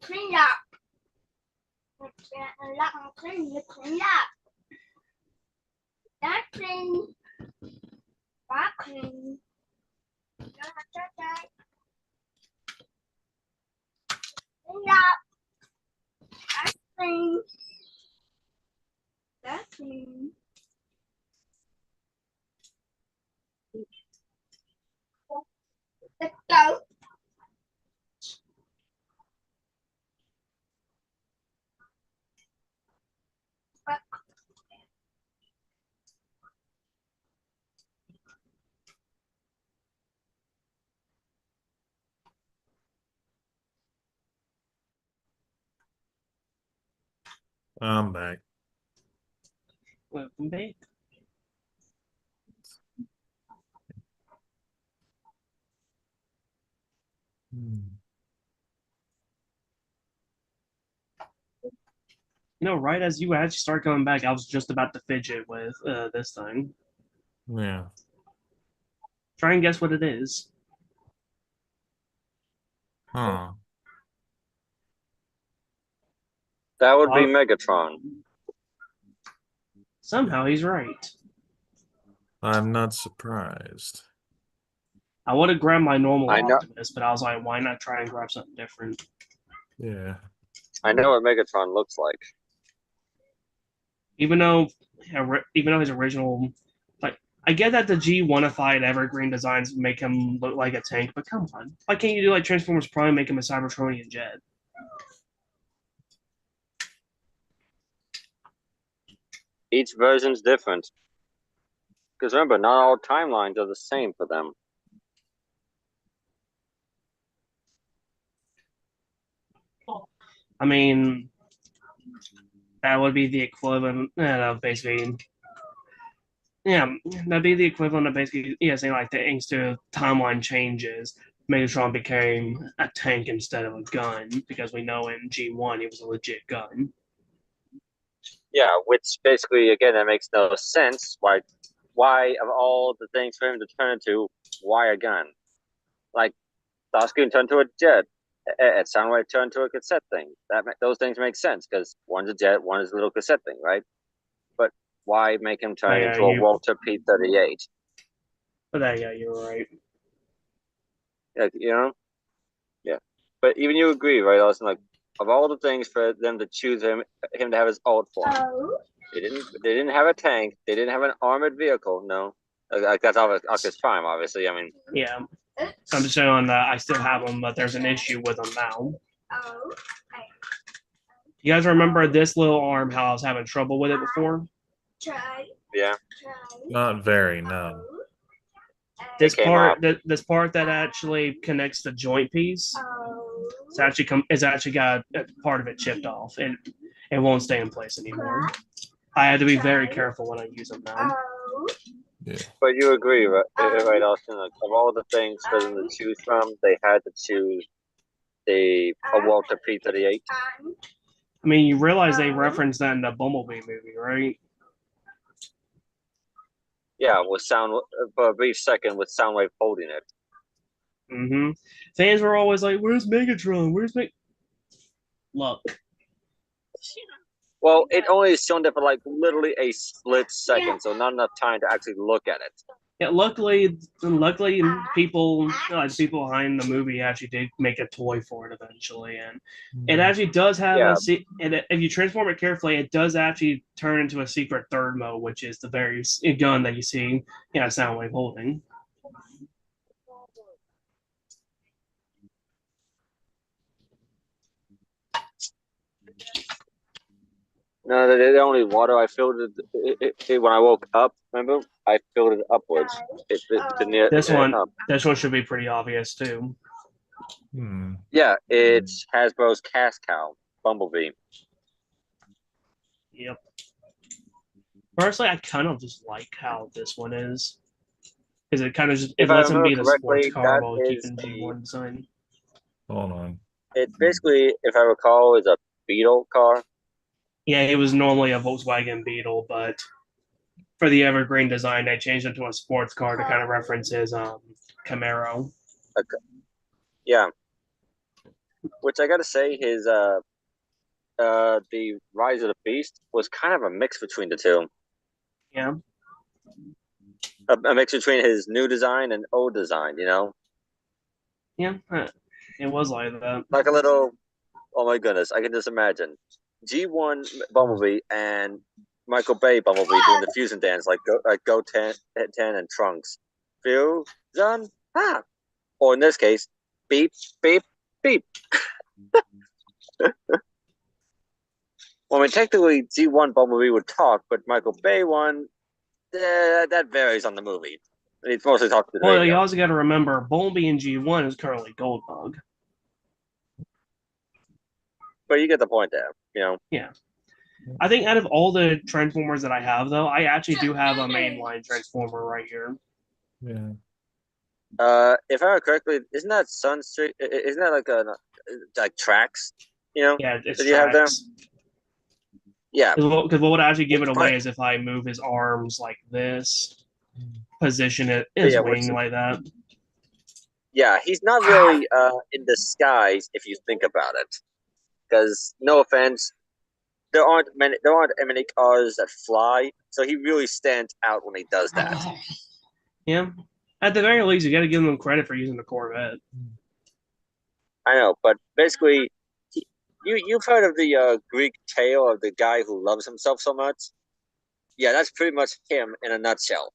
clean up. Let them clean up. That clean. That clean. Clean up. That's clean. That's clean. Let's go. I'm back. Welcome back. Right as you actually start coming back, I was just about to fidget with this thing. Yeah. Try and guess what it is. Huh. That would be Megatron. Somehow he's right. I'm not surprised. I would have grabbed my normal I know. Optimus, but I was like, why not try and grab something different? Yeah. I know what Megatron looks like. Even though his original, like, I get that the G1ified Evergreen designs make him look like a tank, but come on, why can't you do like Transformers Prime, make him a Cybertronian jet? Each version's different. Because remember, not all timelines are the same for them. I mean, that would be the equivalent of basically, yeah, that'd be the equivalent of basically, saying like thanks to timeline changes, Megatron became a tank instead of a gun, because we know in G1 he was a legit gun. Yeah, which basically, again, that makes no sense. Why of all the things for him to turn into, why a gun? Like, Starscream turned to a jet. Soundwave turned to a cassette thing. Those things make sense because one's a jet, one is a little cassette thing, right? But why make him turn into a Walter P-38? But yeah, you're right. Yeah, yeah. But even you agree, right, Austin? Like, of all the things for them to choose him to have his old form, they didn't have a tank. They didn't have an armored vehicle. No, like that's Optimus Prime, obviously. I mean, yeah. So I'm just showing that I still have them, but there's an issue with them now. You guys remember this little arm? How I was having trouble with it before? Yeah. Not very, no. This part that actually connects the joint piece, it's actually got part of it chipped off, and it won't stay in place anymore. I had to be very careful when I use them now. Yeah. But you agree, right, Austin? Like, of all the things for them to choose from, they had to choose a Walter P-38. I mean, you realize they referenced that in the Bumblebee movie, right? Yeah, with for a brief second with Soundwave holding it. Mm-hmm. Fans were always like, "Where's Megatron? Where's Meg?" Look. Well, it only showed up for like literally a split second, so not enough time to actually look at it. Yeah, luckily, people behind the movie actually did make a toy for it eventually, and it actually does have and if you transform it carefully, it does actually turn into a secret third mode, which is the very gun that you see, Soundwave holding. No, the only water I filled it when I woke up. Remember, I filled it upwards. This one should be pretty obvious too. Yeah, it's Hasbro's Cash Cow Bumblebee. Yep. Personally, I kind of just like how this one is, because it kind of lets him be the sports car while keeping G1 design. Hold on. It basically, if I recall, is a Beetle car. Yeah, it was normally a Volkswagen Beetle, but for the Evergreen design, they changed it to a sports car to kind of reference his Camaro. Yeah. Which I gotta say, his the Rise of the Beast was kind of a mix between the two. Yeah. A mix between his new design and old design, you know? Yeah. It was like that. Like a little, oh my goodness, I can just imagine. G1 Bumblebee and Michael Bay Bumblebee doing the fusion dance like Go 10 and Trunks. Fusion, ah! Or in this case, beep, beep, beep. Well, I mean, technically, G1 Bumblebee would talk, but Michael Bay one, that varies on the movie. It's mostly talk to the Well, you radio. also got to remember, Bumblebee in G1 is currently Goldbug. But you get the point there, you know? Yeah. I think out of all the Transformers that I have, though, I actually do have a mainline Transformer right here. Yeah. If I remember correctly, isn't that Sun Street? Isn't that like tracks? You know? Yeah, it's That you have there? tracks. Yeah. Because what would actually give it away is if I move his arms like this, position it his Yeah, wing like that. Yeah, he's not really in disguise if you think about it. Because no offense, there aren't many cars that fly, so he really stands out when he does that. Yeah. At the very least, you got to give them credit for using the Corvette. I know, but basically, you've heard of the Greek tale of the guy who loves himself so much? Yeah, that's pretty much him in a nutshell.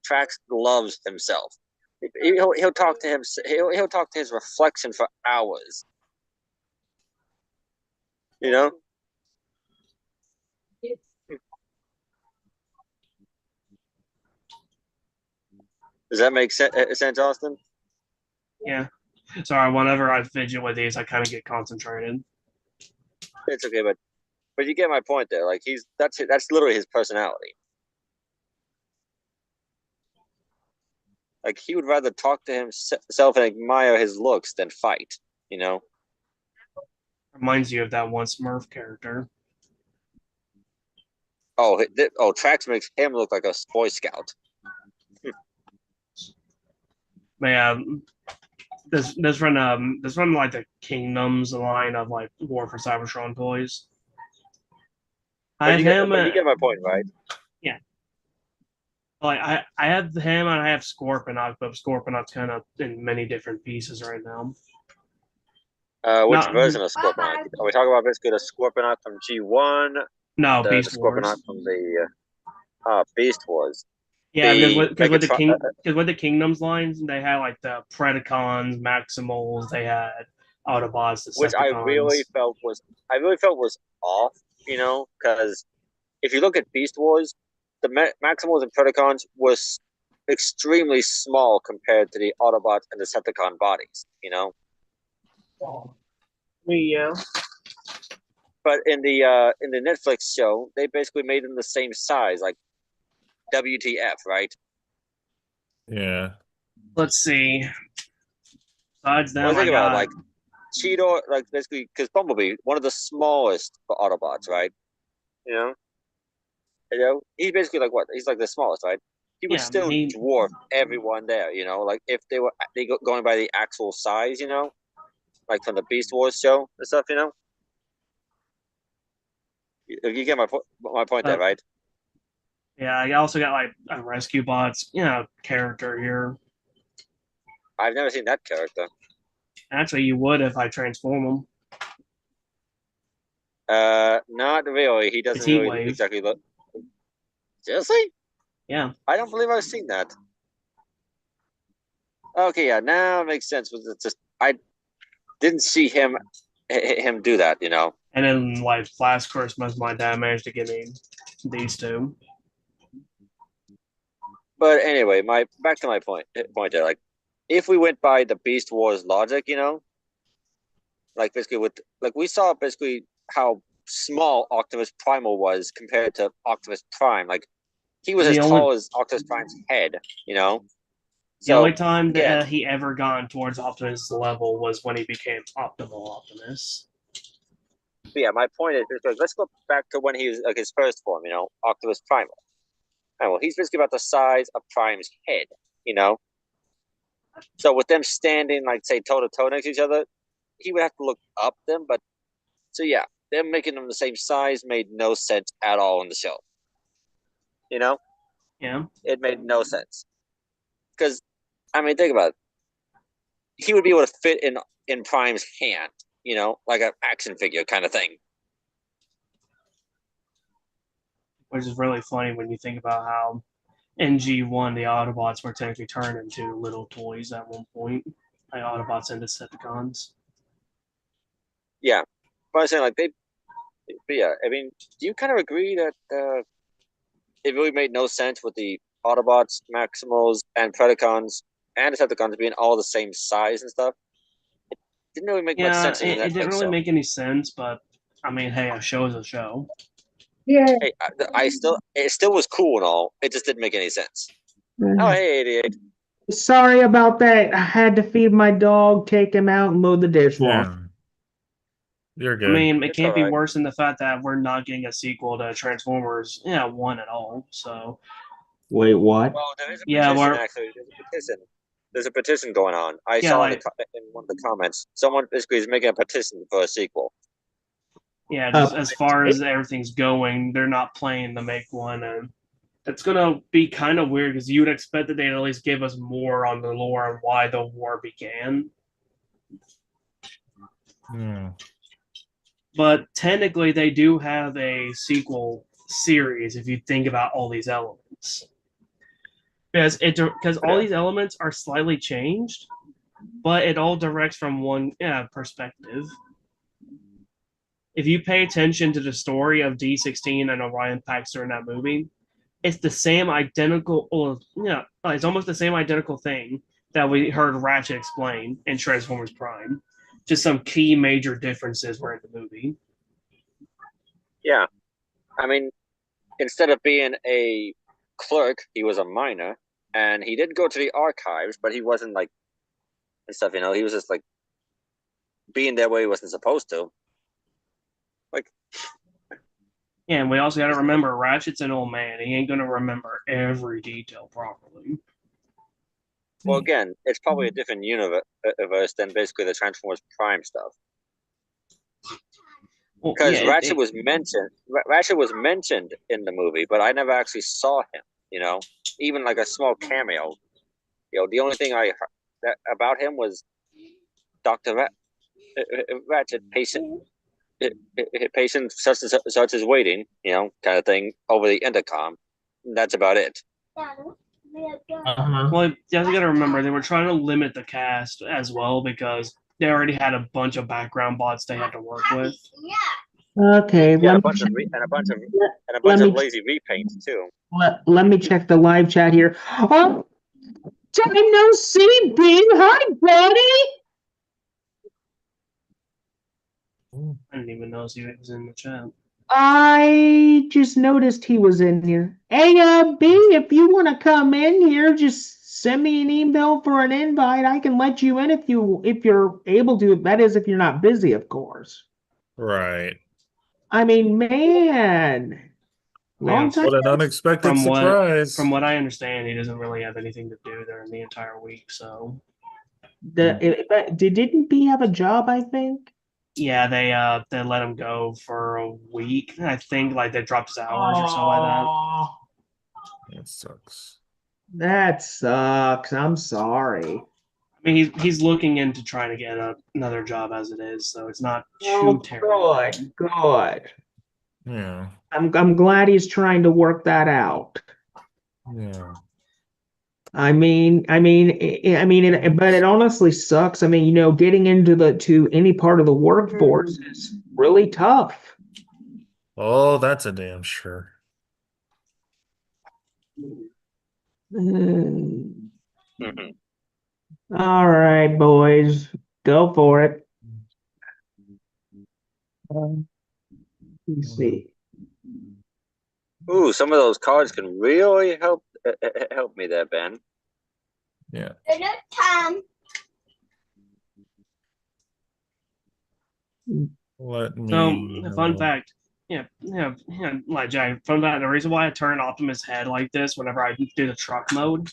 Trax loves himself. He'll talk to him. He'll talk to his reflection for hours. You know. Does that make sense, Austin? Yeah. Sorry, whenever I fidget with these, I kind of get concentrated. It's okay, but you get my point there. Like that's literally his personality. Like he would rather talk to himself and admire his looks than fight. You know. Reminds you of that one Smurf character. Oh, Trax makes him look like a Boy Scout. But yeah, this from like the Kingdoms line of like War for Cybertron toys. I have him. But you get my point, right? Yeah. Like I have him and I have Scorponok, but Scorponok's kind of in many different pieces right now. Which version of Scorponok? Are we talking about basically the Scorponok from G1? No, the Beast Wars. Scorponok from the Beast Wars. Yeah, because with the Kingdoms lines, they had like the Predacons, Maximals, they had Autobots, Decepticons. Which I really felt was off, you know, because if you look at Beast Wars, the Maximals and Predacons was extremely small compared to the Autobots and Decepticon bodies, you know. Yeah. But in the Netflix show, they basically made them the same size, like WTF, right? Yeah. Let's see. Besides them, Think about it, like Cheetor, like basically because Bumblebee, one of the smallest Autobots, right? You know, he's basically like what? He's like the smallest, right? He would still dwarf everyone there, you know. Like if they were going by the actual size, you know, like from the Beast Wars show and stuff, you know. You get my point there, right? Yeah, I also got like a Rescue Bots, character here. I've never seen that character. Actually, you would if I transform him. Not really. He doesn't really exactly look. Seriously? Yeah. I don't believe I've seen that. Okay, yeah, now it makes sense. It's just I didn't see him do that, you know. And then like Flash Christmas, my dad managed to give me these two. But anyway, back to my point there. Like, if we went by the Beast Wars logic, you know, like basically we saw basically how small Optimus Primal was compared to Optimus Prime. Like, he was as tall as Optimus Prime's head, you know. The only time that he ever gone towards Optimus level was when he became Optimal Optimus. But yeah, my point is, let's go back to when he was like his first form, you know, Optimus Primal. well, he's basically about the size of Prime's head, you know? So with them standing, like, say, toe to toe next to each other, he would have to look up them. But so yeah, them making them the same size made no sense at all in the show. You know, Yeah. it made no sense because I mean, think about it. He would be able to fit in Prime's hand, you know, like an action figure kind of thing. Which is really funny when you think about how in G1 the Autobots were technically turned into little toys at one point, like Autobots and Decepticons. Yeah, but I'm saying like they, but yeah, I mean, do you kind of agree that it really made no sense with the Autobots, Maximals, and Predacons and Decepticons being all the same size and stuff? It didn't really make much Yeah, sense in the it didn't Netflix really show. make any sense, but I mean, hey, a show is a show. Yeah. Hey, it still was cool and all. It just didn't make any sense. Oh, hey, 88. Sorry about that. I had to feed my dog, take him out, and load the dishwasher. Yeah. You're I good. mean, it It's can't be alright. worse than the fact that we're not getting a sequel to Transformers, 1 at all. So, Wait, what? Well, there is a yeah, petition, we're, actually. There's a petition. There's a petition going on. I Yeah, saw like- in one of the comments. Someone basically is making a petition for a sequel. yeah, just as far as everything's going, they're not planning to make one, and it's gonna be kind of weird because you'd expect that they'd at least give us more on the lore and why the war began. Hmm. But technically, they do have a sequel series if you think about all these elements. Because all these elements are slightly changed, but it all directs from one perspective. If you pay attention to the story of D16 and Orion Pax during that movie, it's the same identical, it's almost the same identical thing that we heard Ratchet explain in Transformers Prime. Just some key major differences were in the movie. Yeah. I mean, instead of being a clerk, he was a miner. And he did go to the archives, but he wasn't like, and stuff, you know? He was just like being there where he wasn't supposed to. Like, Yeah, and we also got to remember Ratchet's an old man. He ain't going to remember every detail properly. well, again, it's probably a different universe than basically the Transformers Prime stuff. Because Ratchet was mentioned. Ratchet was mentioned in the movie, but I never actually saw him. You know, even like a small cameo. You know, the only thing I heard about him was Doctor Ratchet, patient such as waiting. You know, kind of thing over the intercom. That's about it. Uh-huh. Well, you have to remember they were trying to limit the cast as well because they already had a bunch of background bots they had to work with. Okay, Yeah, let a me bunch of check, bunch let of me lazy repaints too. let me check the live chat here. Oh, time no see, Bing. Hi, buddy. I didn't even notice he was in the chat. I just noticed he was in here. Hey, B, if you want to come in here, just send me an email for an invite. I can let you in if you're able to. That is, if you're not busy, of course. Right. I mean, man, long time. What an unexpected surprise. From what I understand, he doesn't really have anything to do during the entire week. So, Didn't B have a job? I think. yeah, they let him go for a week. I think like they dropped his hours or something like that. That sucks. That sucks. I'm sorry. I mean, he's looking into trying to get another job as it is, so it's not too terrible. Good. Yeah. I'm glad he's trying to work that out. Yeah. I mean, but it honestly sucks. I mean, getting to any part of the workforce is really tough. Oh, that's a damn sure. Mm. All right, boys, go for it. Let's see. Ooh, some of those cards can really help me there, Ben. Yeah. Time. Let me. So, fun fact: Like Jack, from that, the reason why I turn Optimus' head like this whenever I do the truck mode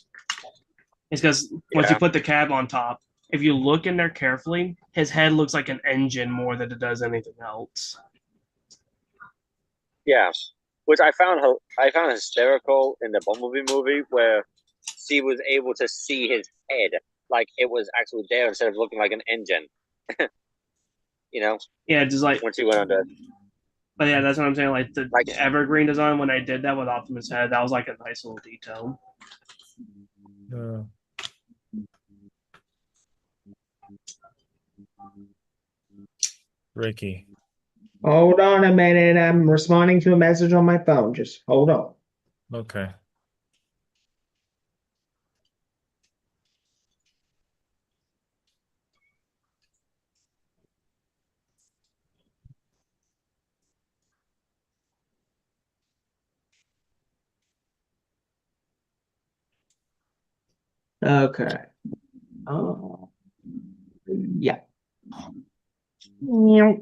is because once you put the cab on top, if you look in there carefully, his head looks like an engine more than it does anything else. Yeah, which I found hysterical in the Bumblebee movie where she was able to see his head like it was actually there instead of looking like an engine. You know, Yeah, just like, when she went under. but yeah, that's what I'm saying. Like the Like- Evergreen design, when they did that with Optimus' head, that was like a nice little detail. Ricky. Hold on a minute. I'm responding to a message on my phone. Just hold on. Okay. Okay. Oh, yeah. Yeah.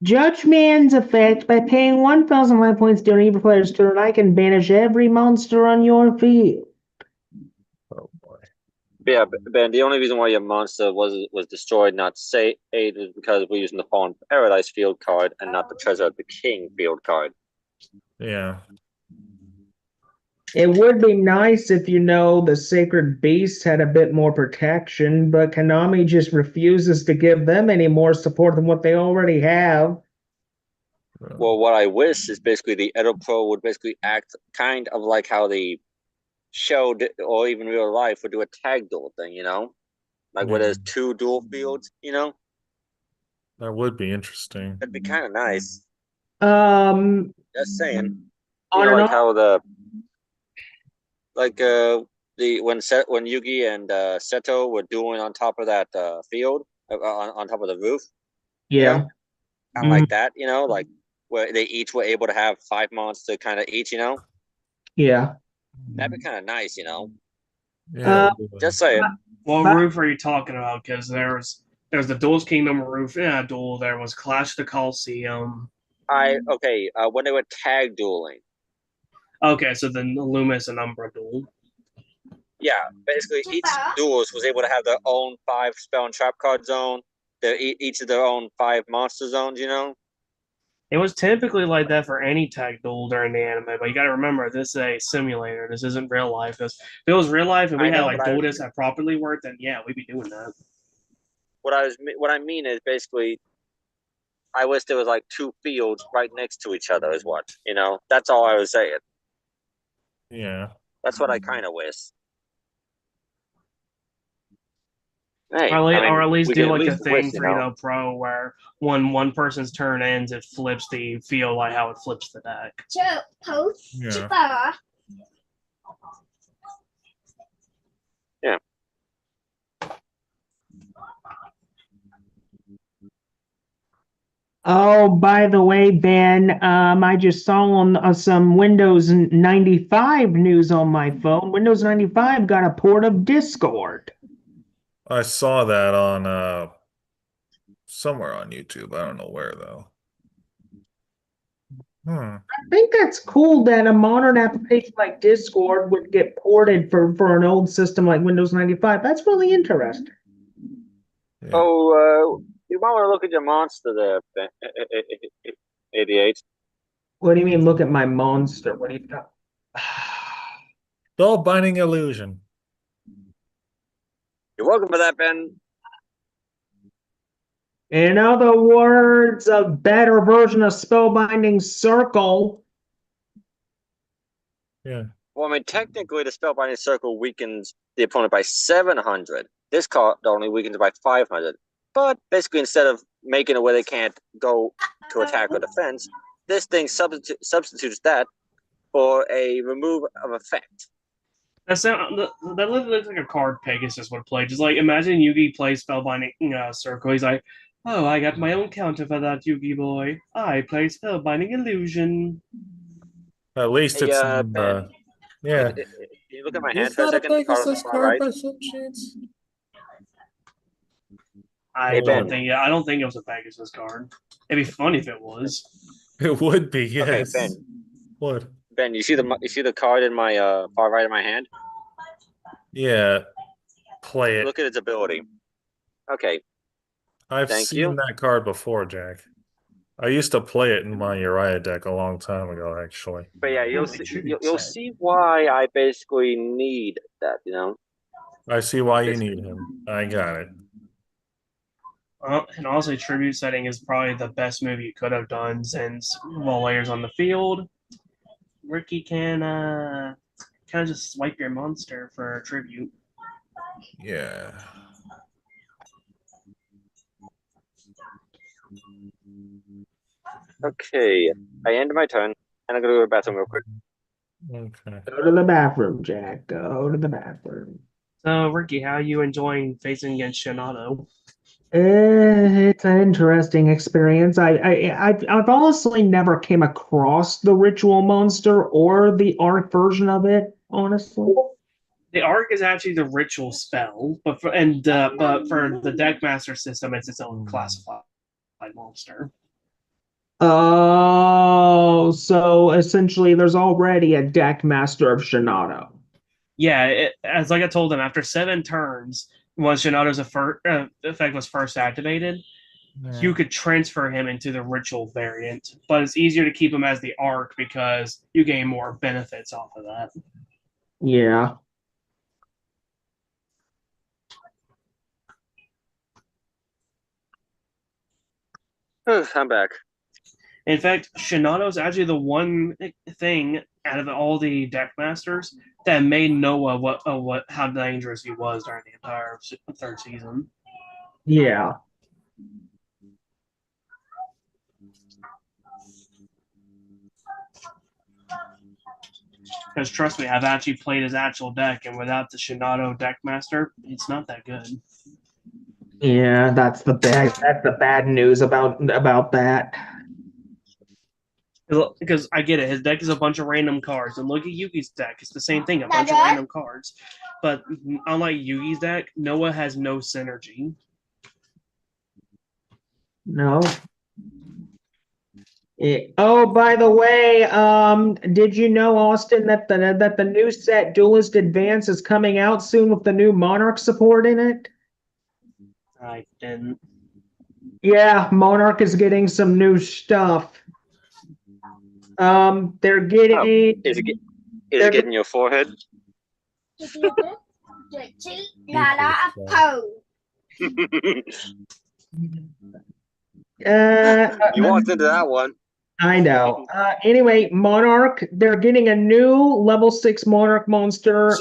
Judge Man's effect by paying 1,000 life points during every player's turn. I can banish every monster on your field. Oh boy. Yeah, Ben. The only reason why your monster was destroyed, not say aid, is because we're using the Fallen Paradise field card and not the Treasure of the King field card. Yeah. It would be nice if, the Sacred Beast had a bit more protection, but Konami just refuses to give them any more support than what they already have. Well, what I wish is basically the Edopro would basically act kind of like how the show or even real life would do a tag duel thing, like where there's 2 dual fields, That would be interesting. That'd be kind of nice. Just saying. On How when Yugi and Seto were dueling on top of that field, on top of the roof. Yeah. Kind of like that, like where they each were able to have 5 monsters kind of each, Yeah. That'd be kind of nice, Yeah. Just saying. What roof are you talking about? Because there's the Duel's Kingdom roof. Yeah, Duel. There was Clash of the Coliseum. When they were tag dueling. Okay, so then Loomis and Umbra Duel. Yeah, basically each duelist was able to have their own 5 spell and trap card zone. Each of their own 5 monster zones, It was typically like that for any tag duel during the anime, but you got to remember this is a simulator. This isn't real life. If it was real life and we had like duelists that properly worked, then yeah, we'd be doing that. What I mean is basically, I wish there was like 2 fields right next to each other. Is what That's all I was saying. Yeah. That's what I kind of wish. Hey, or at least do like a thing wish, for Edopro where when one person's turn ends, it flips the field like how it flips the deck. Yeah. Yeah. Oh, by the way, Ben, I just saw on some Windows 95 news on my phone. Windows 95 got a port of Discord. I saw that on somewhere on YouTube. I don't know where though. I think that's cool that a modern application like Discord would get ported for an old system like Windows 95. That's really interesting. Yeah. Oh, you might want to look at your monster there, 88. What do you mean, look at my monster? What do you got? Spellbinding illusion. You're welcome for that, Ben. In other words, a better version of Spellbinding Circle. Yeah. Well, I mean, technically, the Spellbinding Circle weakens the opponent by 700. This card only weakens by 500. But basically, instead of making it where they can't go to attack or defense, this thing substitutes that for a remove of effect. That literally looks like a card Pegasus would play. Just like imagine Yugi plays Spellbinding Circle. He's like, oh, I got my own counter for that, Yugi boy. I play Spellbinding Illusion. At least it's Ben, yeah. Can you look at my hand Is for a that a second? Pegasus card by some chance? I don't think it was a Pegasus card. It'd be funny if it was. It would be, Okay, yes. Ben. What? Ben, you see the card in my far right of my hand? Yeah. Play it. Look at its ability. Okay, I've thank seen you. that card before, Jack. I used to play it in my Uriah deck a long time ago, actually. But yeah, you'll Oh, see. tribute You'll set. see why I basically need that. I see why you It's- need him. I got it. And also, tribute setting is probably the best move you could have done since while layers on the field, Ricky can kind of just swipe your monster for tribute. Yeah. Okay, I end my turn, and I'm gonna go to the bathroom real quick. Okay. Go to the bathroom, Jack. Go to the bathroom. So, Ricky, how are you enjoying facing against Shinato? It's an interesting experience. I've honestly never came across the ritual monster or the art version of it, honestly. The Arc is actually the ritual spell, but for the Deckmaster system, it's its own classified monster. Oh, so essentially there's already a deck master of Shinato. Yeah, as like I told them, after 7 turns, once Shinato's effect was first activated, you could transfer him into the ritual variant, but it's easier to keep him as the Arc because you gain more benefits off of that. Yeah. I'm back. In fact, Shinato's actually the one thing out of all the deck masters that made Noah how dangerous he was during the entire 3rd season. Yeah. Because trust me, I've actually played his actual deck, and without the Shinato deck master, it's not that good. Yeah, that's the bad news about that. Because I get it, his deck is a bunch of random cards, and look at Yugi's deck; it's the same thing, a bunch of random cards. But unlike Yugi's deck, Noah has no synergy. No. Oh, by the way, did you know, Austin, that the new set Duelist Advance is coming out soon with the new Monarch support in it? I didn't. Yeah, Monarch is getting some new stuff. They're getting. Oh, is it getting your forehead? You walked into that one. I know. Anyway, Monarch, they're getting a new level 6 Monarch monster,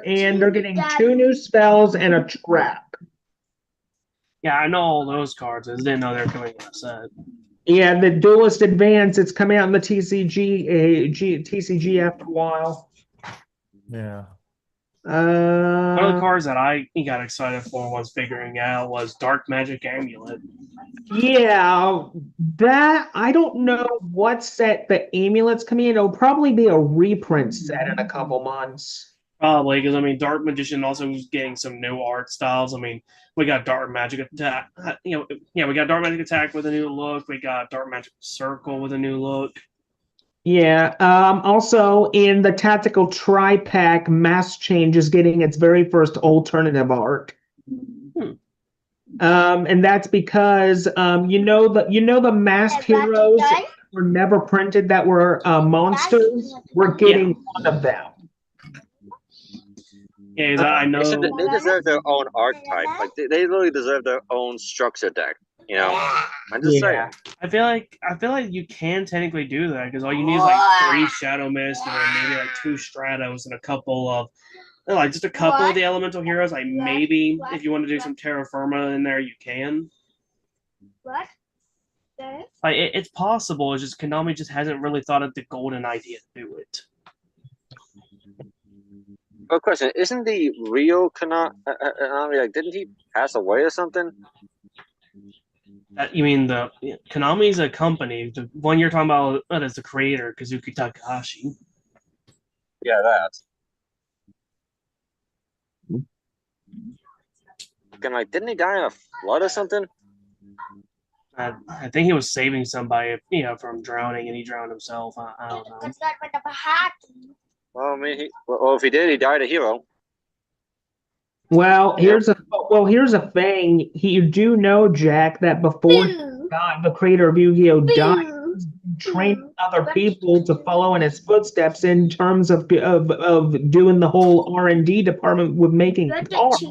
and they're getting 2 new spells and a trap. Yeah, I know all those cards. I just didn't know they were coming in a set. Yeah, the Duelist Advance, it's coming out in the TCG after a while. Yeah. One of the cards that I got excited for was figuring out was Dark Magic Amulet. Yeah, that I don't know what set the amulet's coming in. It'll probably be a reprint set in a couple months. Probably because Dark Magician also is getting some new art styles. We got Dark Magic Attack. We got Dark Magic Attack with a new look. We got Dark Magic Circle with a new look. Yeah. Also, in the Tactical Tri-Pack, Mass Change is getting its very first alternative art. And that's because the masked heroes were never printed that were monsters. We're getting one of them. Yeah, I know. They deserve their own archetype. Like they literally deserve their own structure deck. I'm just saying. I feel like you can technically do that because all you need is like 3 Shadow Mist and then maybe like 2 Stratos and a couple of just a couple of the elemental heroes. Like maybe if you want to do some Terra Firma in there, you can. What? Like it's possible. It's just Konami just hasn't really thought of the golden idea to do it. Good question. Isn't the real Konami like? Didn't he pass away or something? You mean the Konami's a company? The one you're talking about is the creator, Kazuki Takahashi. Yeah, that. And like, didn't he die in a flood or something? I think he was saving somebody, from drowning, and he drowned himself. I don't know. Well, I mean, well, if he did, he died a hero. Well, Yeah. here's a thing. You do know, Jack, that before he died, the creator of Yu-Gi-Oh died, training other people to follow in his footsteps in terms of doing the whole R&D department with making cards.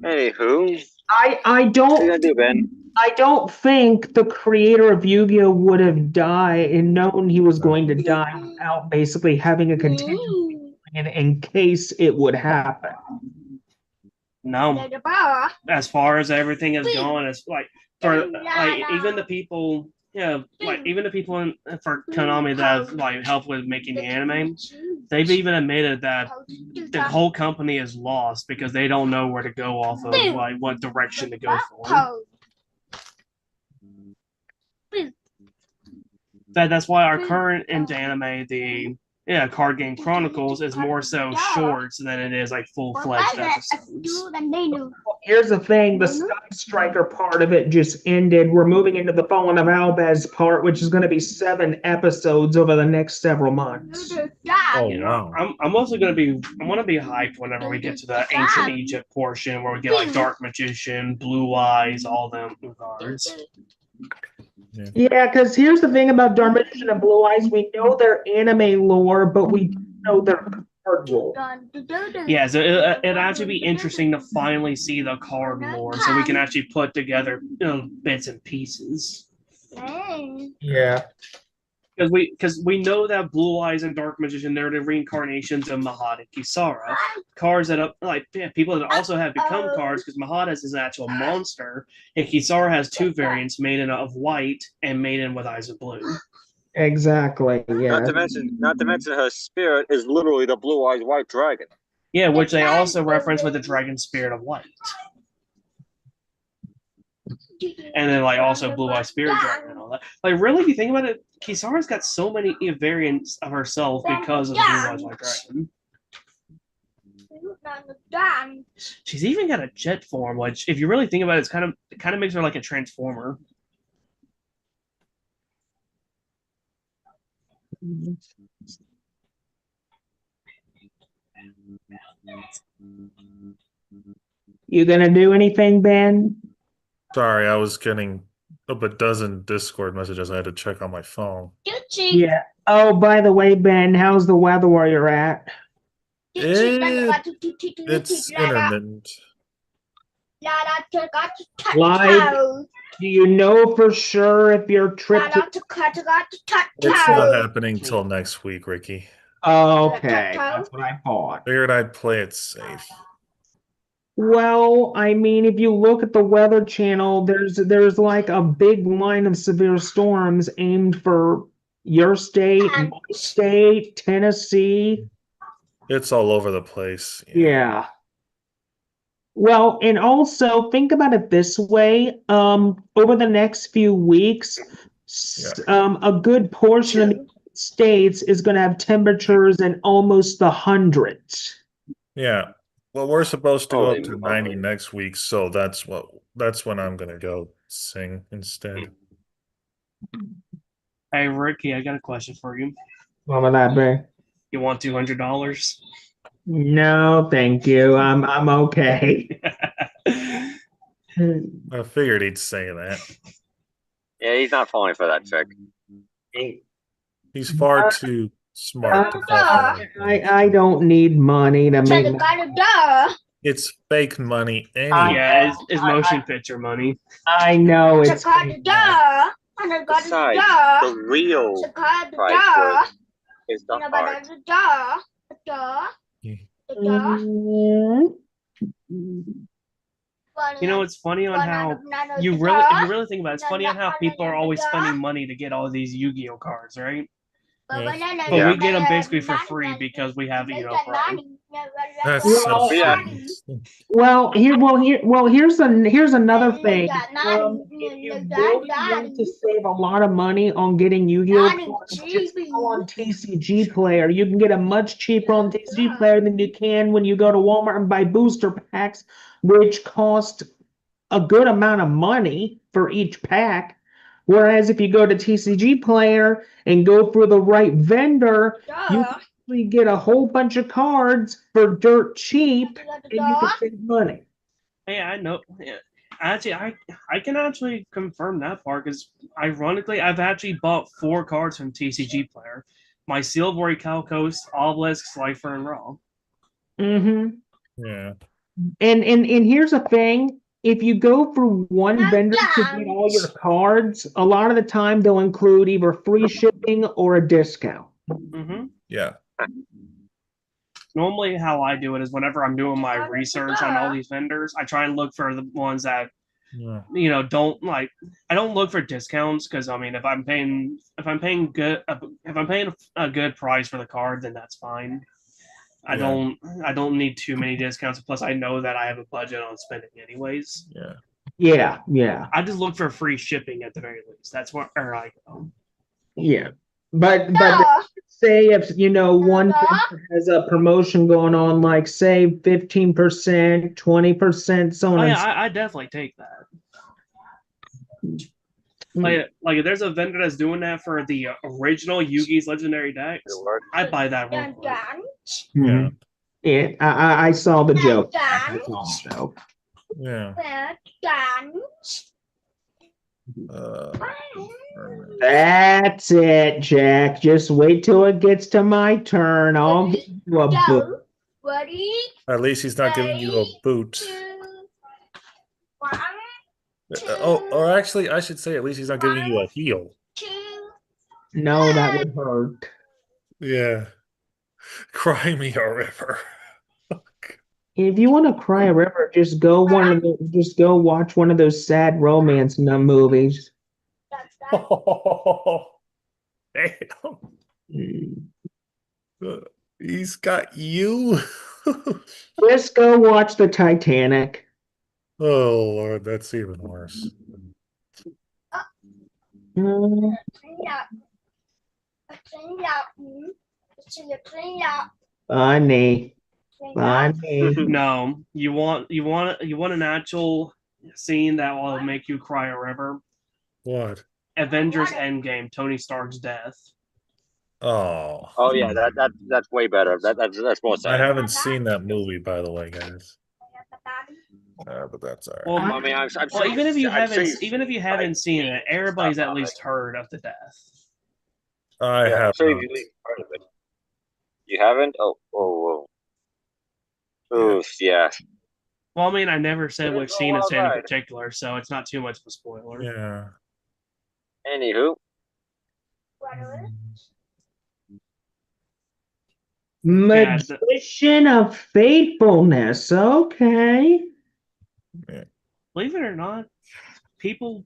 Anywho, I what are you gonna do, Ben? don't think the creator of Yu-Gi-Oh would have died and known he was going to die without basically having a contingency plan in case it would happen. No, as far as everything is going, it's like for like even the people, even the people for Konami that have like helped with making the anime, they've even admitted that the whole company is lost because they don't know where to go off of, like what direction to go for. That's why our current into anime, the Card Game Chronicles, is more so shorts than it is like full-fledged episodes. Here's the thing, the Sky Striker part of it just ended. We're moving into the Fallen of Albaz part, which is going to be 7 episodes over the next several months. Oh You know, wow! I'm also gonna be hyped whenever we get to the ancient Egypt portion where we get like Dark Magician, Blue Eyes, all them cards. Yeah, because here's the thing about Dark Magician and Blue Eyes. We know their anime lore, but we don't know their card lore. Yeah, so it'd actually be interesting to finally see the card lore so we can actually put together bits and pieces. Yeah. Because we know that Blue Eyes and Dark Magician, they're the reincarnations of Mahad and Kisara. Cards that people that also have become cards, because Mahad is his actual monster, and Kisara has 2 variants, Maiden of White and Maiden with Eyes of Blue. Exactly. Yeah. Not to mention her spirit is literally the blue eyes white dragon. Yeah, which they also reference with the Dragon Spirit of White. And then like also Blue Eye Spirit Dragon and all that. Like really, if you think about it, Kisara's got so many variants of herself because of Blue Eyes White Dragon. She's even got a jet form, which if you really think about it, it kind of makes her like a transformer. You gonna do anything, Ben? Sorry, I was getting a dozen Discord messages I had to check on my phone. Yeah. Oh, by the way, Ben, how's the weather where you're at? It's intermittent. Like, do you know for sure if your trip to... It's not happening till next week, Ricky. Okay, that's what I thought. Figured I'd play it safe. Well, I mean, if you look at the Weather Channel, there's like a big line of severe storms aimed for your state, my state, Tennessee. It's all over the place. Yeah. Well, and also think about it this way. Over the next few weeks, a good portion of the states is going to have temperatures in almost the hundreds. Yeah. Well, we're supposed to go up to 90 next week, so that's when I'm gonna go sing instead. Hey Ricky, I got a question for you. What would that be? You want $200? No, thank you. I'm okay. I figured he'd say that. Yeah, he's not falling for that trick. He's far too smart to fall for that. I don't need money to make. It's fake money I- anyway. Yeah, it's motion picture money. I know it's. Besides, the real price word is the heart. You know, it's funny on how if you really think about it, it's funny on how people are always spending money to get all these Yu-Gi-Oh cards, right? Yeah. But we get them basically for free because we have Edopro. That's Well, so yeah. shitty. Here's another thing. If you really want to save a lot of money on getting Yu-Gi-Oh cards, just go on TCG Player. You can get them much cheaper on TCG Player than you can when you go to Walmart and buy booster packs, which cost a good amount of money for each pack. Whereas if you go to TCG Player and go for the right vendor, you can actually get a whole bunch of cards for dirt cheap, and you can save money. Yeah, I know. Yeah. Actually, I can actually confirm that part because ironically, I've actually bought 4 cards from TCG Player. My Silvery Calcos, Obelisk, Slifer, and Raw. Mm-hmm. Yeah. And here's the thing. If you go for one vendor to get all your cards, a lot of the time they'll include either free shipping or a discount. Mm-hmm. Yeah. Normally, how I do it is whenever I'm doing my research on all these vendors, I try and look for the ones that Yeah. don't like. I don't look for discounts because I mean, if I'm paying a good price for the card, then that's fine. I don't need too many discounts. Plus, I know that I have a budget on spending anyways. Yeah. Yeah. I just look for free shipping at the very least. That's where I go. Yeah. But say if one vendor has a promotion going on, like say 15%, 20%, so on Oh and yeah, I definitely take that. Like if there's a vendor that's doing that for the original Yugi's legendary decks, I buy that real quick. Yeah. Yeah, I saw the joke. I saw the joke. Yeah. That's it, Jack. Just wait till it gets to my turn. I'll give you a boot. At least he's not giving you a boot. Or actually, I should say, at least he's not giving you a heel. No, that would hurt. Yeah. Cry me a river. If you want to cry a river, just go watch one of those sad romance movies. Oh, damn. Mm. He's got you. Just go watch the Titanic. Oh, Lord, that's even worse. Mm. Funny. No, you want an actual scene that will make you cry a river. What? Avengers Endgame, Tony Stark's death. Oh. Oh yeah, that's way better. That's more I sad. haven't seen that movie, by the way, guys. But that's all right. Well, I mean, I'm well, even if you sure haven't seen it, everybody's at least heard of the death. I yeah, have I'm sure not. you heard of it. You haven't? Oh. Oof, yeah. Well, I mean, I never said which It's scene it's in alright. particular, so it's not too much of a spoiler. Yeah. Anywho, Magician of Faithfulness. Okay. Believe it or not, people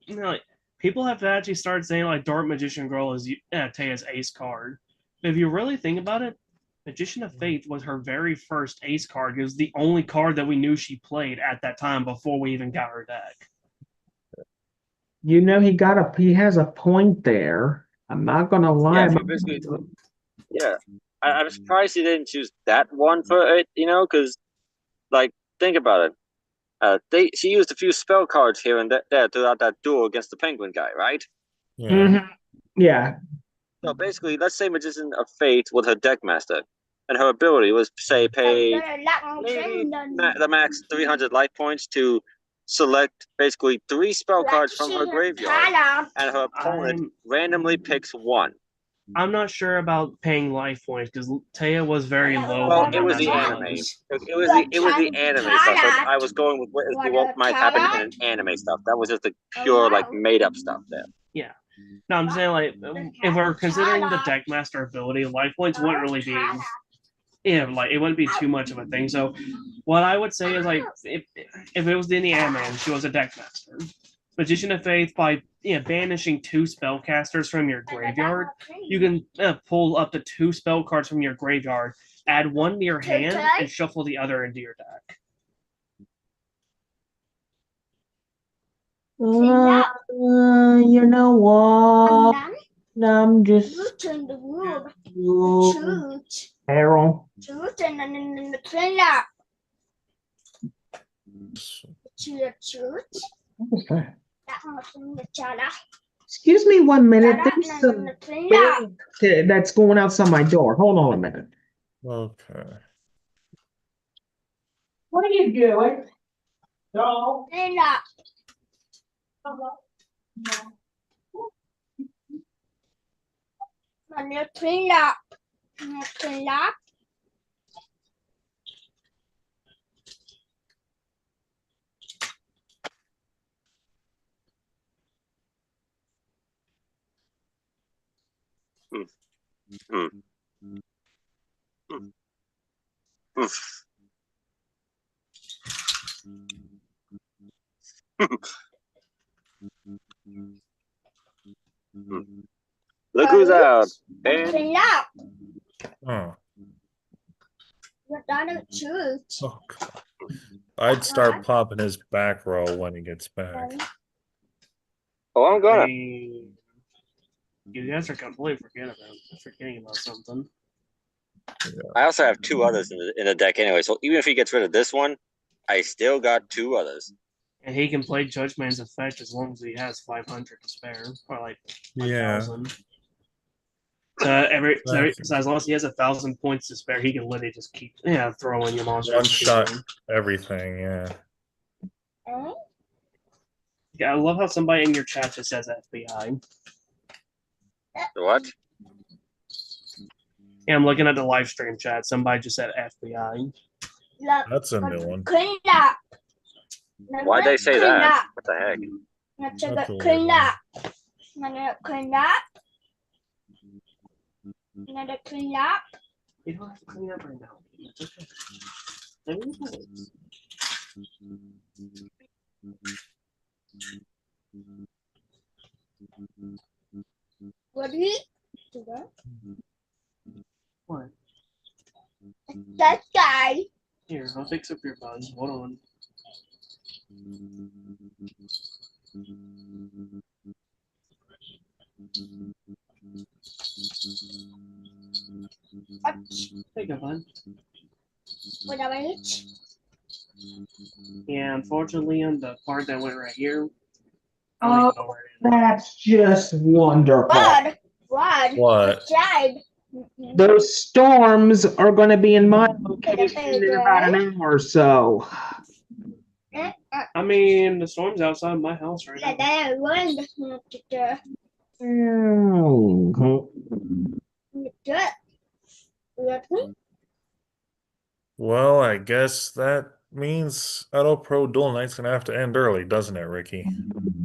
people have actually started saying like Dark Magician Girl is Taya's ace card. But if you really think about it, Magician of Faith was her very first ace card. It was the only card that we knew she played at that time before we even got her deck. He has a point there. I'm not gonna lie. yeah, I'm surprised he didn't choose that one for it. Because like think about it. She used a few spell cards here and there throughout that duel against the Penguin guy, right? Yeah. Mhm. Yeah. So basically, let's say Magician of Fate was her deck master, and her ability was say pay maybe the max 300 life points to select basically 3 spell cards from her graveyard, and her opponent randomly picks one. I'm not sure about paying life points because Taya was very low. Well, on it was the anime. It was the anime stuff. So I was going with what might happen in anime stuff. That was just the pure like made up stuff there. Yeah. No, I'm saying like if we're considering the deck master ability, life points wouldn't really be like it wouldn't be too much of a thing. So what I would say is like if it was in the anime and she was a deck master, Magician of Faith, by banishing 2 spellcasters from your graveyard, you can pull up to 2 spell cards from your graveyard, add 1 to your hand, and shuffle the other into your deck. You know what? I'm just You turn the wood. you, Shoot. Errol. Shoot and clean up. Shoot. What was that? That one's in the chala. Excuse me 1 minute. There's Chala some and clean up. big that's going outside my door. Hold on a minute. Okay. What are you doing? No. Clean up. And you clean up. And you clean up. Look who's out. And clean up. Oh. You're done with shoot. Oh, God. I'd start popping his back row when he gets back. Oh, I'm I gonna. mean, you guys are completely forgetting about something. I also have 2 others in the deck anyway, so even if he gets rid of this one, I still got 2 others. And he can play Judgment's Effect as long as he has 500 to spare, or like Yeah. 1,000. So as long as he has 1,000 points to spare, he can literally just keep throwing your monsters. One shot everything, yeah. Yeah, I love how somebody in your chat just says FBI. What? Yeah, I'm looking at the live stream chat. Somebody just said FBI. Look, That's a new one. clean up. Why'd they say Clean that? up. What the heck? Let's That's a clean weird up. Clean up. Another clean up. You don't have to clean up right now. It's okay. There it is. What do you do? What? That guy. Here, I'll fix up your buzz. Hold on. There you go, bud. What about it? Yeah, unfortunately, on the part that went right here. Oh, that's just wonderful. What? What? Died. Those storms are going to be in my location in about an hour or so. I mean, the storm's outside my house right now. Well, I guess that means Edopro Duel Night's gonna have to end early, doesn't it, Ricky?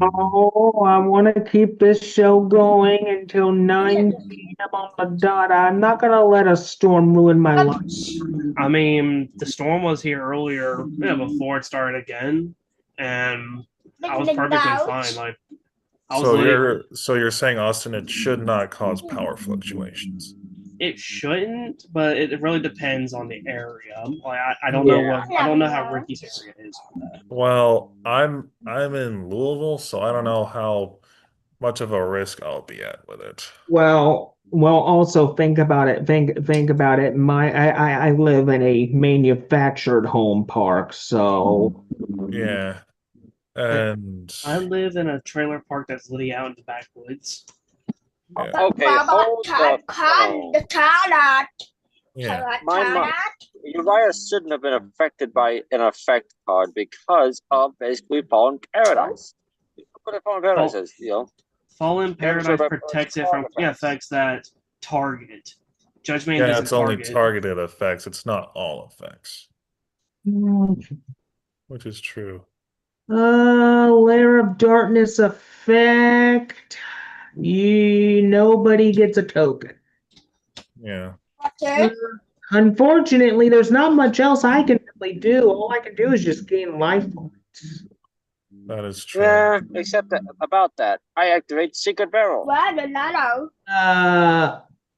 Oh, I want to keep this show going until 9 p.m. on the dot. I'm not going to let a storm ruin my life. I mean, the storm was here earlier before it started again, and I was perfectly fine. Like, So you're saying, Austin, it should not cause power fluctuations. It shouldn't, but it really depends on the area. Like, I don't know I don't know how Ricky's area is on that. Well, I'm in Louisville, so I don't know how much of a risk I'll be at with it. Well, also think about it. Think about it. I live in a manufactured home park, so Yeah. And I live in a trailer park that's literally out in the backwoods. yeah. Okay, hold up. Yeah. Uriah shouldn't have been affected by an effect card because of basically Fallen Paradise. What if Fallen Paradise is, Fallen Paradise protects it from effects that target. Judgment Yeah, doesn't it's only target. targeted effects. It's not all effects. Which is true. Lair of Darkness effect. Nobody gets a token. Yeah. Unfortunately, there's not much else I can really do. All I can do is just gain life points. That is true. Yeah, except that about that, I activate Secret Barrel. Quá đừng nói đâu.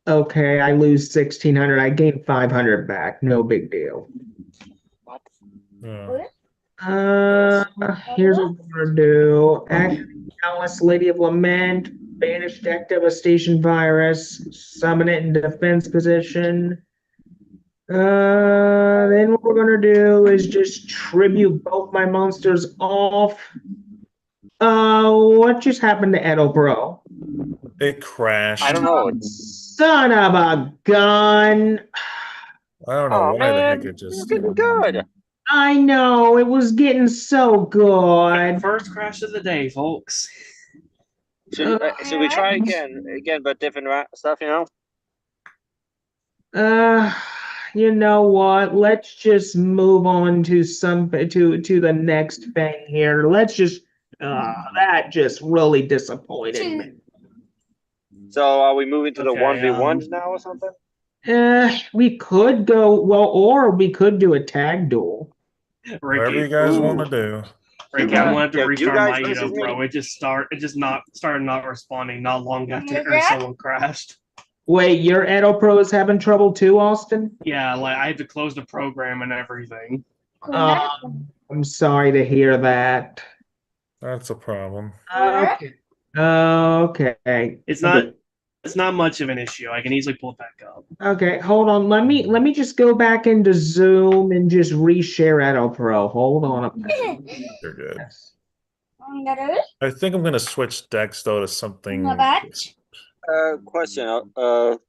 Okay, I lose 1,600. I gain 500 back. No big deal. What? Yeah. Here's what we're gonna do. Activate Alice, Lady of Lament, banish deck devastation virus, summon it in defense position. Then what we're gonna do is just tribute both my monsters off. What just happened to Edopro? It crashed. I don't know. It's Son of a gun. I don't know oh why the heck man, it just. it's getting good. I know, it was getting so good. First crash of the day, folks. Should we try again, but different stuff? You know. You know what? Let's just move on to to the next thing here. Let's just that just really disappointed me. So are we moving to the Okay, 1v1s now or something? We could go or we could do a tag duel. Whatever Ricky, you guys ooh. want to do. Ricky, I'm gonna have to You restart guys my versus Edopro. me. It just started not responding not long after Yeah. someone crashed. Wait, your Edopro is having trouble too, Austin? Yeah, like I had to close the program and everything. I'm sorry to hear that. That's a problem. Okay. Okay. It's not much of an issue. I can easily pull it back up. Okay, hold on. Let me just go back into Zoom and just reshare Edopro. Hold on a minute. You're good. Yes. I think I'm gonna switch decks though to something. Question.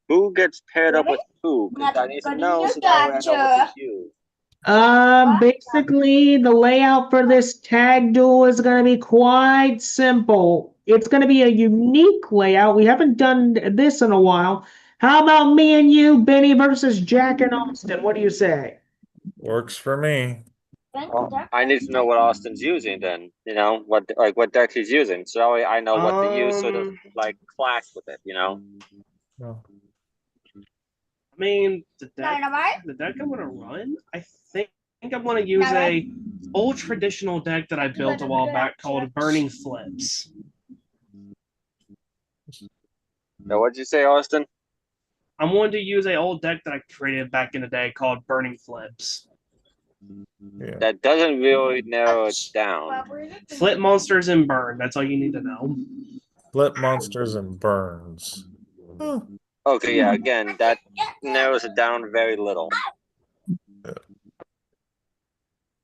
Who gets paired up with who? 'Cause I need to know so that way I know what to use. Basically, the layout for this tag duel is going to be quite simple. It's going to be a unique layout. We haven't done this in a while. How about me and you, Benny versus Jack and Austin? What do you say? Works for me. Well, I need to know what Austin's using then. You know what deck he's using, so that way I know what to use so it doesn't clash with it. You know. Oh. I mean, the deck I'm gonna run, I think I'm gonna use a old traditional deck that I built a while back called Burning Flips. Now, what'd you say, Austin? I'm going to use a old deck that I created back in the day called Burning Flips. Yeah. That doesn't really narrow it down. Flip monsters and burn. That's all you need to know. Flip monsters and burns. Okay, yeah. Again, that narrows it down very little.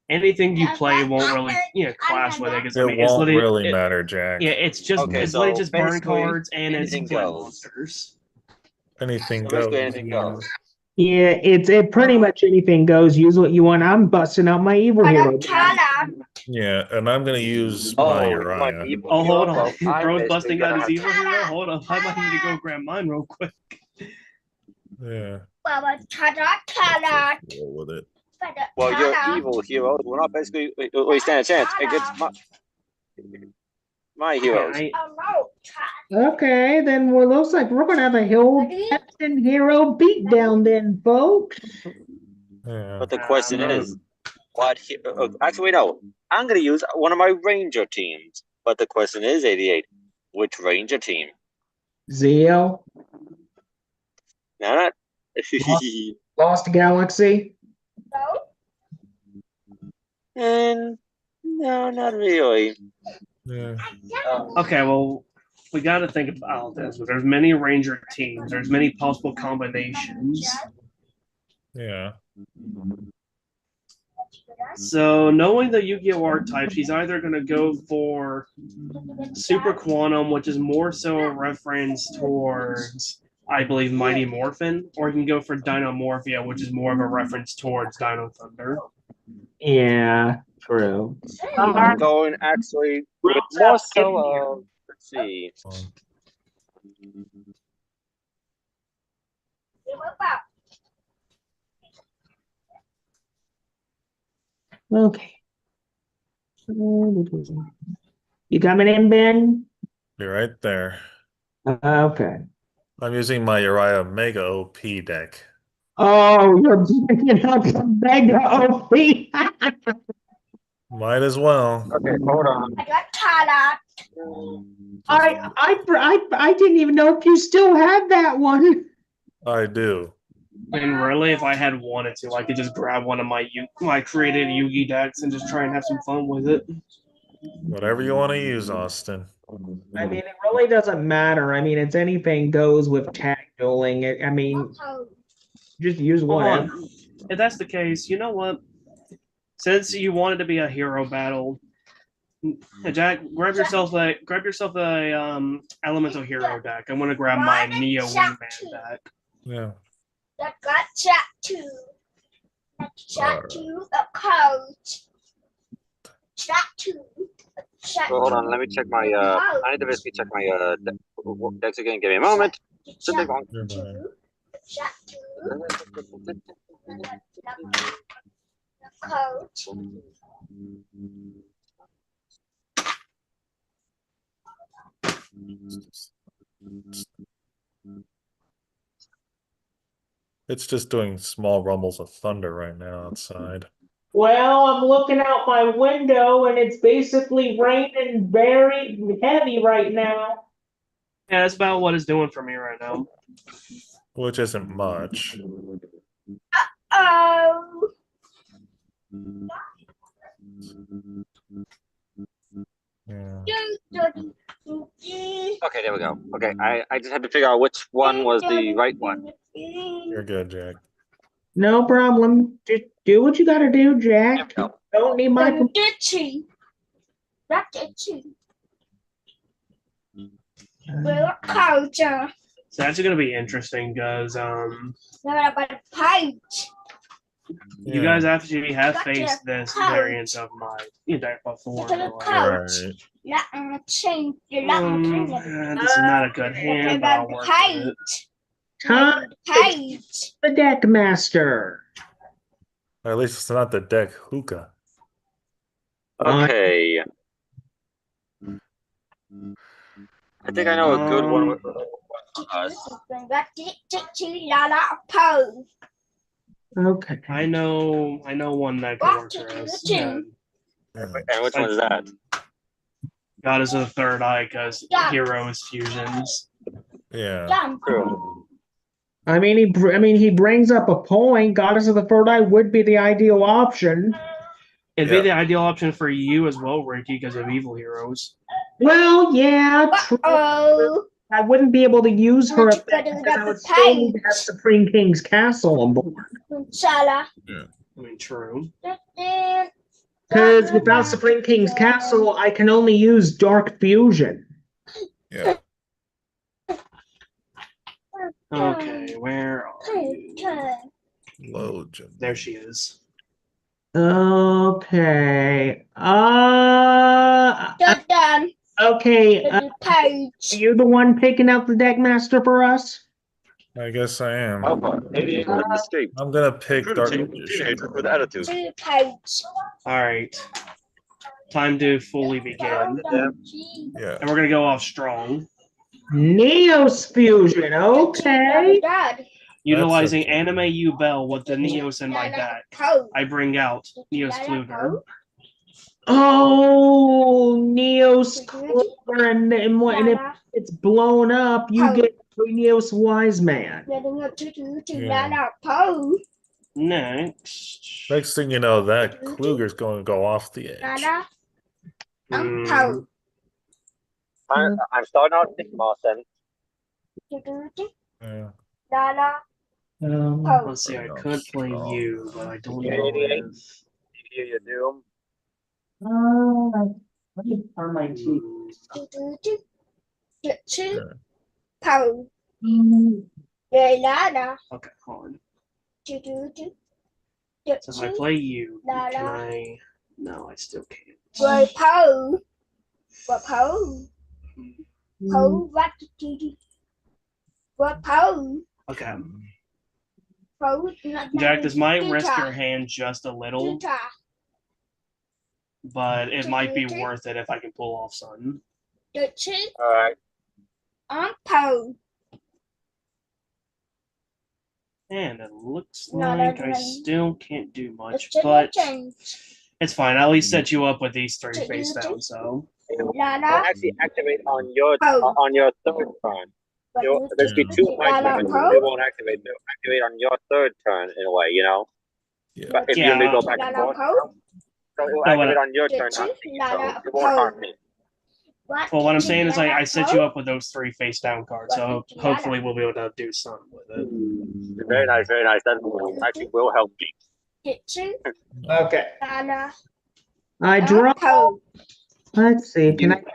Anything you play won't really, clash with it. Because It I mean, it's won't literally really matter, Jack. Yeah, it's just Okay, it's so literally just burn basically, cards and it's anything flip goes. monsters. Anything So goes. basically, anything goes. Yeah, it pretty much anything goes. Use what you want. I'm busting out my evil hero. Yeah, and I'm gonna use Oh, my you want Uriah. evil Oh, hold hero? on. Well, I'm Bro's basically busting out gonna his have evil hero. Hold up. I might need to go grab mine real quick. Yeah. Deal with it. Well, your evil heroes will not basically we stand a chance against my heroes. Okay, then well, looks like we're gonna have a hill captain hero beatdown then, folks. Yeah. But the question is, what? Actually, no. I'm gonna use one of my ranger teams. But the question is, 88, which ranger team? Zeo, No, not. Lost Galaxy. And no, not really. Yeah. Okay, well, we got to think about this. There's many ranger teams. There's many possible combinations. Yeah. So knowing the Yu-Gi-Oh archetypes, he's either going to go for Super Quantum, which is more so a reference towards, I believe, Mighty Morphin, or he can go for Dinomorphia, which is more of a reference towards Dino Thunder. Yeah, true. I'm going actually with more so. Let's see. Okay. You coming in, Ben? You're right there. Okay. I'm using my Uriah Mega OP deck. Oh, you're picking up the mega OP. Might as well. Okay, hold on. I got tired. I didn't even know if you still had that one. I do. And really, if I had wanted to, I could just grab one of my created Yugi decks and just try and have some fun with it. Whatever you want to use, Austin. I mean, it really doesn't matter. I mean, it's anything goes with tag dueling. I mean, Oh, just use Hold whatever. on. If that's the case, you know what? Since you wanted to be a hero battle, Jack, grab yourself a elemental hero deck. I'm gonna grab my Neo Wingman deck. Yeah. that got chat too. Chat to a coach. Chat to. Chat Well, hold on. Let me check my. I need to basically check my decks again. Give me a moment. Should take long. Chat to. Coach. It's just doing small rumbles of thunder right now outside. Well, I'm looking out my window and it's basically raining very heavy right now. Yeah, that's about what it's doing for me right now. Which isn't much. Oh. Yeah. Okay, there we go. Okay, I just had to figure out which one was the right one. You're good, Jack. No problem. Just do what you gotta do, Jack. There we go. Don't need my Ditchy. That's itchy. We're culture. So that's gonna be interesting because Not about a page. you Yeah. guys actually have Gotcha. faced this Couch. variant of my deck before. Look at the though. couch. Right. Let me change. Let me change. This is not a good hand, but I'll About the work with it. page. time. Page. The deck master. Or at least it's not the deck hookah. Okay. I think I know a good one for us. Okay. I know one that could work for us. Yeah. And which one is that? Goddess of the Third Eye, because Yeah. heroes fusions. Yeah. True. I mean, he brings up a point. Goddess of the Third Eye would be the ideal option. It'd Yeah. be the ideal option for you as well, Ricky, because of evil heroes. Well, yeah, true. Oh, I wouldn't be able to use her What you effect gotta because I get would the still need to have page. Supreme King's Castle on board. Shala. I mean, true. Because without Supreme King's Castle, I can only use Dark Fusion. Yeah. Okay, where are you? Logan. There she is. Okay. Done. Okay. The page. Are you the one picking out the deck master for us? I guess I am. Alpha, 88 escape. I'm gonna pick Dark Teenager with attitude. The page. Alright. Time to fully begin. Yeah. And we're gonna go off strong. Neos Fusion. Okay. Dad. Utilizing okay. Anime U Bell with the Neos in my deck. I bring out Neos Kluger. Oh, Neos Kluger, and what? And if it's blown up, you get Neos Wise Man. Next. Next thing you know, that Kluger's going to go off the edge. Hmm. I'm starting out Nick Martin. Yeah. Let's see, I could play you, but I don't know if. Hear your doom. Let me turn my TV. Okay, hold on. So if I play you, can I? No, I still can't. Okay. Jack, this might risk your hand just a little, but it might be worth it if I can pull off something. Alright. And it looks like I still can't do much, but It's fine. I at least set you up with these 3 face down. So It won't Lala. actually activate on your Oh. third turn. There's be 2 of my turns. It won't activate. They'll activate on your third turn in a way, you know. Yeah. But if you only Yeah. go back and forth, so it will No, activate on your turn, not me. So it won't harm me. well, what I'm saying is I set you up with those 3 face down cards, so hopefully we'll be able to do something with it. Very nice, very nice. That actually will help me. Okay. Lala. I draw. Oh. Let's see. Can I? Get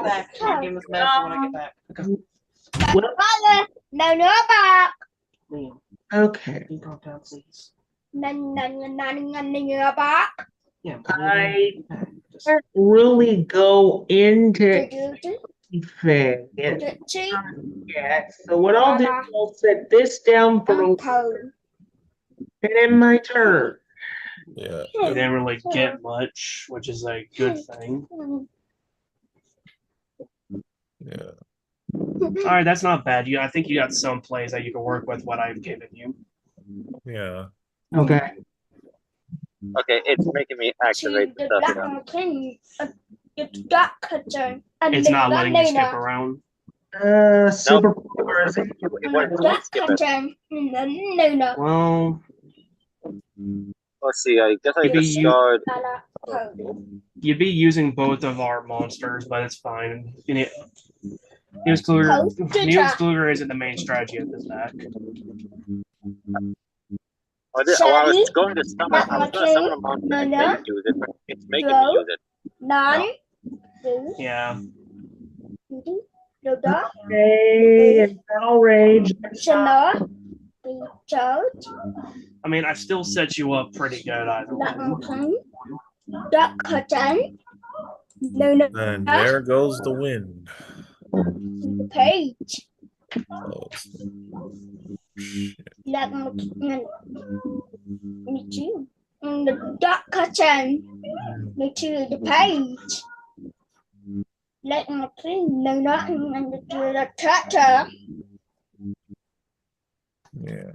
back. I'll give this medicine when I get back. Lala. No, no, back. Liam, Okay. can you drop down, please? No, back. Yeah. I can't really go into anything yet. So what I'll do is I'll set this down for and in my turn. Yeah. You didn't really get much, which is a good thing. Yeah. All right, that's not bad. I think you got some plays that you can work with what I've given you. Yeah. Okay. Okay, it's making me activate the stuff now. It's not letting you skip around. Super It won't skip it. Well, Let's see. I guess I Maybe discard. you'd be using both of our monsters, but it's fine. Neos Kluger isn't the main strategy of this deck. I was going to summon. I was going to summon a monster and make use it, but it's making me use it. Yeah. Okay, Infernal Rage. I mean, I still set you up pretty good either way. And there goes the wind. Page. Oh, The dot curtain. Me to the page. Let me clean the nut and the tractor. yeah.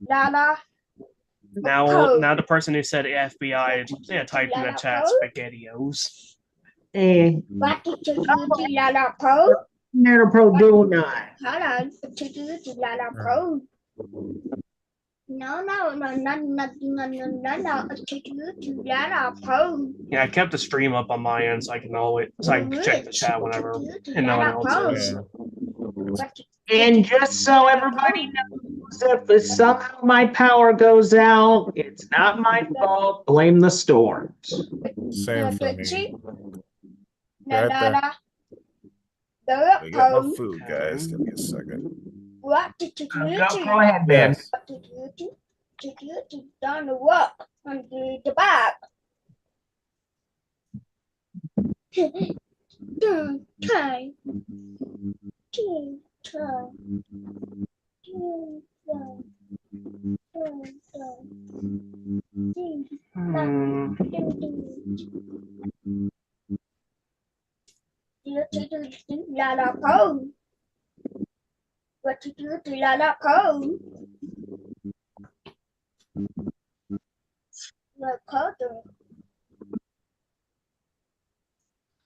Lala. Now the person who said FBI typed in the chat spaghettios. What did you do, Lala Pro? Edopro do not. Hold on. What did you do, Lala Pro? No. What did you do, Lala Pro? Yeah, I kept the stream up on my end so I can check the chat whenever and no one else is. And just so everybody knows, if somehow my power goes out, it's not my fault. Blame the storms. Same for me. No, Right there. I got my food, guys. Give me a second. What did you do? Go ahead, Ben. Yes. What did you do? Did you do down the work on the back? Try. Lala Pro. What did you do, Lala Pro?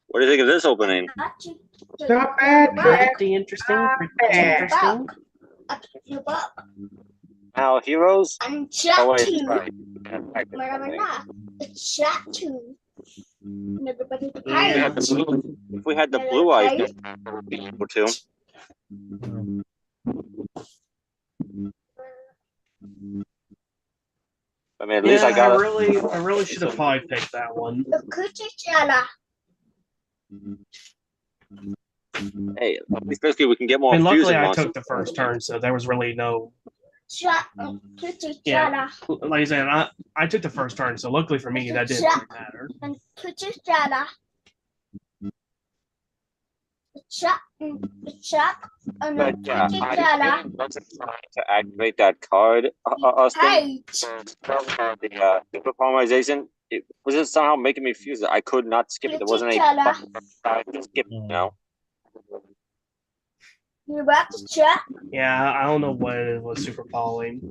What do you think of this opening? Not bad, Cat. Pretty interesting. Pretty interesting. Now, heroes. And Oh, chat wait, too. sorry. It's chat too. Everybody Yeah. If we had the blue eyes, we'd be able to. I mean, at least I got it. I really should have probably picked that one. Hey, at least basically we can get more And luckily fusion I monsters. took the first turn, so there was really no. Yeah. Like I said, I took the first turn, so luckily for me that didn't really matter. But yeah, I wasn't trying to activate that card, Austin. The super polymerization, it was just somehow making me fuse it. I could not skip it. There wasn't any button to skip it, you know? You about to chat? Yeah, I don't know what it was super poly.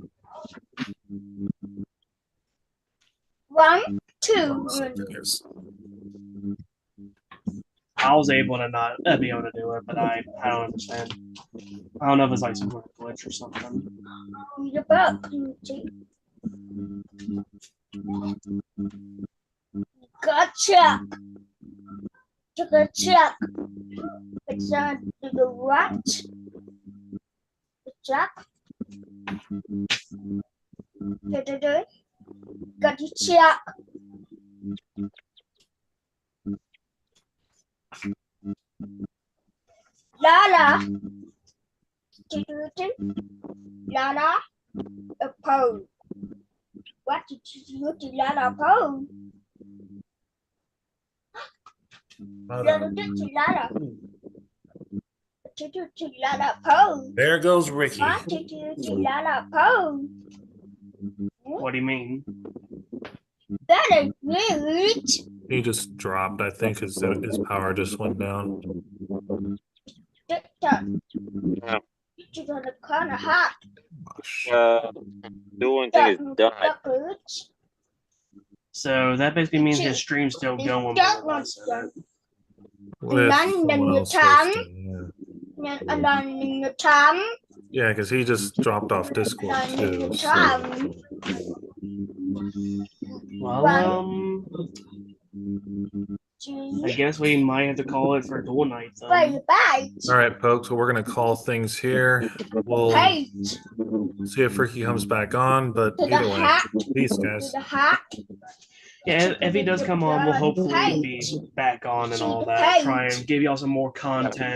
1, 2. Yes. I was able to not be able to do it, but I don't understand. I don't know if it's like some sort of glitch or something. Read a book. Gotcha. Took a check. It's on to the right. The check. Got the check. Lala. Lala. A pole. What did you do to Lala pole? Lala did to Lala. To Lala pole. There goes Ricky. What did you do to Lala pole? What do you mean? That is rude. He just dropped. I think his power just went down. Yeah. You got a kind of hot. Dueling thing is done. So that basically means his stream's still going. With None someone in the else time. hosting, yeah. And then in the time. Yeah, because he just dropped off Discord And in too. the So. time. Well, I guess we might have to call it for duel night then. All right, folks. Well, we're gonna call things here. We'll see if Ricky comes back on. But either way, peace, guys. Yeah, if he does come on, we'll hopefully be back on and all that. Try and give y'all some more content.